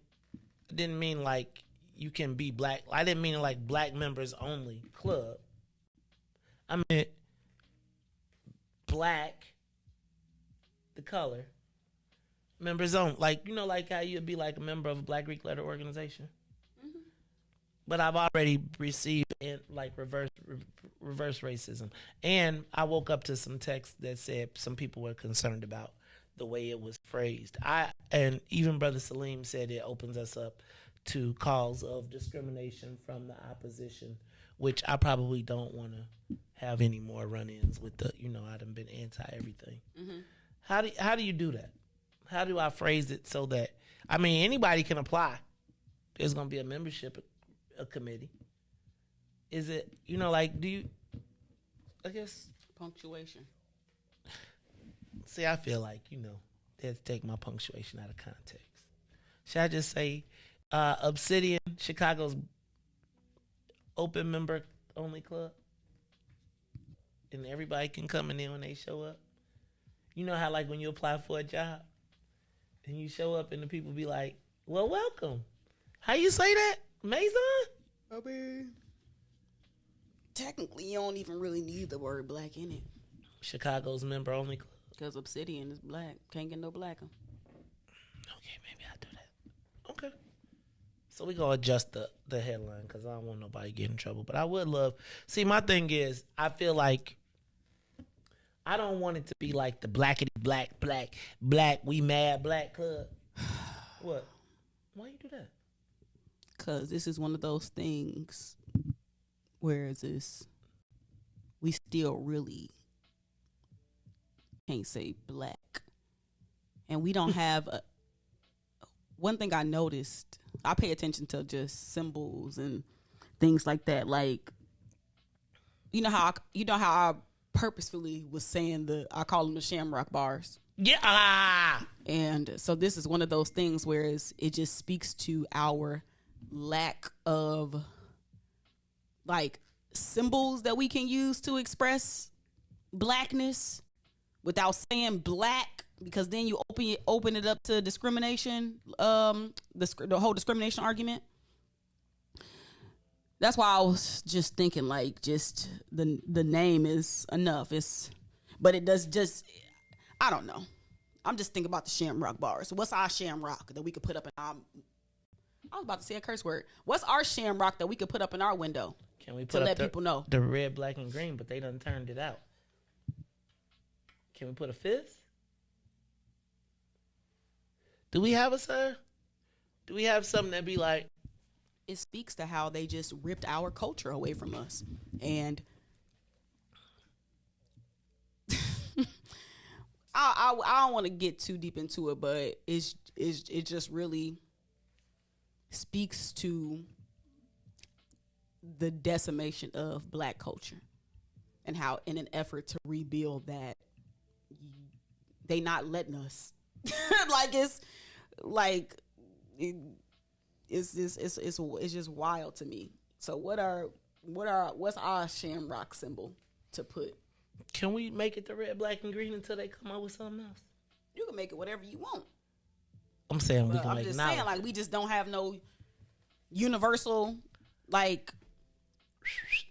I didn't mean like you can be black. I didn't mean like black members only club. I meant black, the color, members only. Like, you know, like how you'd be like a member of a Black Greek letter organization. Mm-hmm. But I've already received like reverse racism. And I woke up to some text that said some people were concerned about the way it was phrased. And even Brother Salim said it opens us up to calls of discrimination from the opposition, which I probably don't want to have any more run-ins with the, you know, I done been anti-everything. Mm-hmm. How do you do that? How do I phrase it so that, I mean, anybody can apply. There's going to be a membership a committee. Is it, you know, like, do you, I guess. Punctuation. See, I feel like, you know, they have to take my punctuation out of context. Should I just say Obsidian, Chicago's open member only club? And everybody can come in there when they show up. You know how, like, when you apply for a job and you show up and the people be like, well, welcome. How you say that? Mason? I mean, technically, you don't even really need the word black in it. Chicago's member only club. Because Obsidian is black. Can't get no blacker. Okay, maybe I'll do that. Okay. So we going to adjust the headline because I don't want nobody to get in trouble. But I would love... See, my thing is, I feel like I don't want it to be like the blackity black, we mad black club. What? Why you do that? Because this is one of those things where we still really can't say black. And we don't have one thing I noticed, I pay attention to just symbols and things like that. Like, you know how I purposefully was saying I call them the shamrock bars. Yeah. And so this is one of those things where it just speaks to our lack of like symbols that we can use to express blackness without saying black, because then you open it up to discrimination, the whole discrimination argument. That's why I was just thinking like just the name is enough. But it does just, I don't know. I'm just thinking about the shamrock bars. What's our shamrock that we could put up in our, I was about to say a curse word. What's our shamrock that we could put up in our window? Can we put to let people know? The red, black, and green, but they done turned it out. Can we put a fifth? Do we have a sign? Do we have something that be like? It speaks to how they just ripped our culture away from us. And I don't want to get too deep into it, but it just really speaks to the decimation of black culture and how in an effort to rebuild that, they not letting us. It's just wild to me. So what's our shamrock symbol to put? Can we make it the red, black, and green until they come up with something else? You can make it whatever you want. I'm saying we can I'm make just knowledge. saying, like, we just don't have no universal, like,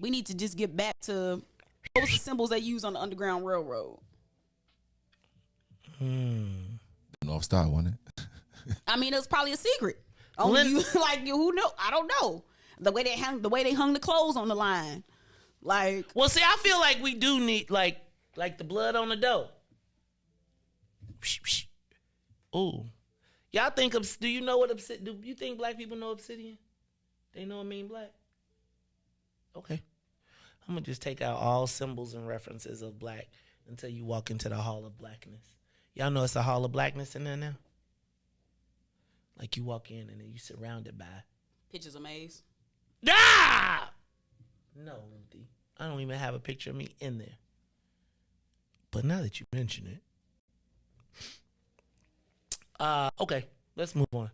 we need to just get back to what was the symbols they use on the Underground Railroad. North Star, wasn't it? I mean, it was probably a secret. Only you, like, who know? I don't know. The way they hung the clothes on the line. Like, well, see, I feel like we do need like the blood on the dough. Ooh. Y'all think, do you know what Obsidian, do you think black people know Obsidian? They know it mean black? Okay. I'm going to just take out all symbols and references of black until you walk into the Hall of Blackness. Y'all know it's a Hall of Blackness in there now? Like you walk in and then you surrounded by pictures of maize. Ah! No, Ruthie. I don't even have a picture of me in there. But now that you mention it. Okay, let's move on.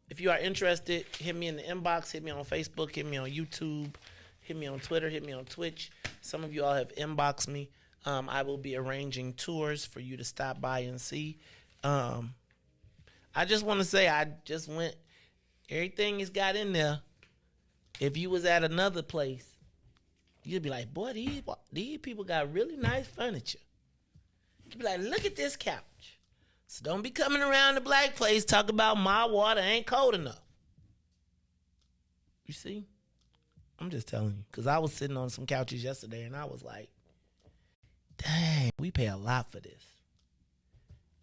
If you are interested, hit me in the inbox, hit me on Facebook, hit me on YouTube, hit me on Twitter, hit me on Twitch. Some of you all have inboxed me. I will be arranging tours for you to stop by and see. I just want to say I just went, everything is got in there. If you was at another place, you'd be like, boy, these people got really nice furniture. You'd be like, look at this couch. So don't be coming around the black place talking about my water ain't cold enough. You see? I'm just telling you. Because I was sitting on some couches yesterday and I was like, dang, we pay a lot for this.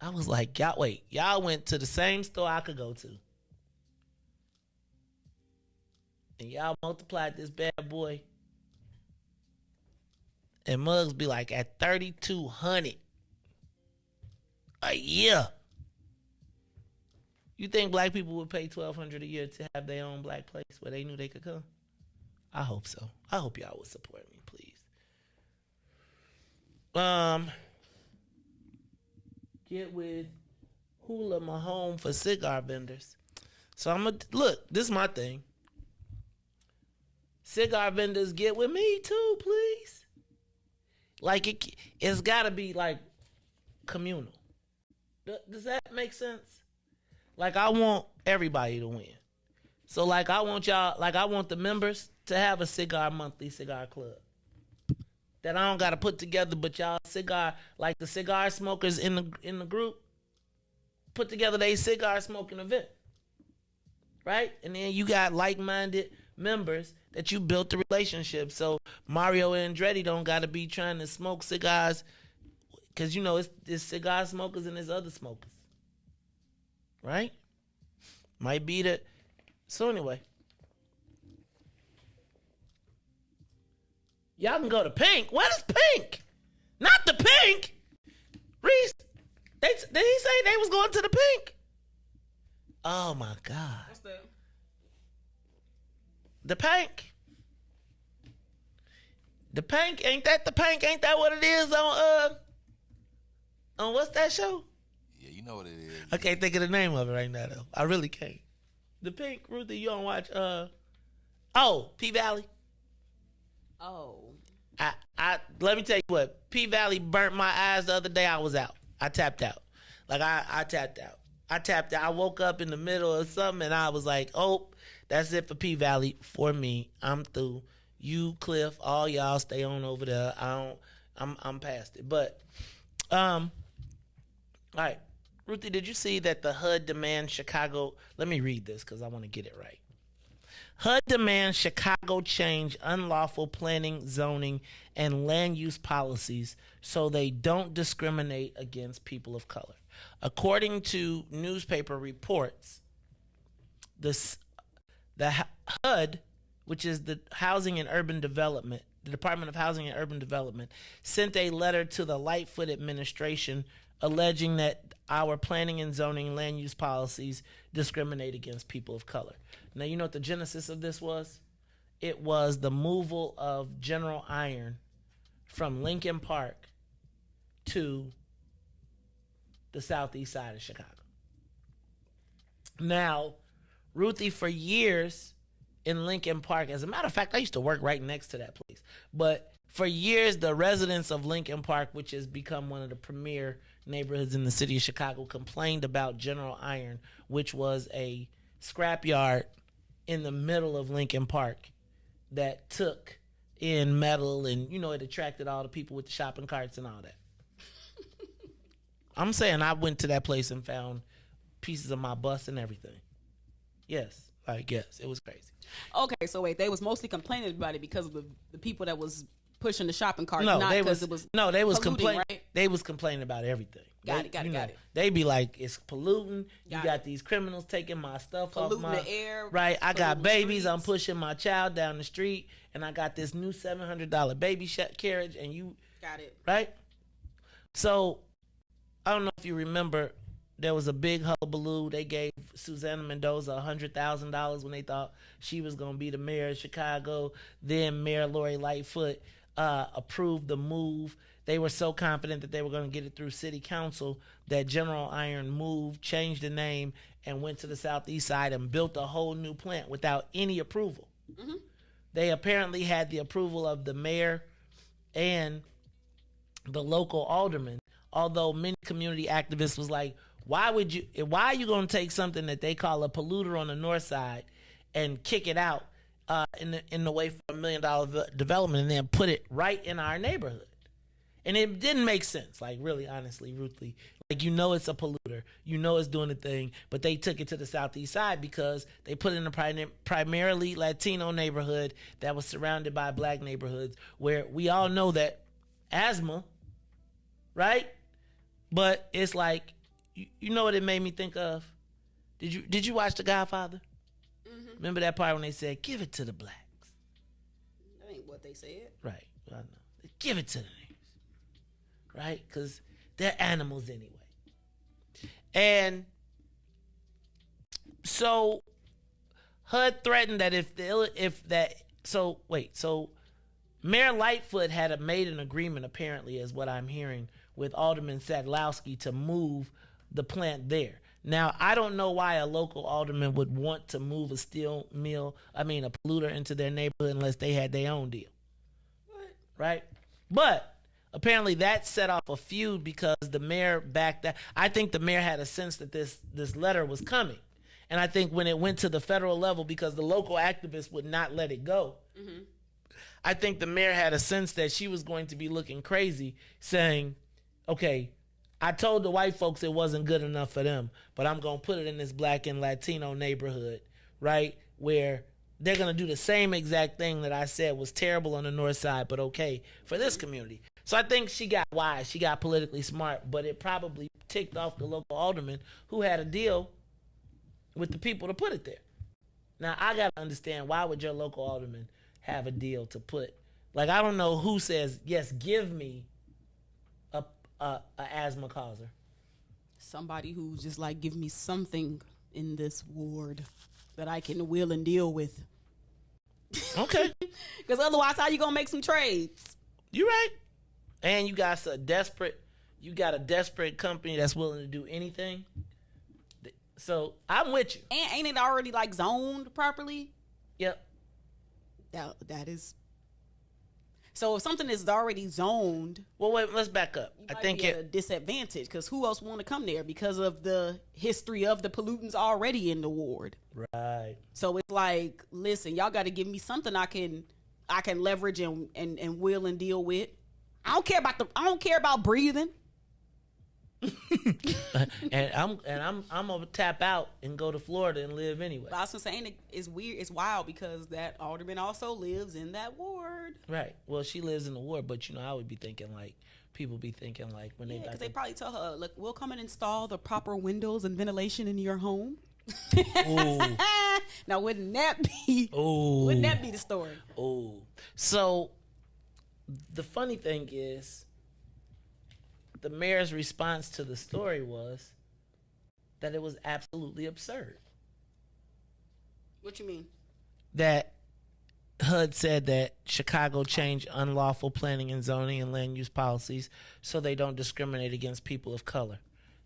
I was like, y'all went to the same store I could go to. And y'all multiplied this bad boy. And mugs be like at $3,200 a year. You think black people would pay $1,200 a year to have their own black place where they knew they could come? I hope so. I hope y'all would support me, please. Get with Hula Mahone for cigar vendors. So I'm gonna look. This is my thing. Cigar vendors, get with me too, please. Like it's gotta be like communal. Does that make sense? Like I want everybody to win. So like I want y'all, like I want the members to have a monthly cigar club that I don't gotta put together, but y'all cigar, like the cigar smokers in the group, put together they cigar smoking event, right? And then you got like-minded members that you built the relationship. So Mario Andretti don't gotta be trying to smoke cigars, because you know it's cigar smokers and there's other smokers, right? Might be the. So anyway, y'all can go to Pink. What is Pink? Not the Pink. Riis, did he say they was going to the Pink? Oh my God. What's that? The Pink. The Pink, ain't that the Pink? Ain't that what it is on what's that show? Yeah, you know what it is. I can't think of the name of it right now though. I really can't. The Pink, Ruthie, you don't watch P-Valley? Oh. I let me tell you what, P-Valley burnt my eyes the other day. I was out. I tapped out. Like I tapped out. I woke up in the middle of something and I was like, oh, that's it for P-Valley for me. I'm through. You, Cliff, all y'all stay on over there. I'm past it. But all right. Ruthie, did you see that the HUD demands Chicago? Let me read this because I want to get it right. HUD demands Chicago change unlawful planning, zoning, and land use policies so they don't discriminate against people of color. According to newspaper reports, the HUD, which is the Housing and Urban Development, the Department of Housing and Urban Development, sent a letter to the Lightfoot administration alleging that our planning and zoning land use policies discriminate against people of color. Now, you know what the genesis of this was? It was the removal of General Iron from Lincoln Park to the southeast side of Chicago. Now, Ruthie, for years in Lincoln Park, as a matter of fact, I used to work right next to that place, but for years, the residents of Lincoln Park, which has become one of the premier neighborhoods in the city of Chicago, complained about General Iron, which was a scrapyard in the middle of Lincoln Park that took in metal and, you know, it attracted all the people with the shopping carts and all that. I'm saying I went to that place and found pieces of my bus and everything. Yes, I guess. It was crazy. Okay, so wait, they was mostly complaining about it because of the people that was pushing the shopping cart, No, not they because was it was no, they was polluting, complaining. right? They was complaining about everything. Got it. They be like, it's polluting. Got You got these criminals taking my stuff Polluting off my the air, right. I got polluting the babies. I'm streets. pushing my child down the street, and I got this new $700 baby carriage, and you Got it. right. So I don't know if you remember, there was a big hullabaloo. They gave Susanna Mendoza $100,000 when they thought she was going to be the mayor of Chicago. Then Mayor Lori Lightfoot approved the move. They were so confident that they were going to get it through city council that General Iron moved, changed the name, and went to the southeast side and built a whole new plant without any approval. Mm-hmm. They apparently had the approval of the mayor and the local alderman, although many community activists was like, why are you going to take something that they call a polluter on the north side and kick it out in the way for $1 million development and then put it right in our neighborhood? And it didn't make sense, like really, honestly, Ruthie. Like, it's a polluter, it's doing the thing, but they took it to the southeast side because they put it in a primarily Latino neighborhood that was surrounded by black neighborhoods where we all know that asthma, right? But it's like, you know what it made me think of? Did you watch The Godfather? Mm-hmm. Remember that part when they said, give it to the blacks? That ain't what they said. Right. I know. Give it to the niggas. Right? Because they're animals anyway. And so HUD threatened that so Mayor Lightfoot had made an agreement, apparently, is what I'm hearing, with Alderman Sadlowski to move the plant there. Now, I don't know why a local alderman would want to move a polluter into their neighborhood unless they had their own deal. What? Right? But apparently that set off a feud because the mayor backed that. I think the mayor had a sense that this letter was coming. And I think when it went to the federal level, because the local activists would not let it go, Mm-hmm. I think the mayor had a sense that she was going to be looking crazy, saying, okay, I told the white folks it wasn't good enough for them, but I'm going to put it in this black and Latino neighborhood, right, where they're going to do the same exact thing that I said was terrible on the north side, but okay for this community. So I think she got wise. She got politically smart, but it probably ticked off the local alderman who had a deal with the people to put it there. Now, I got to understand, why would your local alderman have a deal to put? Like, I don't know who says, yes, give me a asthma causer. Somebody who's just like, give me something in this ward that I can will and deal with. Okay. Because otherwise, how you gonna make some trades? You're right. And you got a desperate company that's willing to do anything. So I'm with you. And ain't it already like zoned properly? Yep. That is. So if something is already zoned, well, wait, let's back up. I think it's a disadvantage because who else want to come there because of the history of the pollutants already in the ward. Right. So it's like, listen, y'all got to give me something I can leverage and will and deal with. I don't care about breathing. and I'm gonna tap out and go to Florida and live anyway. But I was saying it's weird, it's wild because that alderman also lives in that ward. Right. Well, she lives in the ward, but I would be thinking like people be thinking like when they because they probably tell her, look, we'll come and install the proper windows and ventilation in your home. Now wouldn't that be the story? Oh, so the funny thing is, the mayor's response to the story was that it was absolutely absurd. What you mean? That HUD said that Chicago changed unlawful planning and zoning and land use policies so they don't discriminate against people of color.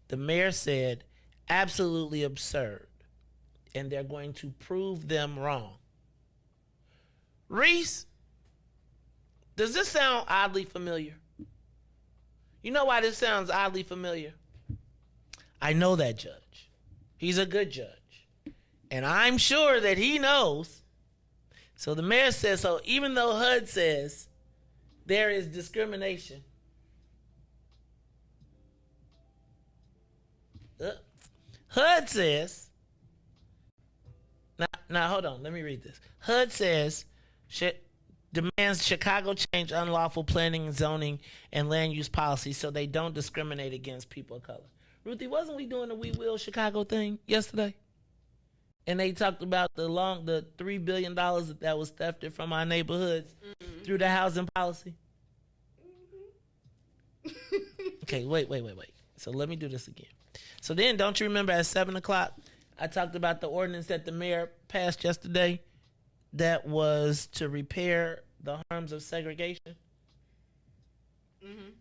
The mayor said, absolutely absurd, and they're going to prove them wrong. Riis, does this sound oddly familiar? You know why this sounds oddly familiar? I know that judge. He's a good judge. And I'm sure that he knows. So the mayor says, so even though HUD says there is discrimination, HUD says, now hold on, let me read this. HUD says demands Chicago change unlawful planning and zoning and land use policy so they don't discriminate against people of color. Ruthie, wasn't we doing the We Will Chicago thing yesterday? And they talked about the $3 billion that was thefted from our neighborhoods through the housing policy. Okay, wait. So let me do this again. So then, don't you remember at 7 o'clock, I talked about the ordinance that the mayor passed yesterday that was to repair the harms of segregation?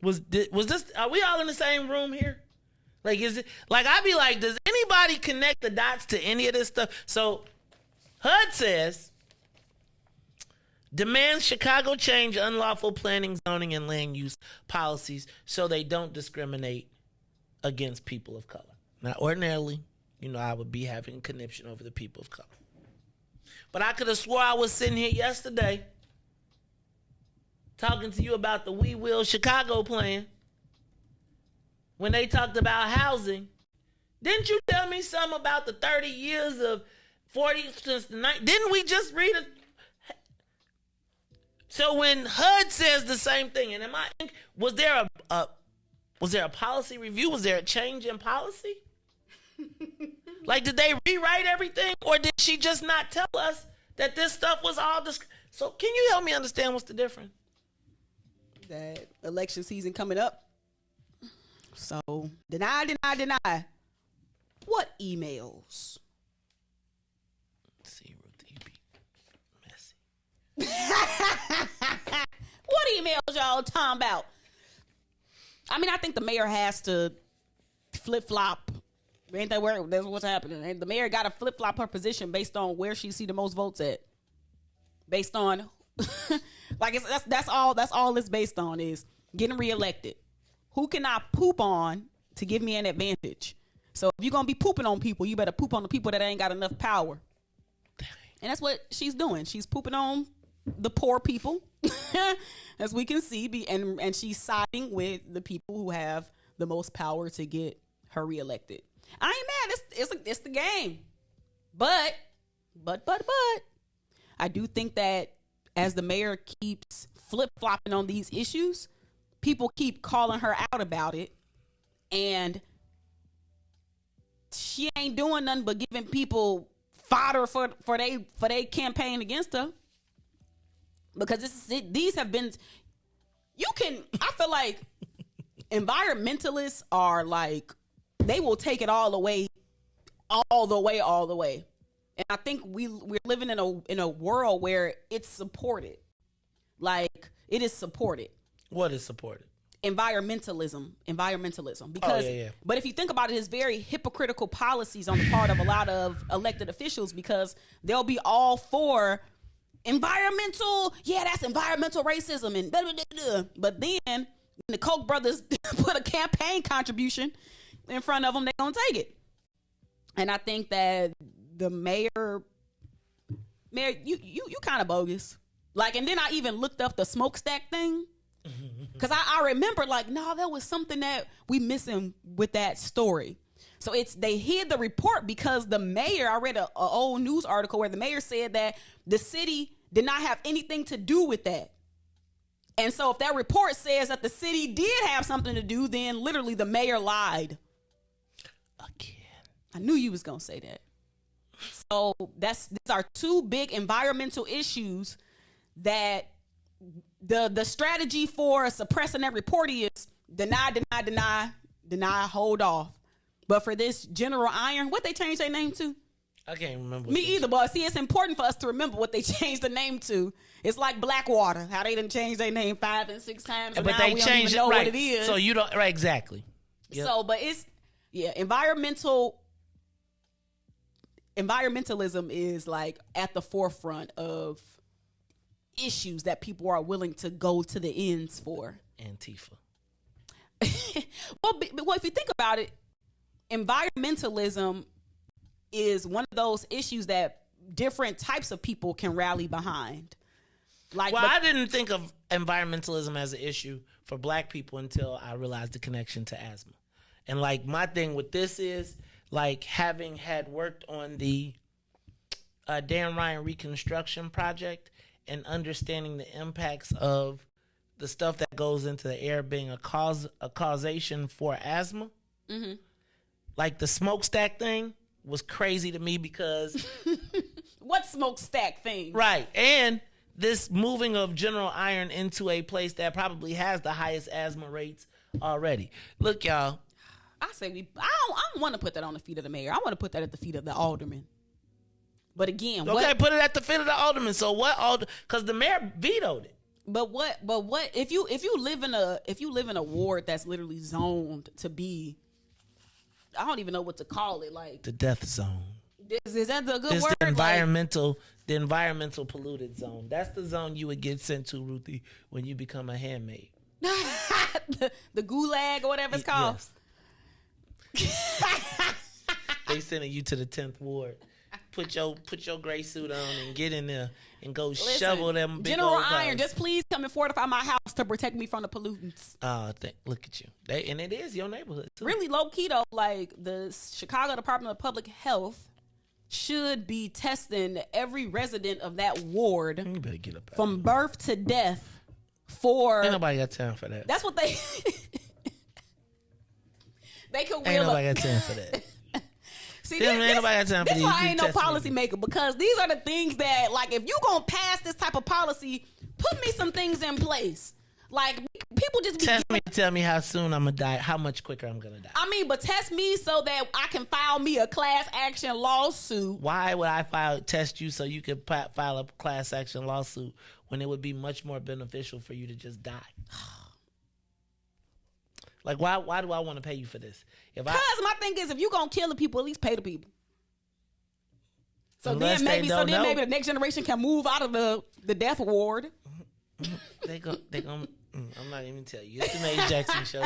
Was this? Are we all in the same room here? Like, is it like I'd be like, does anybody connect the dots to any of this stuff? So HUD says demands Chicago change unlawful planning, zoning, and land use policies so they don't discriminate against people of color. Now, ordinarily, I would be having a conniption over the people of color. But I could have swore I was sitting here yesterday talking to you about the We Will Chicago plan when they talked about housing. Didn't you tell me something about the 30 years of 40 since the night? Didn't we just read it? So when HUD says the same thing, and was there a policy review? Was there a change in policy? Like, did they rewrite everything, or did she just not tell us that this stuff was all So can you help me understand what's the difference? That election season coming up. So deny. What emails? See, Ruthie, be messy. What emails y'all talking about? I mean, I think the mayor has to flip-flop. Ain't that where that's what's happening? And the mayor got to flip-flop her position based on where she see the most votes at. Based on like that's all it's based on is getting reelected. Who can I poop on to give me an advantage? So if you're gonna be pooping on people, you better poop on the people that ain't got enough power. And that's what she's doing. She's pooping on the poor people, as we can see, and she's siding with the people who have the most power to get her reelected. I ain't mad. It's the game. But I do think that as the mayor keeps flip-flopping on these issues, people keep calling her out about it, and she ain't doing nothing but giving people fodder for they campaign against her. Because these have been, I feel like environmentalists are like, they will take it all the way. And I think we're living in a world where it's supported. Like, it is supported. What is supported? Environmentalism. Because, but if you think about it, it's very hypocritical policies on the part of a lot of elected officials, because they'll be all for that's environmental racism and blah, blah, blah, blah. But then when the Koch brothers put a campaign contribution in front of them, they're going to take it. And I think that the mayor, you kind of bogus. Like, and then I even looked up the smokestack thing. Because I remember, like, no, there was something that we missing with that story. So they hid the report because the mayor, I read an old news article where the mayor said that the city did not have anything to do with that. And so if that report says that the city did have something to do, then literally the mayor lied. Again. I knew you was going to say that. So these are two big environmental issues that the strategy for suppressing that report is deny, hold off. But for this General Iron, what they changed their name to? I can't remember. Me either, but see, it's important for us to remember what they changed the name to. It's like Blackwater, how they didn't change their name 5 and 6 times. But they changed don't even know what it is. So you don't, right, exactly. Yep. So, but it's, environmentalism is like at the forefront of issues that people are willing to go to the ends for. Antifa. Well, if you think about it, environmentalism is one of those issues that different types of people can rally behind. I didn't think of environmentalism as an issue for Black people until I realized the connection to asthma. And like my thing with this is like having had worked on the Dan Ryan Reconstruction Project and understanding the impacts of the stuff that goes into the air being a causation for asthma. Mm-hmm. Like the smokestack thing was crazy to me because what smokestack thing? Right. And this moving of General Iron into a place that probably has the highest asthma rates already. Look, y'all. I say I don't want to put that on the feet of the mayor. I want to put that at the feet of the alderman. But again, okay, put it at the feet of the alderman. So what? Because the mayor vetoed it. But what? If you live in a ward that's literally zoned to be, I don't even know what to call it. Like the death zone. Is that the good it's word? The environmental polluted zone. That's the zone you would get sent to, Ruthie, when you become a handmaid. the gulag or whatever it's called. Yes. They sending you to the 10th ward. Put your gray suit on and get in there and go shovel them big General old Iron, cars. just please come and fortify my house to protect me from the pollutants. Look at you. And it is your neighborhood too. Really low key though, like the Chicago Department of Public Health should be testing every resident of that ward you better get up from birth to death for. Ain't nobody got time for that. That's what they. They could. Ain't nobody got time for that. See, ain't nobody got time for this these. why I ain't no policy maker, because these are the things that, like, if you gonna pass this type of policy, put me some things in place. Like, people just be tell me how soon I'm gonna die, how much quicker I'm gonna die. I mean, but test me so that I can file me a class action lawsuit. Why would I test you so you could file a class action lawsuit when it would be much more beneficial for you to just die? Like, why do I want to pay you for this? Because my thing is, if you gonna kill the people, at least pay the people. So Unless maybe the next generation can move out of the death ward. They gonna. I'm not even tell you. It's the Maze Jackson show.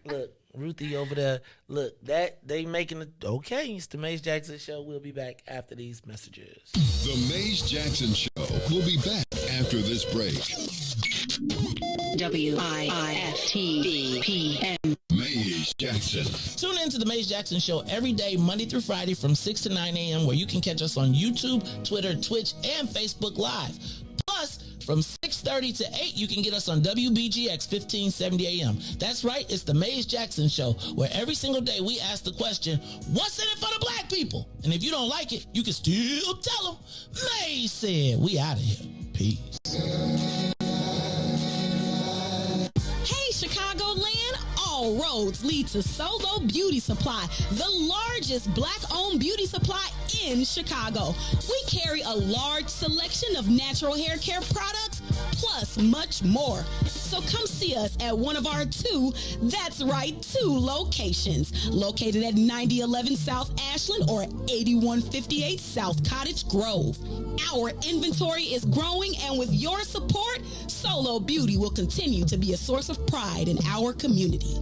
Look, Ruthie over there. Look, that they making it okay. It's the Maze Jackson show. We'll be back after these messages. The Maze Jackson show will be back after this break. WIIFTBPM. Maze Jackson. Tune in to the Maze Jackson Show every day, Monday through Friday from 6 to 9 a.m., where you can catch us on YouTube, Twitter, Twitch, and Facebook Live. Plus, from 6:30 to 8, you can get us on WBGX 1570 AM. That's right, it's the Maze Jackson Show, where every single day we ask the question, what's in it for the black people? And if you don't like it, you can still tell them, Maze said. We out of here. Peace. Hey, Chicagoland, all roads lead to SoHo Beauty Supply, the largest black-owned beauty supply in Chicago. We carry a large selection of natural hair care products, plus much more. So come see us at one of our two locations, located at 9011 South Ashland or 8158 South Cottage Grove. Our inventory is growing, and with your support, SoHo Beauty will continue to be a source of pride in our community.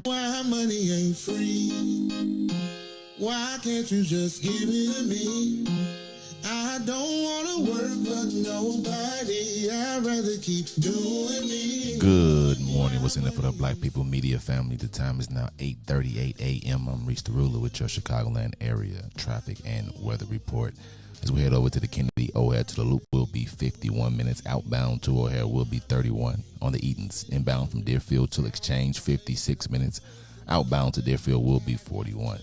Why money ain't free? Why can't you just give it to me? I don't want to work for nobody. I'd rather keep doing me. Good morning. What's in it for the Black People Media family? The time is now 8:38 a.m. I'm Riis the Ruler with your Chicagoland area traffic and weather report. As we head over to the Kennedy O'Hare to the Loop, will be 51 minutes. Outbound to O'Hare will be 31. On the Eatons, inbound from Deerfield to Exchange, 56 minutes. Outbound to Deerfield will be 41.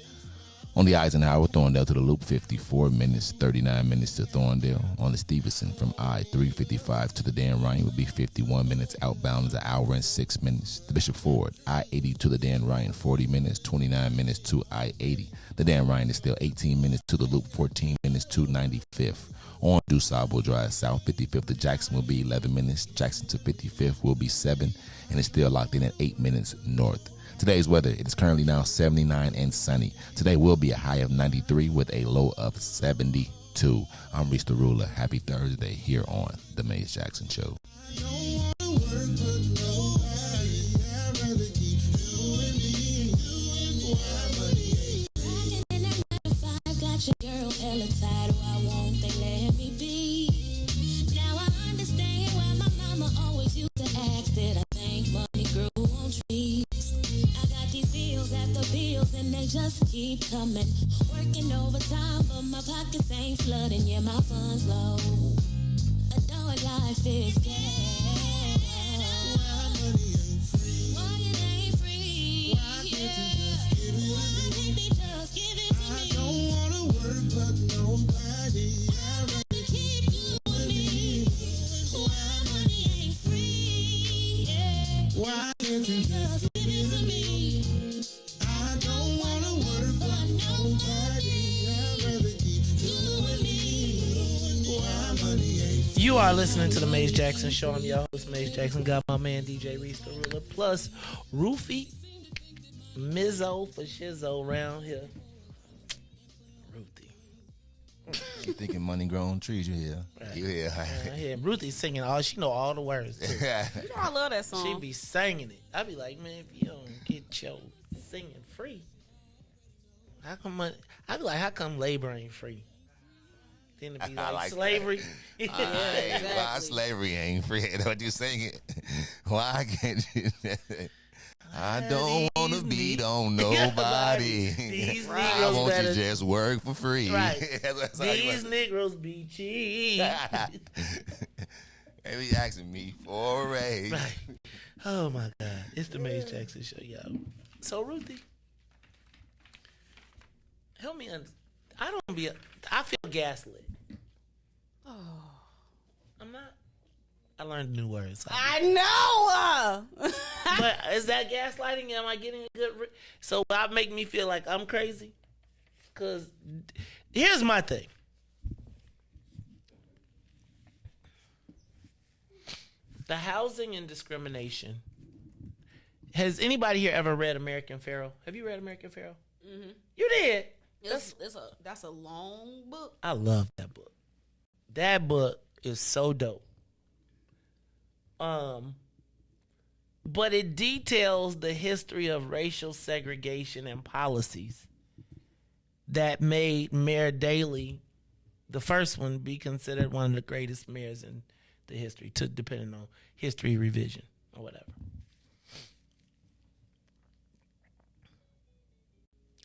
On the Eisenhower, Thorndale to the Loop, 54 minutes, 39 minutes to Thorndale. On the Stevenson, from I-355 to the Dan Ryan will be 51 minutes. Outbound is an hour and 6 minutes. The Bishop Ford, I-80 to the Dan Ryan, 40 minutes, 29 minutes to I-80. The Dan Ryan is still 18 minutes to the Loop, 14 minutes to 95th. On DuSable Drive South, 55th to Jackson will be 11 minutes. Jackson to 55th will be 7, and it's still locked in at 8 minutes north. Today's weather, it is currently now 79 and sunny. Today will be a high of 93 with a low of 72. I'm Riis the Ruler. Happy Thursday here on The Maze Jackson Show. Got your girl hella tired, why won't they let me be? Now I understand why my mama always used to ask that I think money grew on trees. I got these bills after bills and they just keep coming. Working overtime but my pockets ain't flooding, yeah my funds low. life is ghetto. Why money ain't free? Why it ain't free? Why can't you just give it to me? Why can't they just give it to me? I don't wanna work, but nobody. I'd rather keep doing me. Why money ain't free? Yeah. Why can't you just give it to me? I don't wanna work, but nobody. I'd rather keep doing me. Why money ain't free? You are listening to the Maze Jackson Show. I'm your host, Maze Jackson. Got my man DJ Riis the Ruler, plus Ruthie, Mizzo for Shizzo around here. Ruthie. You thinking money grown trees? You hear? Right. You hear? I hear Ruthie singing all. She know all the words. Too. You know I love that song. She be singing it. I be like, man, if you don't get your singing free, how come money? I be like, how come labor ain't free? Then it be like slavery. Yeah, exactly. Why slavery ain't free? What you singing? Why can't you? I don't want to beat on nobody. These I want better, you just work for free. Right. These Negroes be cheap. They be asking me for a raise. Right. Oh my God. It's the Maze Jackson Show, y'all. So Ruthie, help me I feel gaslit. Oh. I'm not. I learned new words. I know. But is that gaslighting? Am I getting a good? So that make me feel like I'm crazy? Because here's my thing. The housing and discrimination. Has anybody here ever read American Pharaoh? Have you read American Pharaoh? Mm-hmm. You did. That's a long book. I love that book. That book is so dope. But it details the history of racial segregation and policies that made Mayor Daley, the first one, be considered one of the greatest mayors in the history, depending on history revision or whatever.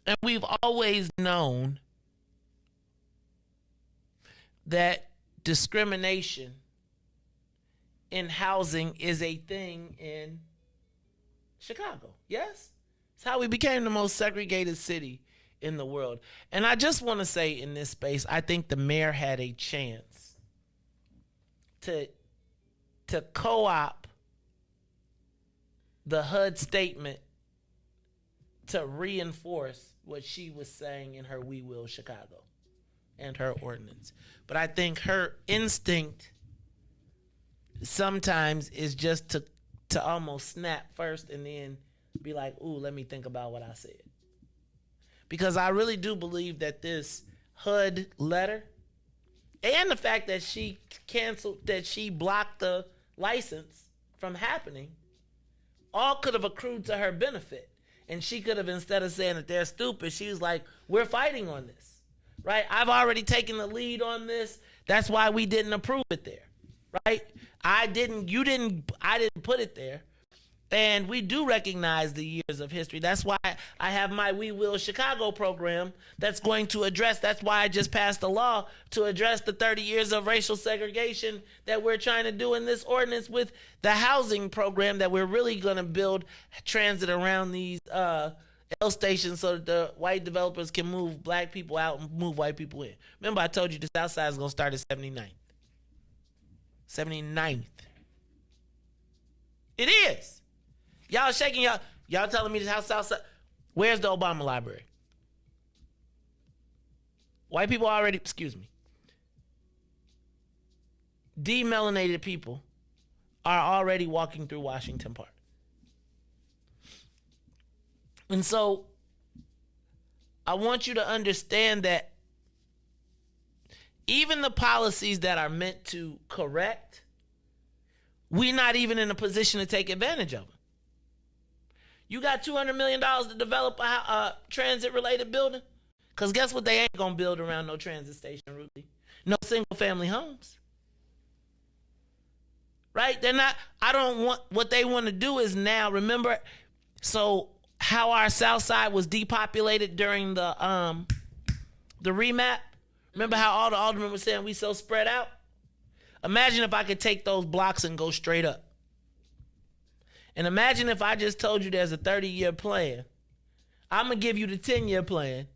And we've always known that discrimination in housing is a thing in Chicago. Yes? It's how we became the most segregated city in the world. And I just want to say in this space, I think the mayor had a chance to co-op the HUD statement to reinforce what she was saying in her We Will Chicago and her ordinance. But I think her instinct sometimes is just to almost snap first and then be like, ooh, let me think about what I said. Because I really do believe that this HUD letter and the fact that she blocked the license from happening all could have accrued to her benefit. And she could have, instead of saying that they're stupid, she was like, we're fighting on this, right? I've already taken the lead on this. That's why we didn't approve it there, right? I didn't put it there. And we do recognize the years of history. That's why I have my We Will Chicago program that's going to address, that's why I just passed a law to address the 30 years of racial segregation that we're trying to do in this ordinance with the housing program that we're really going to build transit around these L stations so that the white developers can move black people out and move white people in. Remember I told you the South Side is going to start at 79th. 79th. It is. Y'all shaking y'all telling me this house Southside. Where's the Obama library? White people already, demelanated people are already walking through Washington Park. And so I want you to understand that even the policies that are meant to correct, we're not even in a position to take advantage of them. You got $200 million to develop a transit-related building? Because guess what they ain't going to build around no transit station, Ruthie? No single-family homes. Right? They're not, what they want to do is now, remember, so how our South Side was depopulated during the remap? Remember how all the aldermen were saying we so spread out? Imagine if I could take those blocks and go straight up. And imagine if I just told you there's a 30-year plan. I'm going to give you the 10-year plan,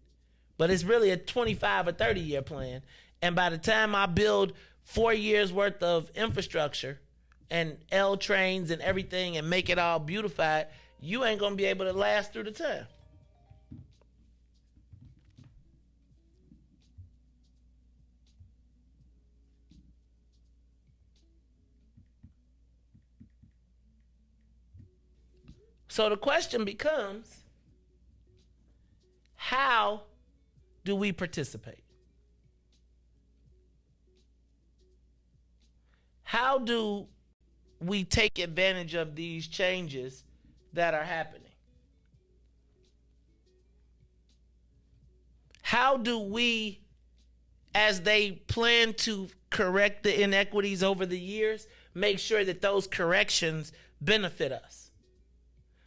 but it's really a 25 or 30-year plan. And by the time I build 4 years worth of infrastructure and L trains and everything and make it all beautified, you ain't going to be able to last through the time. So the question becomes, how do we participate? How do we take advantage of these changes that are happening? How do we, as they plan to correct the inequities over the years, make sure that those corrections benefit us?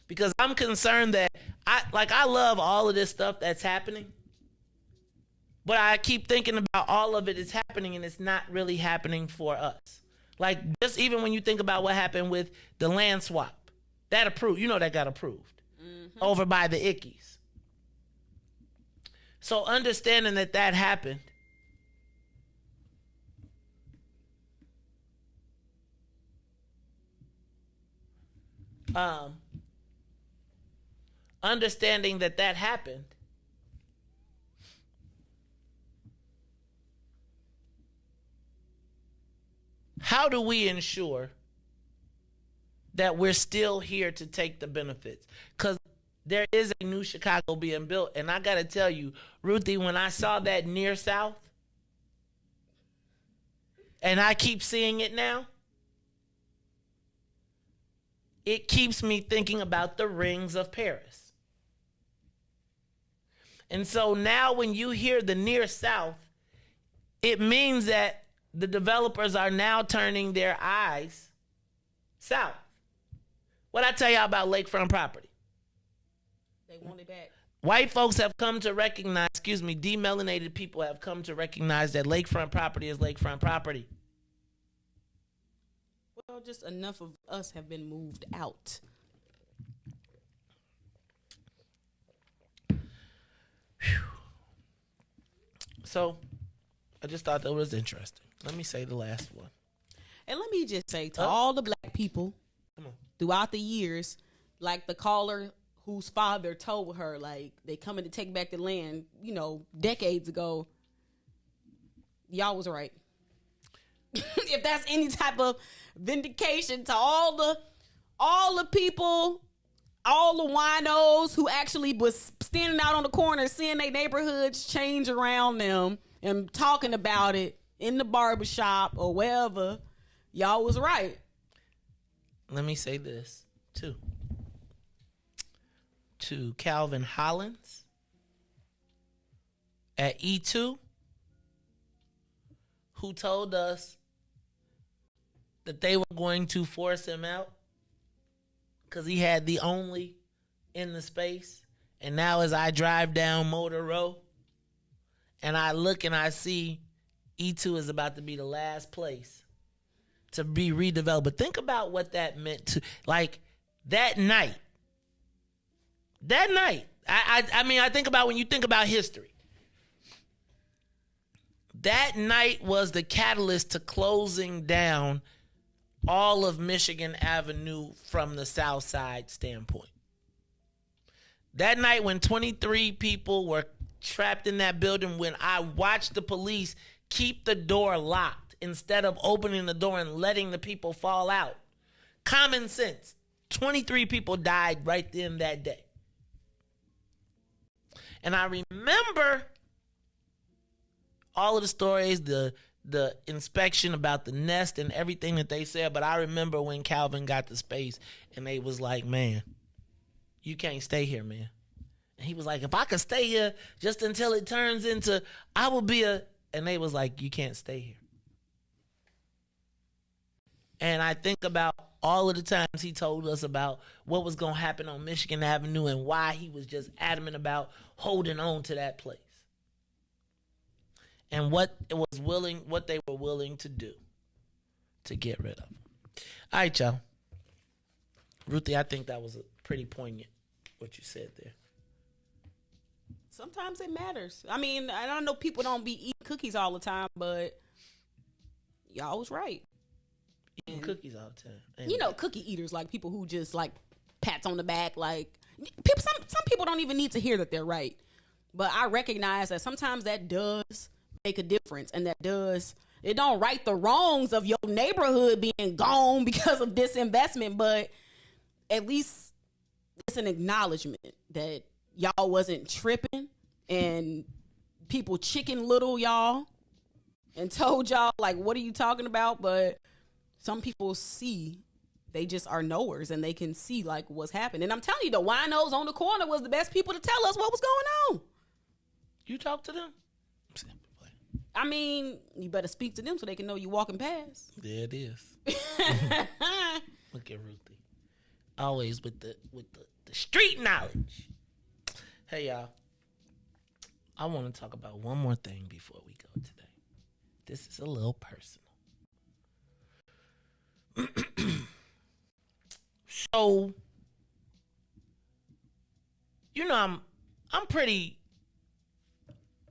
Because I'm concerned that I love all of this stuff that's happening, but I keep thinking about all of it is happening and it's not really happening for us. Like, just even when you think about what happened with the land swap, that approved, that got approved over by the Ickies. So understanding that happened, understanding that happened, how do we ensure that we're still here to take the benefits? Because there is a new Chicago being built, and I got to tell you, Ruthie, when I saw that near South, and I keep seeing it now, it keeps me thinking about the rings of Paris. And so now when you hear the near South, it means that the developers are now turning their eyes south. What I tell y'all about lakefront property? They want it back. White folks have come to recognize, demelanated people have come to recognize that lakefront property is lakefront property. Well, just enough of us have been moved out. So, I just thought that was interesting. Let me say the last one. And let me just say to all the black people throughout the years, like the caller whose father told her, like, they coming to take back the land, decades ago, y'all was right. If that's any type of vindication to all the people, all the winos who actually was standing out on the corner seeing their neighborhoods change around them and talking about it in the barbershop or wherever, y'all was right. Let me say this too. To Calvin Hollins at E2, who told us that they were going to force him out because he had the only in the space. And now as I drive down Motor Row and I look and I see E2 is about to be the last place to be redeveloped. But think about what that meant to, like, that night. I think about when you think about history. That night was the catalyst to closing down all of Michigan Avenue from the South Side standpoint. That night when 23 people were trapped in that building, when I watched the police keep the door locked instead of opening the door and letting the people fall out. Common sense. 23 people died right then that day. And I remember all of the stories, the inspection about the nest and everything that they said, but I remember when Calvin got the space and they was like, man, you can't stay here, man. And he was like, if I could stay here just until it turns into, I will be a, and they was like, you can't stay here. And I think about all of the times he told us about what was going to happen on Michigan Avenue and why he was just adamant about holding on to that place. And what they were willing to do. to get rid of them. All right, y'all. Ruthie, I think that was a pretty poignant what you said there. Sometimes it matters. I mean, I don't know people don't be eating cookies all the time, but y'all was right. Eating cookies all the time. You know, cookie eaters, like people who just like pats on the back, like people. Some people don't even need to hear that they're right, but I recognize that sometimes that does make a difference, and it don't right the wrongs of your neighborhood being gone because of disinvestment, but at least it's an acknowledgement that y'all wasn't tripping and people chicken little y'all and told y'all like, what are you talking about? But some people see, they just are knowers and they can see like what's happening. And I'm telling you, the winos on the corner was the best people to tell us what was going on. You talk to them? I mean, you better speak to them so they can know you walking past. There it is. Look at Ruthie. Always with the street knowledge. Hey, y'all. I want to talk about one more thing before we go today. This is a little personal. So, you know, I'm pretty,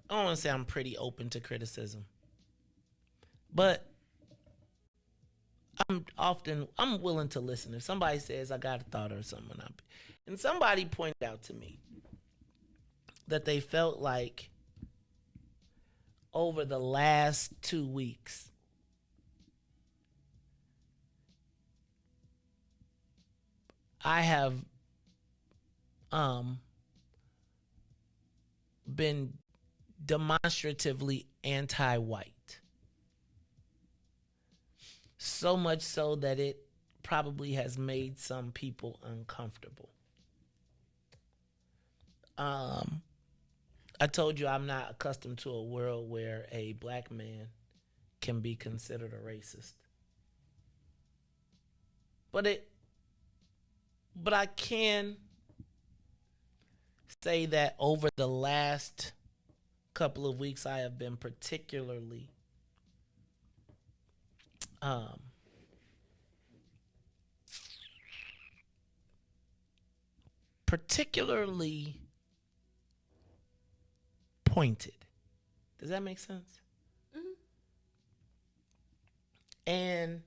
I don't want to say I'm pretty open to criticism, but I'm willing to listen. If somebody says I got a thought or something, and somebody pointed out to me that they felt like over the last 2 weeks, I have been demonstratively anti-white. So much so that it probably has made some people uncomfortable. I told you I'm not accustomed to a world where a black man can be considered a racist. But I can say that over the last couple of weeks, I have been particularly pointed. Does that make sense? Mm-hmm. And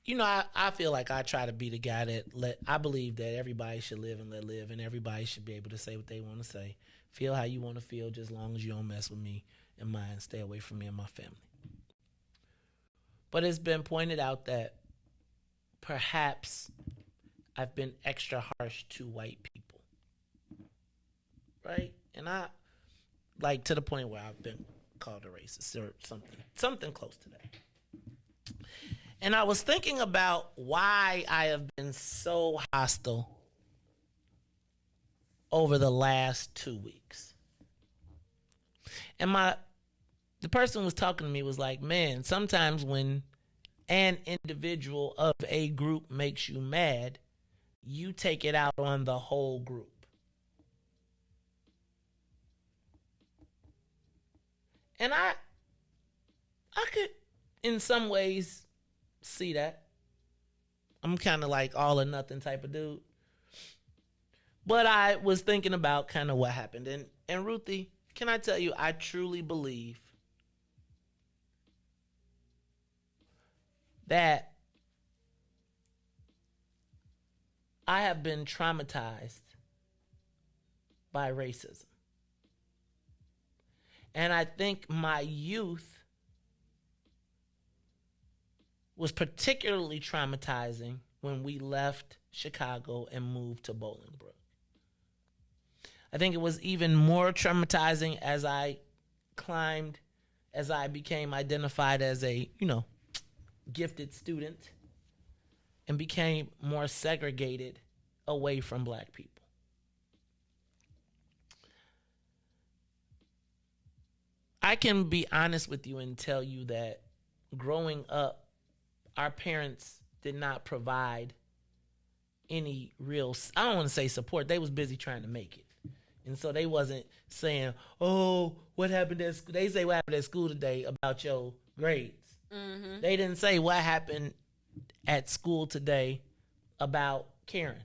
you know, I feel like I try to be the guy that I believe that everybody should live and let live, and everybody should be able to say what they want to say, feel how you want to feel, just as long as you don't mess with me and mine, stay away from me and my family. But it's been pointed out that perhaps I've been extra harsh to white people, right? And I, like, to the point where I've been called a racist or something close to that. And I was thinking about why I have been so hostile over the last 2 weeks. And the person who was talking to me was like, man, sometimes when an individual of a group makes you mad, you take it out on the whole group. And I could, in some ways, see that. I'm kind of like all or nothing type of dude. But I was thinking about kind of what happened. And Ruthie, can I tell you, I truly believe that I have been traumatized by racism. And I think my youth was particularly traumatizing when we left Chicago and moved to Bolingbrook. I think it was even more traumatizing as I became identified as a, gifted student and became more segregated away from black people. I can be honest with you and tell you that growing up, our parents did not provide any real, I don't want to say support. They was busy trying to make it. And so they wasn't saying, oh, what happened at school? They say what happened at school today about your grades. Mm-hmm. They didn't say what happened at school today about Karen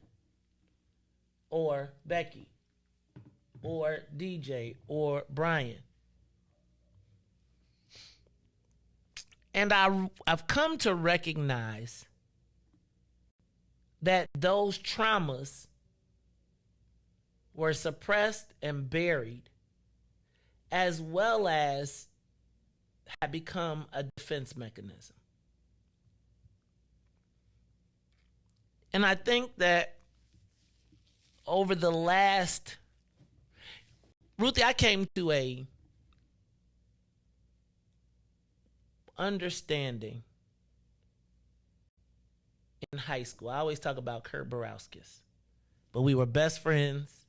or Becky or DJ or Brian. And I've come to recognize that those traumas were suppressed and buried, as well as have become a defense mechanism. And I think that over the last, Ruthie, I came to a understanding in high school. I always talk about Kurt Borowskis, but we were best friends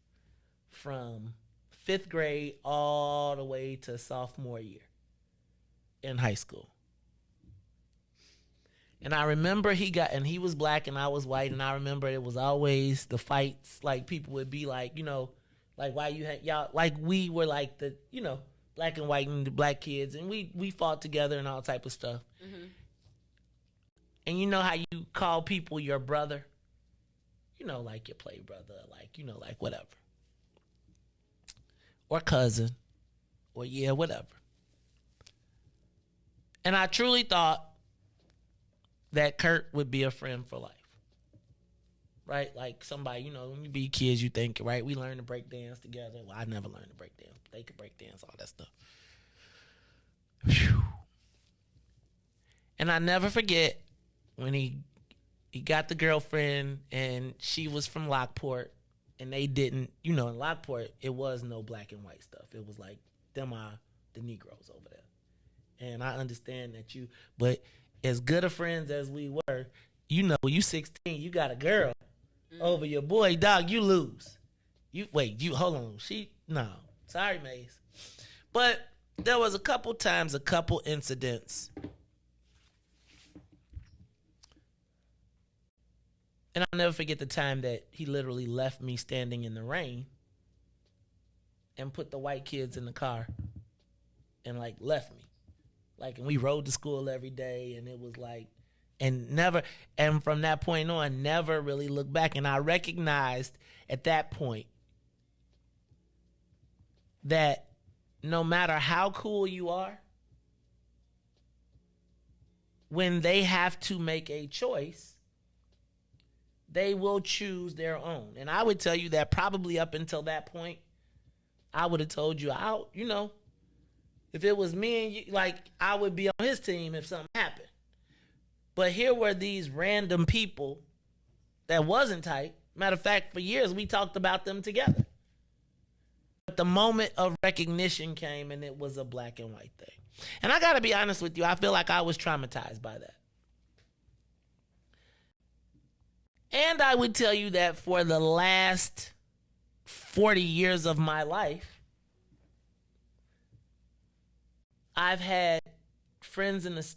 from 5th grade all the way to sophomore year in high school. And I remember he was black and I was white, and I remember it was always the fights. Like, people would be like, like, why y'all, like, we were like the, black and white and the black kids, and we fought together and all type of stuff. Mm-hmm. And you know how you call people your brother? Like your play brother, like, like whatever. Or cousin, or whatever. And I truly thought that Kurt would be a friend for life. Right? Like somebody, when you be kids, you think, right, we learn to break dance together. Well, I never learned to break dance. They could break dance, all that stuff. Whew. And I never forget when he got the girlfriend, and she was from Lockport, and they didn't, in Lockport, it was no black and white stuff. It was like, them are the Negroes over there. And I understand that but as good of friends as we were, you 16, you got a girl over your boy, dog, you lose. Hold on. No. Sorry, Maze. But there was a couple incidents. And I'll never forget the time that he literally left me standing in the rain and put the white kids in the car and left me. And we rode to school every day, and it was and from that point on, never really looked back. And I recognized at that point that no matter how cool you are, when they have to make a choice, they will choose their own. And I would tell you that probably up until that point, I would have told you, if it was me and you, I would be on his team if something happened. But here were these random people that wasn't tight. Matter of fact, for years, we talked about them together. But the moment of recognition came, and it was a black and white thing. And I got to be honest with you, I feel like I was traumatized by that. And I would tell you that for the last 40 years of my life, I've had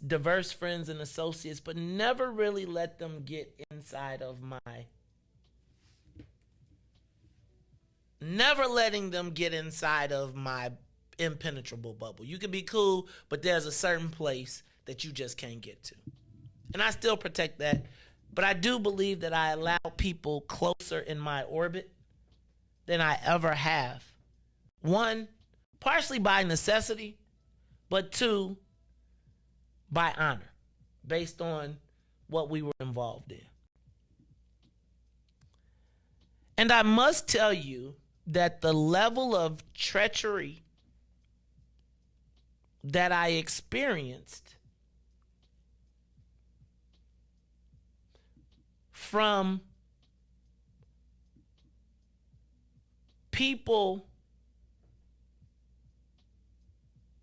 diverse friends and associates, but never really let them get inside of never letting them get inside of my impenetrable bubble. You can be cool, but there's a certain place that you just can't get to. And I still protect that. But I do believe that I allow people closer in my orbit than I ever have. One, partially by necessity, but two, by honor, based on what we were involved in. And I must tell you that the level of treachery that I experienced from people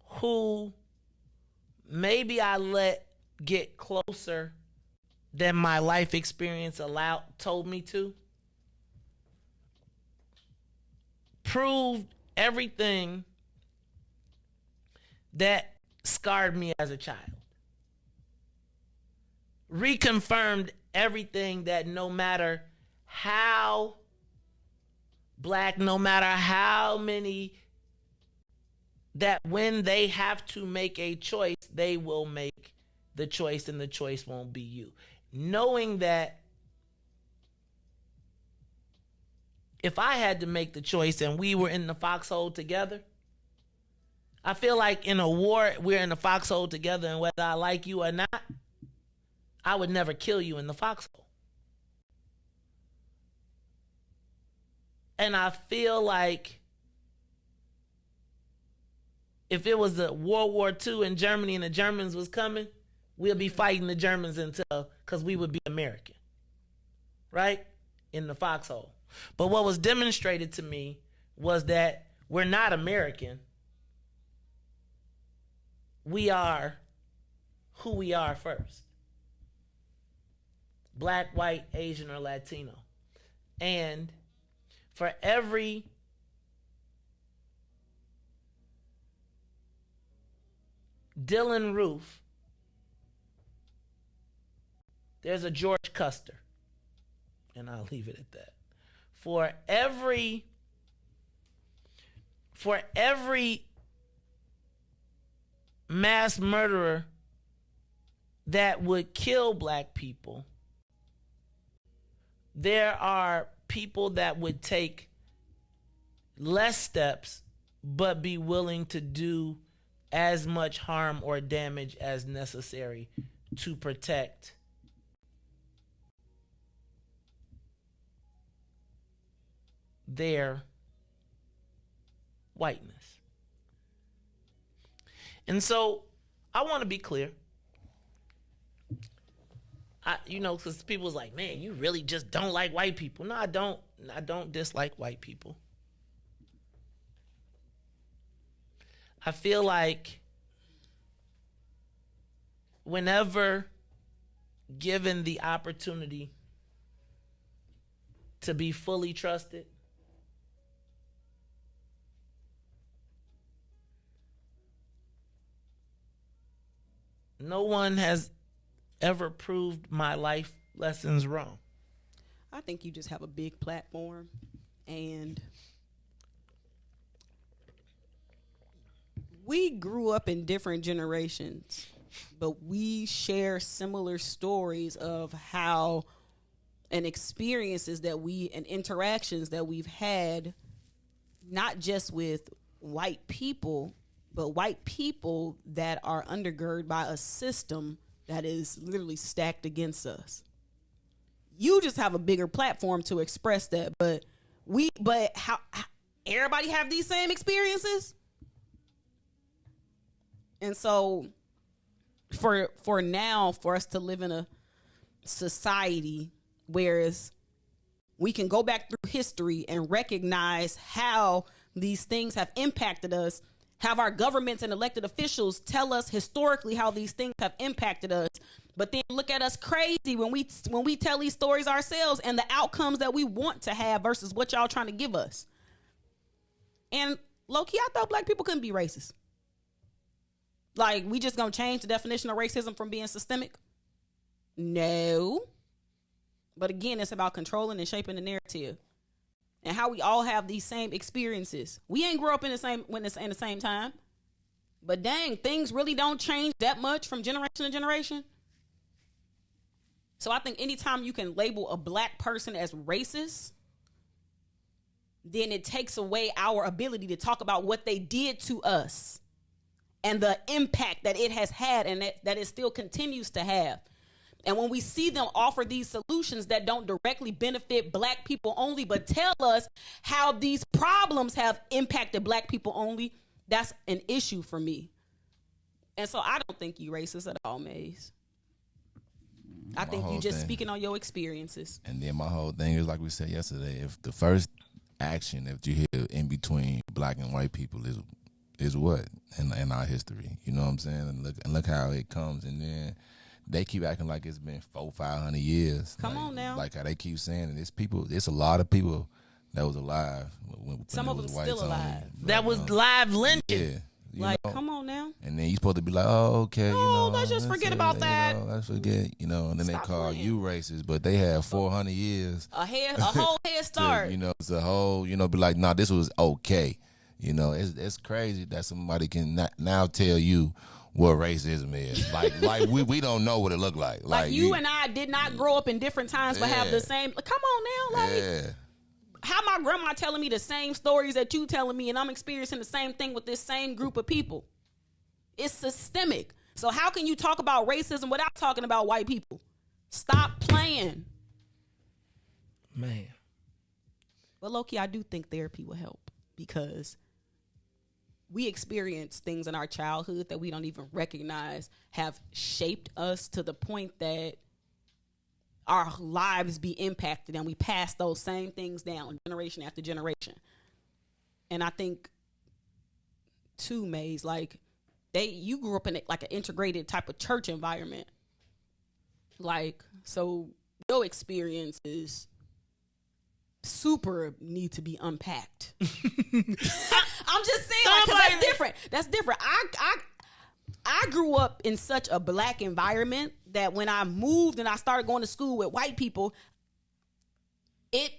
who maybe I let get closer than my life experience told me to, proved everything that scarred me as a child. Reconfirmed everything that no matter how black, no matter how many, that when they have to make a choice, they will make the choice and the choice won't be you. Knowing that if I had to make the choice and we were in the foxhole together, I feel like in a war, we're in the foxhole together, and whether I like you or not, I would never kill you in the foxhole. And I feel like if it was a World War II in Germany and the Germans was coming, we'll be fighting the Germans until, because we would be American, right? In the foxhole. But what was demonstrated to me was that we're not American. We are who we are first. Black, white, Asian, or Latino. And for every Dylan Roof, there's a George Custer. And I'll leave it at that. For every mass murderer that would kill black people, there are people that would take less steps but be willing to do as much harm or damage as necessary to protect their whiteness. And so I want to be clear. Because people was like, man, you really just don't like white people. No, I don't. I don't dislike white people. I feel like whenever given the opportunity to be fully trusted, no one has ever proved my life lessons wrong. I think you just have a big platform, and we grew up in different generations, but we share similar stories of how and experiences that and interactions that we've had, not just with white people, but white people that are undergirded by a system that is literally stacked against us. You just have a bigger platform to express that, but how everybody have these same experiences? And so for now, for us to live in a society whereas we can go back through history and recognize how these things have impacted us, have our governments and elected officials tell us historically how these things have impacted us, but then look at us crazy when we tell these stories ourselves and the outcomes that we want to have versus what y'all trying to give us. And low-key, I thought black people couldn't be racist. Like, we just gonna change the definition of racism from being systemic? No. But again, it's about controlling and shaping the narrative. And how we all have these same experiences. We ain't grew up in the same time. But dang, things really don't change that much from generation to generation. So I think anytime you can label a black person as racist, then it takes away our ability to talk about what they did to us and the impact that it has had and that it still continues to have. And when we see them offer these solutions that don't directly benefit black people only, but tell us how these problems have impacted black people only, that's an issue for me. And so I don't think you racist at all, Maze. I think you just speaking on your experiences. And then my whole thing is, like we said yesterday, if the first action that you hear in between black and white people is what in our history, you know what I'm saying? And look how it comes, and then they keep acting like it's been 400-500 years. Come on now. Like how they keep saying it. It's a lot of people that was alive. When some of them still alive. That was live lynching. Yeah. Come on now. And then you're supposed to be like, oh, okay. No, let's just forget about that. Let's forget, and then they call you racist, but they have 400 years. A whole head start. It's a whole, be like, nah, this was okay. It's crazy that somebody can now tell you what racism is. Like we don't know what it look like. Like you and I did not grow up in different times, but have the same. Come on now, like how my grandma telling me the same stories that you telling me, and I'm experiencing the same thing with this same group of people. It's systemic. So how can you talk about racism without talking about white people? Stop playing, man. But low-key, I do think therapy will help because we experience things in our childhood that we don't even recognize have shaped us to the point that our lives be impacted, and we pass those same things down generation after generation. And I think too, Maze, like you grew up in like an integrated type of church environment. Like, so your experiences super need to be unpacked. I'm just saying, like, 'cause that's different. That's different. I grew up in such a black environment that when I moved and I started going to school with white people, it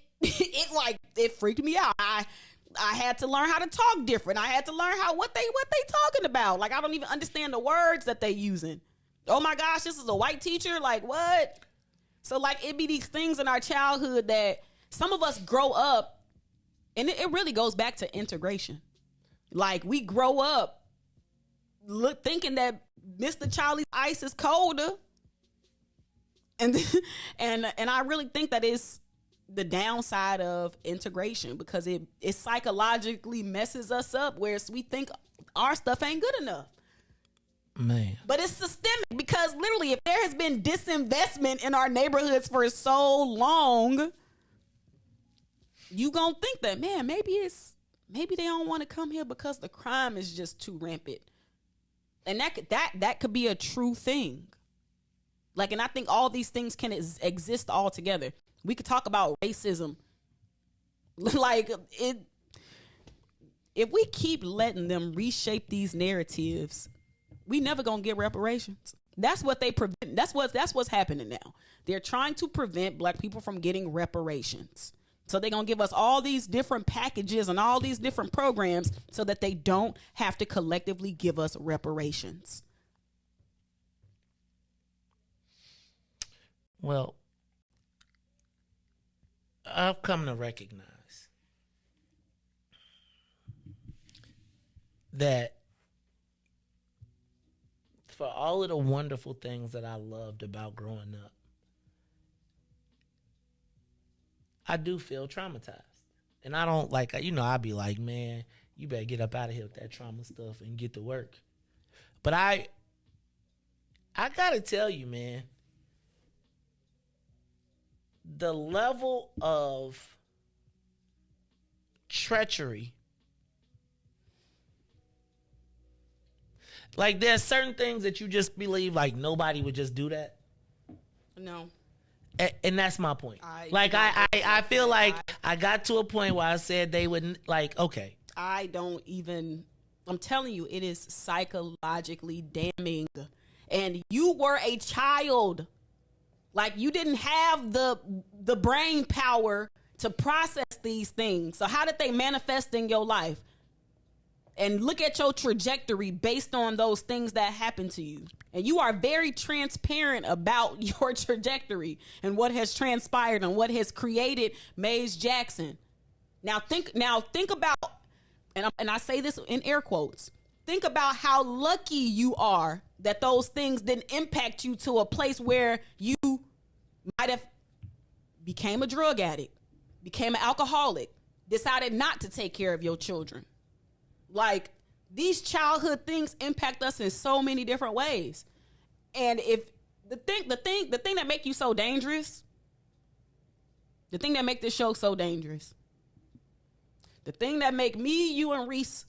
freaked me out. I had to learn how to talk different. I had to learn what they talking about. Like, I don't even understand the words that they using. Oh my gosh, this is a white teacher? Like, what? So, like, it be these things in our childhood that some of us grow up, and it really goes back to integration. Like, we grow up thinking that Mr. Charlie's ice is colder. And I really think that is the downside of integration, because it psychologically messes us up, where we think our stuff ain't good enough. Man. But it's systemic, because literally, if there has been disinvestment in our neighborhoods for so long, you gonna think that, man, maybe they don't want to come here because the crime is just too rampant. And that could be a true thing. Like, and I think all these things can exist all together. We could talk about racism. Like, if we keep letting them reshape these narratives, we never gonna get reparations. That's what they prevent. That's what's happening now. They're trying to prevent black people from getting reparations. So they're gonna give us all these different packages and all these different programs so that they don't have to collectively give us reparations. Well, I've come to recognize that for all of the wonderful things that I loved about growing up, I do feel traumatized. And I don't I'd be like, man, you better get up out of here with that trauma stuff and get to work. But I gotta tell you, man, the level of treachery, like, there's certain things that you just believe like nobody would just do that. No. And that's my point. I feel like I got to a point where I said they wouldn't, like, okay. I'm telling you, it is psychologically damning. And you were a child. Like, you didn't have the brain power to process these things. So how did they manifest in your life? And look at your trajectory based on those things that happened to you. And you are very transparent about your trajectory and what has transpired and what has created Maze Jackson. Now think about, and I say this in air quotes, think about how lucky you are that those things didn't impact you to a place where you might have became a drug addict, became an alcoholic, decided not to take care of your children. Like, these childhood things impact us in so many different ways. And if the thing that make you so dangerous, the thing that make this show so dangerous, the thing that make me, you, and Riis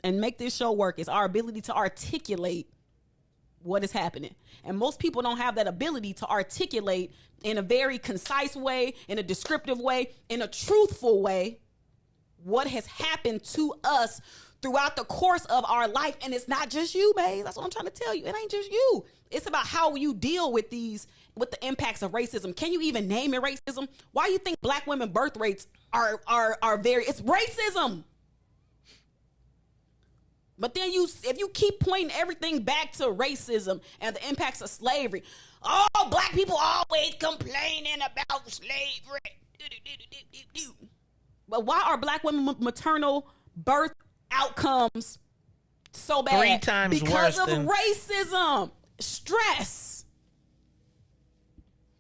and make this show work is our ability to articulate what is happening. And most people don't have that ability to articulate in a very concise way, in a descriptive way, in a truthful way, what has happened to us throughout the course of our life. And it's not just you, babe. That's what I'm trying to tell you. It ain't just you. It's about how you deal with the impacts of racism. Can you even name it racism? Why do you think black women birth rates are very, it's racism. But then if you keep pointing everything back to racism and the impacts of slavery, oh, black people always complaining about slavery. But why are black women maternal birth outcomes so bad? 3 times because worse of than racism, stress.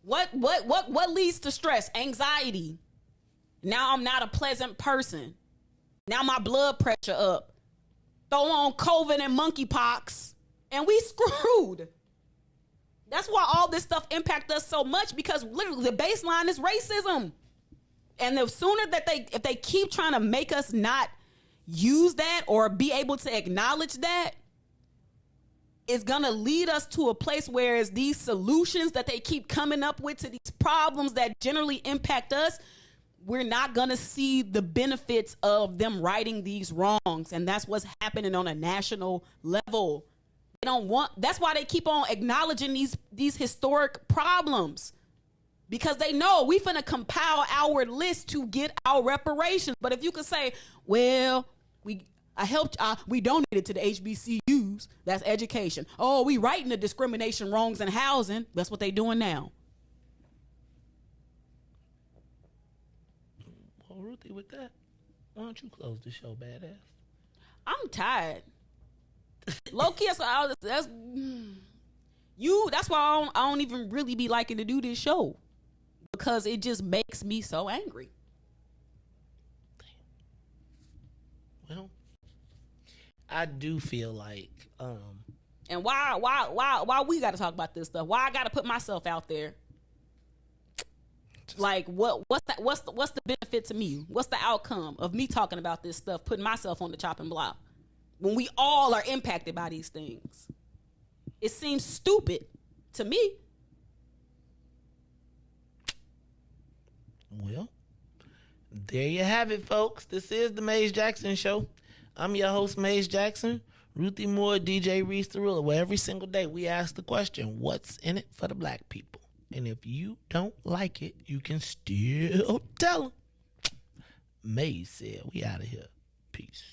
What leads to stress? Anxiety. Now I'm not a pleasant person. Now my blood pressure up. Throw on COVID and monkeypox, and we screwed. That's why all this stuff impacts us so much, because literally the baseline is racism. And the sooner that if they keep trying to make us not use that or be able to acknowledge that, it's gonna lead us to a place where it's these solutions that they keep coming up with to these problems that generally impact us, we're not going to see the benefits of them righting these wrongs. And that's what's happening on a national level. They don't want, that's why they keep on acknowledging these historic problems, because they know we finna compile our list to get our reparations. But if you could say, well, we donated to the HBCUs, that's education. Oh, we righting the discrimination wrongs in housing. That's what they doing now. Ruthie, with that, why don't you close the show, badass? I'm tired. Low key, that's why I don't even really be liking to do this show, because it just makes me so angry. Well, I do feel like and why we got to talk about this stuff? Why I got to put myself out there? Like what's the benefit to me? What's the outcome of me talking about this stuff, putting myself on the chopping block when we all are impacted by these things? It seems stupid to me. Well, there you have it, folks. This is the Maze Jackson Show. I'm your host, Maze Jackson. Ruthie Moore, DJ Riis the Ruler, where every single day we ask the question, what's in it for the black people? And if you don't like it, you can still tell them. Maze said, we out of here. Peace.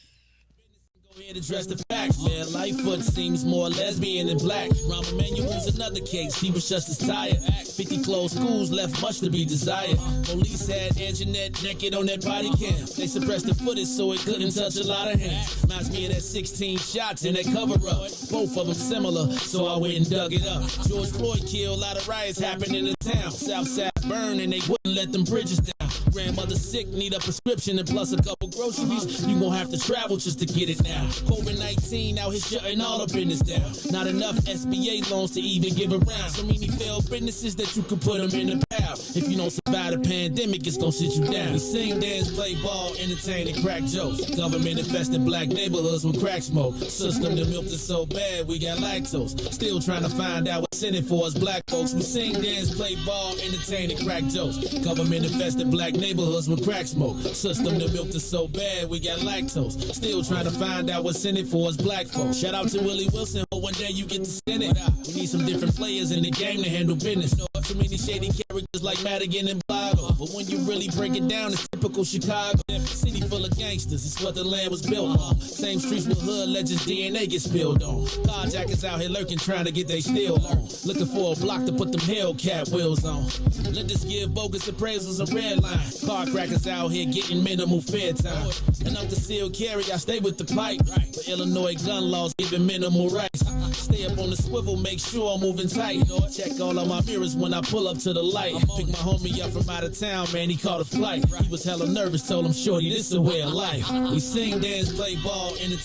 Go ahead and address the facts, man. Lightfoot seems more lesbian than black. Rahm Emanuel's another case. He was just as tired. 50 closed schools left much to be desired. Police had Anjanette naked on that body cam. They suppressed the footage so it couldn't touch a lot of hands. Reminds me of that 16 shots in that cover-up. Both of them similar, so I went and dug it up. George Floyd killed, a lot of riots happened in the town. Southside burned and they wouldn't let them bridges down. Grandmother sick, need a prescription and plus a couple groceries. You gon' have to travel just to get it now. COVID-19 out here shutting all the business down. Not enough SBA loans to even give around. So many failed businesses that you could put them in the pile. If you don't survive the pandemic, it's gon' sit you down. We sing, dance, play ball, entertain, and crack jokes. Government infested black neighborhoods with crack smoke. System that milked us so bad, we got lactose. Still trying to find out what's in it for us black folks. We sing, dance, play ball, entertain, and crack jokes. Government infested black neighborhoods with crack smoke. System that milked us so bad, we got lactose. Still trying to find out what's in it for us black folks. Shout out to Willie Wilson, but one day you get to send it. We need some different players in the game to handle business. So many shady characters like Madigan and Blotto. But when you really break it down, it's typical Chicago. City full of gangsters, it's what the land was built on. Same streets with hood legends, DNA get spilled on. Carjackers out here lurking, trying to get they steal on. Looking for a block to put them Hellcat wheels on. Let us give bogus appraisals a red line. Car crackers out here getting minimal fair time. And I'm concealed carry, I stay with the pipe. But Illinois gun laws giving minimal rights. Stay up on the swivel, make sure I'm moving tight. Check all of my mirrors when I pull up to the light. Pick my homie up from out of town, man, he caught a flight. He was hella nervous, told him, shorty, this is a way of life. We sing, dance, play ball, entertain.